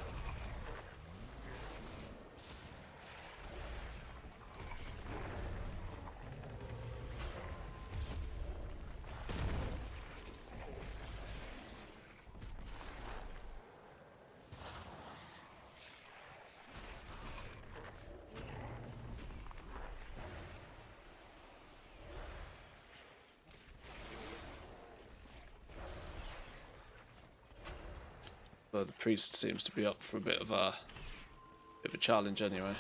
But the priest seems to be up for a bit of a challenge anyway.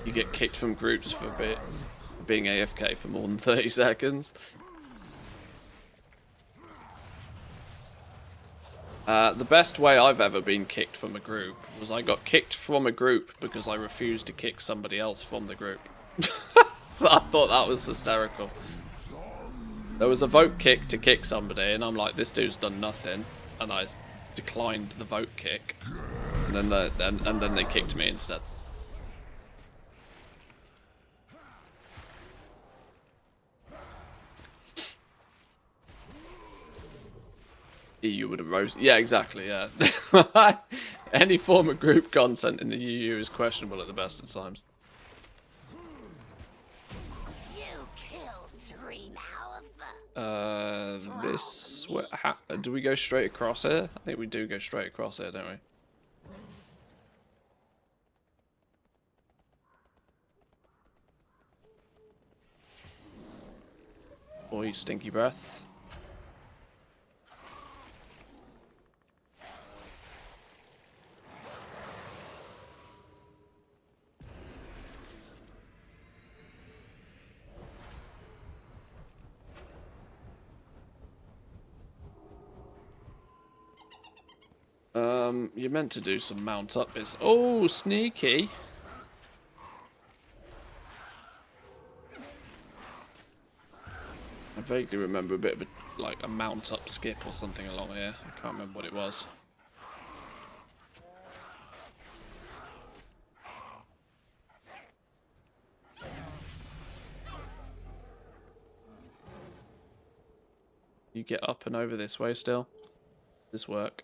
You get kicked from groups for being AFK for more than 30 seconds. The best way I've ever been kicked from a group was I got kicked from a group because I refused to kick somebody else from the group. I thought that was hysterical. There was a vote kick to kick somebody, and I'm like, this dude's done nothing, and I declined the vote kick, and then they kicked me instead. EU would have rose. Yeah, exactly. Yeah. Any form of group content in the EU is questionable at the best of times. This do we go straight across here? I think we do go straight across here, don't we? Boy, stinky breath. You're meant to do some mount up is. Oh, sneaky. I vaguely remember a bit of a mount up skip or something along here. I can't remember what it was. You get up and over this way still. This work.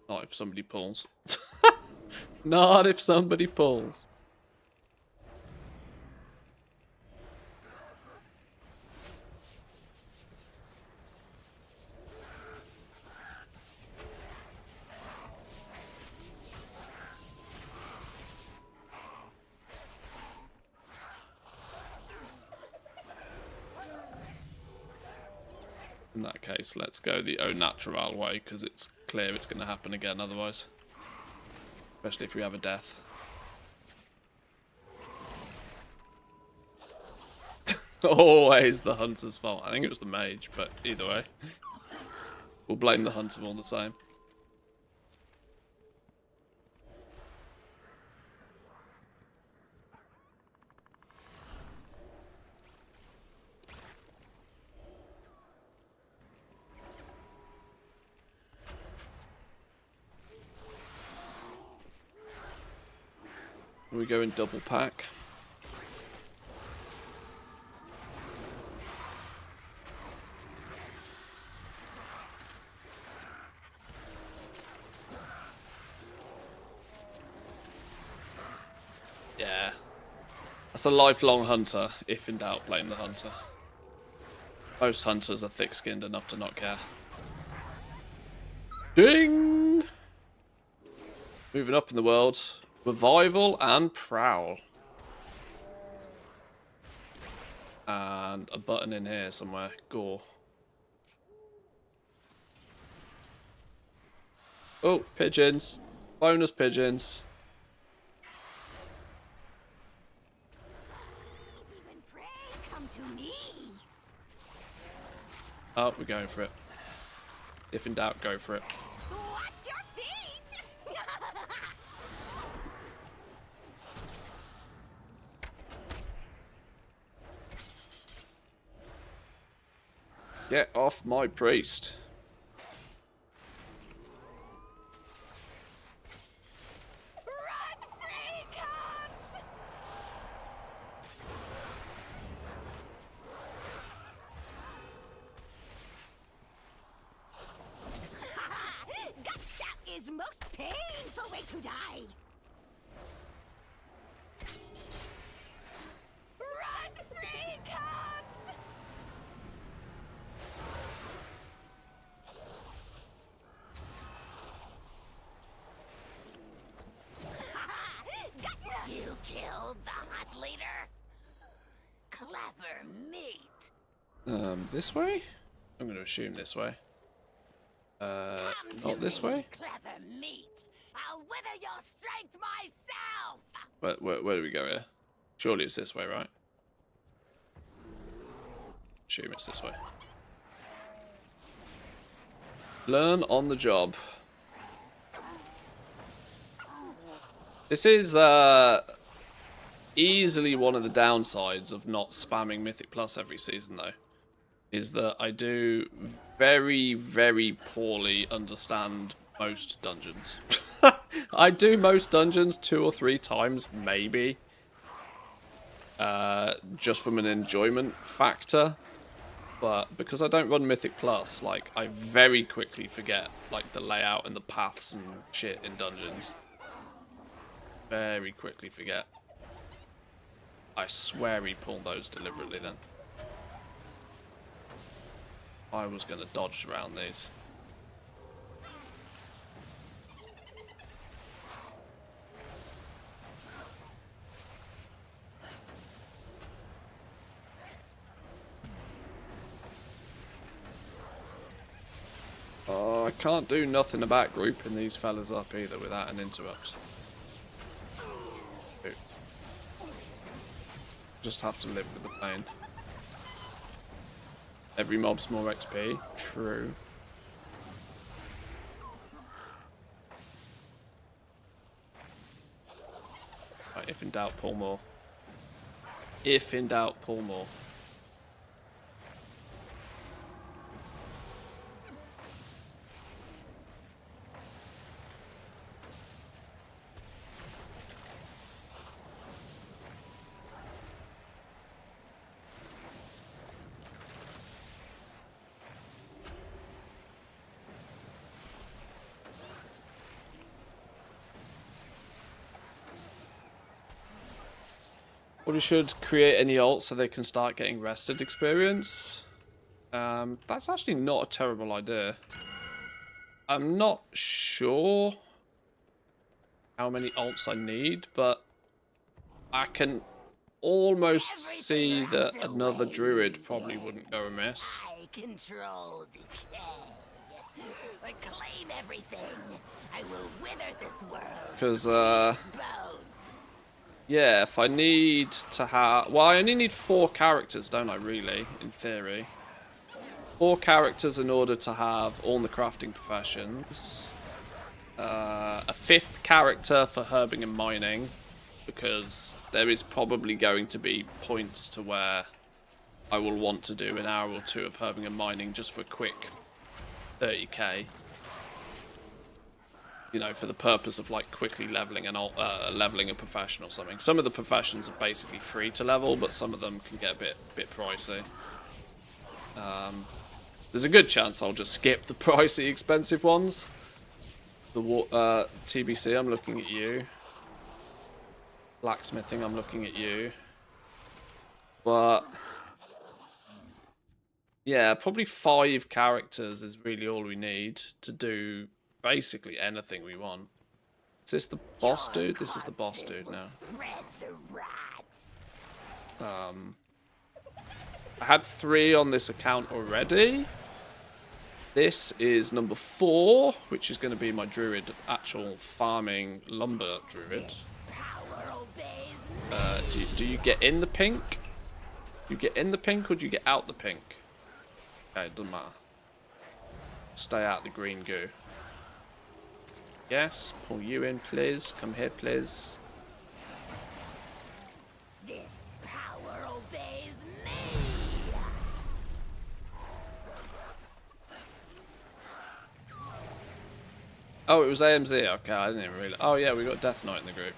Not if somebody pulls. Not if somebody pulls. In that case, let's go the au natural way, because it's clear it's going to happen again otherwise. Especially if we have a death. Always the hunter's fault. I think it was the mage, but either way. We'll blame the hunter all the same. We go in double pack. Yeah. That's a lifelong hunter. If in doubt, blame the hunter. Most hunters are thick-skinned enough to not care. Ding! Moving up in the world. Revival and Prowl. And a button in here somewhere. Gore. Oh, pigeons. Bonus pigeons. Oh, we're going for it. If in doubt, go for it. Watch your feet! Get off my priest. Run, free cubs! Gotcha is most painful way to die. Run, free cubs! You killed the hunt leader? Clever meat. This way? I'm going to assume this way. Not this way? Clever meat. I'll wither your strength myself. Where do we go here? Surely it's this way, right? Assume it's this way. Learn on the job. This is easily one of the downsides of not spamming Mythic Plus every season, though. Is that I do very, very poorly understand most dungeons. I do most dungeons 2 or 3 times, maybe. Just from an enjoyment factor. But because I don't run Mythic Plus, like, I very quickly forget, like, the layout and the paths and shit in dungeons. Very quickly forget. I swear he pulled those deliberately then. I was going to dodge around these. Oh, I can't do nothing about grouping these fellas up either without an interrupt. Ooh. Just have to live with the pain. Every mob's more XP. True. Right, if in doubt, pull more. If in doubt, pull more. Probably should create any ult so they can start getting rested experience. That's actually not a terrible idea. I'm not sure how many ults I need, but I can almost see that another druid probably wouldn't go amiss. I control decay. Reclaim everything. I will wither this world. Because, yeah, if I need to have... Well, I only need 4 characters, don't I, really, in theory. 4 characters in order to have all the crafting professions. A 5th character for herbing and mining, because there is probably going to be points to where I will want to do an hour or 2 of herbing and mining just for a quick 30k. You know, for the purpose of like quickly leveling leveling a profession or something. Some of the professions are basically free to level, but some of them can get a bit pricey. There's a good chance I'll just skip the pricey, expensive ones. The TBC, I'm looking at you. Blacksmithing, I'm looking at you. But yeah, probably 5 characters is really all we need to do basically anything we want. Is this the boss dude? This is the boss dude now. I had 3 on this account already. This is number 4, which is going to be my druid, actual farming lumber druid. Do you get in the pink? Do you get in the pink or do you get out the pink? Okay, it doesn't matter. Stay out the green goo. Yes, pull you in, please. Come here, please. This power obeys me. Oh, it was AMZ. Okay, I didn't even realize. Oh yeah, we got Death Knight in the group.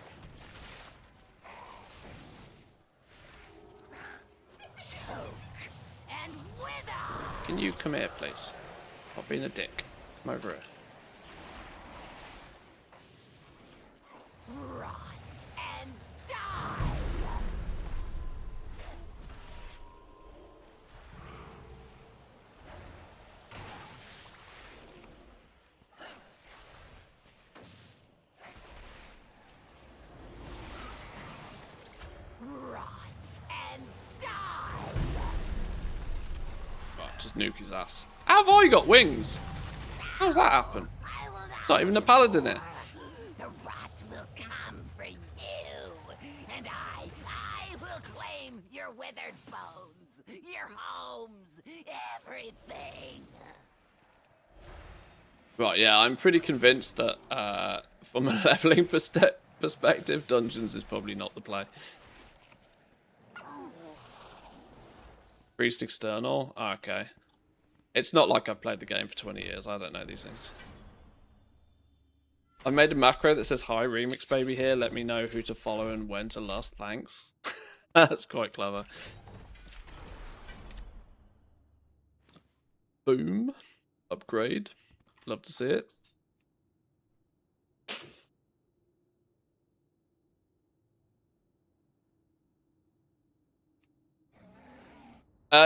Can you come here, please? Stop being a dick. Come over here. Rot and die. Rot and die. Right, just nuke his ass. How have I got wings? How's that happen? It's not even a paladin here. The rot will come for you, and I will claim your withered bones, your homes, everything. Right, yeah, I'm pretty convinced that from a leveling perspective, dungeons is probably not the play. Priest external? Oh, okay. It's not like I've played the game for 20 years. I don't know these things. I made a macro that says, "Hi, Remix Baby here. Let me know who to follow and when to lust. Thanks." That's quite clever. Boom. Upgrade. Love to see it.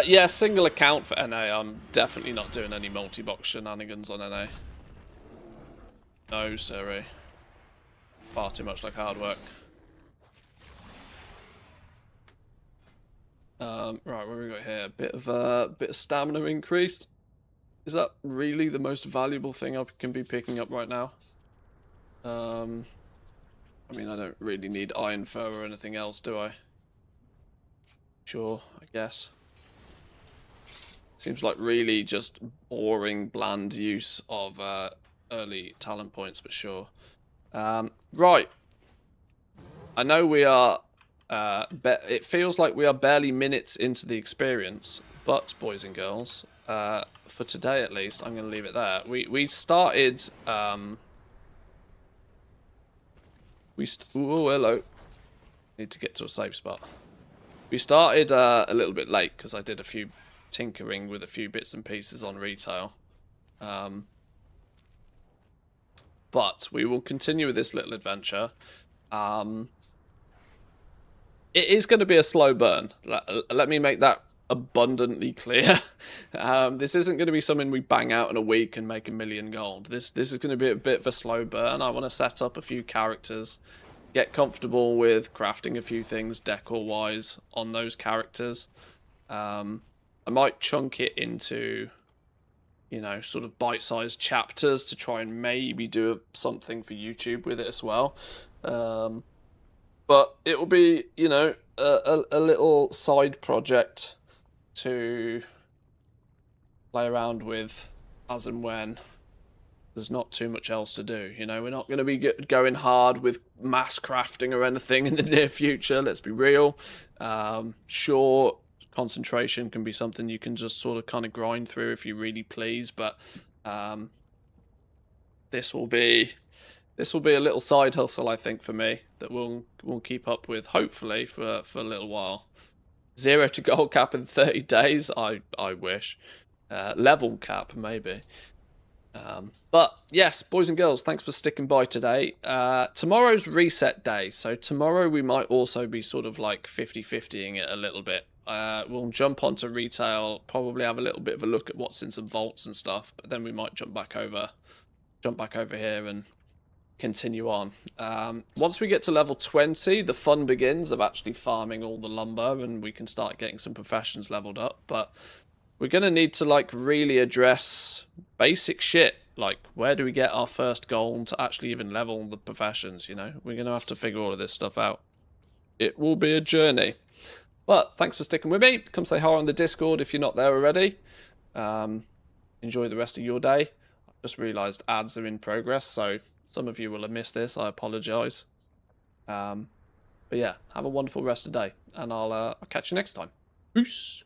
Yeah, single account for NA. I'm definitely not doing any multi-box shenanigans on NA. No, sorry. Far too much like hard work. Right, what have we got here? Bit of stamina increased. Is that really the most valuable thing I can be picking up right now? I mean, I don't really need iron fur or anything else, do I? Sure, I guess. Seems like really just boring, bland use of early talent points, but sure. Right. I know we are... it feels like we are barely minutes into the experience, but, boys and girls, for today at least, I'm going to leave it there. We started... oh, hello. Need to get to a safe spot. We started a little bit late because I did a few tinkering with a few bits and pieces on retail. But we will continue with this little adventure. it is going to be a slow burn. Let me make that abundantly clear. This isn't going to be something we bang out in a week and make 1 million gold. This is going to be a bit of a slow burn. I want to set up a few characters, get comfortable with crafting a few things decor-wise on those characters. I might chunk it into, you know, sort of bite-sized chapters to try and maybe do something for YouTube with it as well. But it will be, you know, a little side project to play around with as and when there's not too much else to do. You know, we're not going to be going hard with mass crafting or anything in the near future. Let's be real. Sure, concentration can be something you can just sort of kind of grind through if you really please, but this will be a little side hustle, I think, for me that we'll keep up with, hopefully, for a little while. 0 to gold cap in 30 days, I wish. Level cap, maybe. But yes, boys and girls, thanks for sticking by today. Tomorrow's reset day, so tomorrow we might also be sort of like 50-50ing it a little bit. We'll jump onto retail, probably have a little bit of a look at what's in some vaults and stuff, but then we might jump back over here and continue on. Once we get to level 20, the fun begins of actually farming all the lumber, and we can start getting some professions leveled up. But we're going to need to like really address basic shit, like where do we get our first gold to actually even level the professions, you know? We're going to have to figure all of this stuff out. It will be a journey. But thanks for sticking with me. Come say hi on the Discord if you're not there already. Enjoy the rest of your day. I just realised ads are in progress, so some of you will have missed this. I apologise. But yeah, have a wonderful rest of the day, and I'll catch you next time. Peace.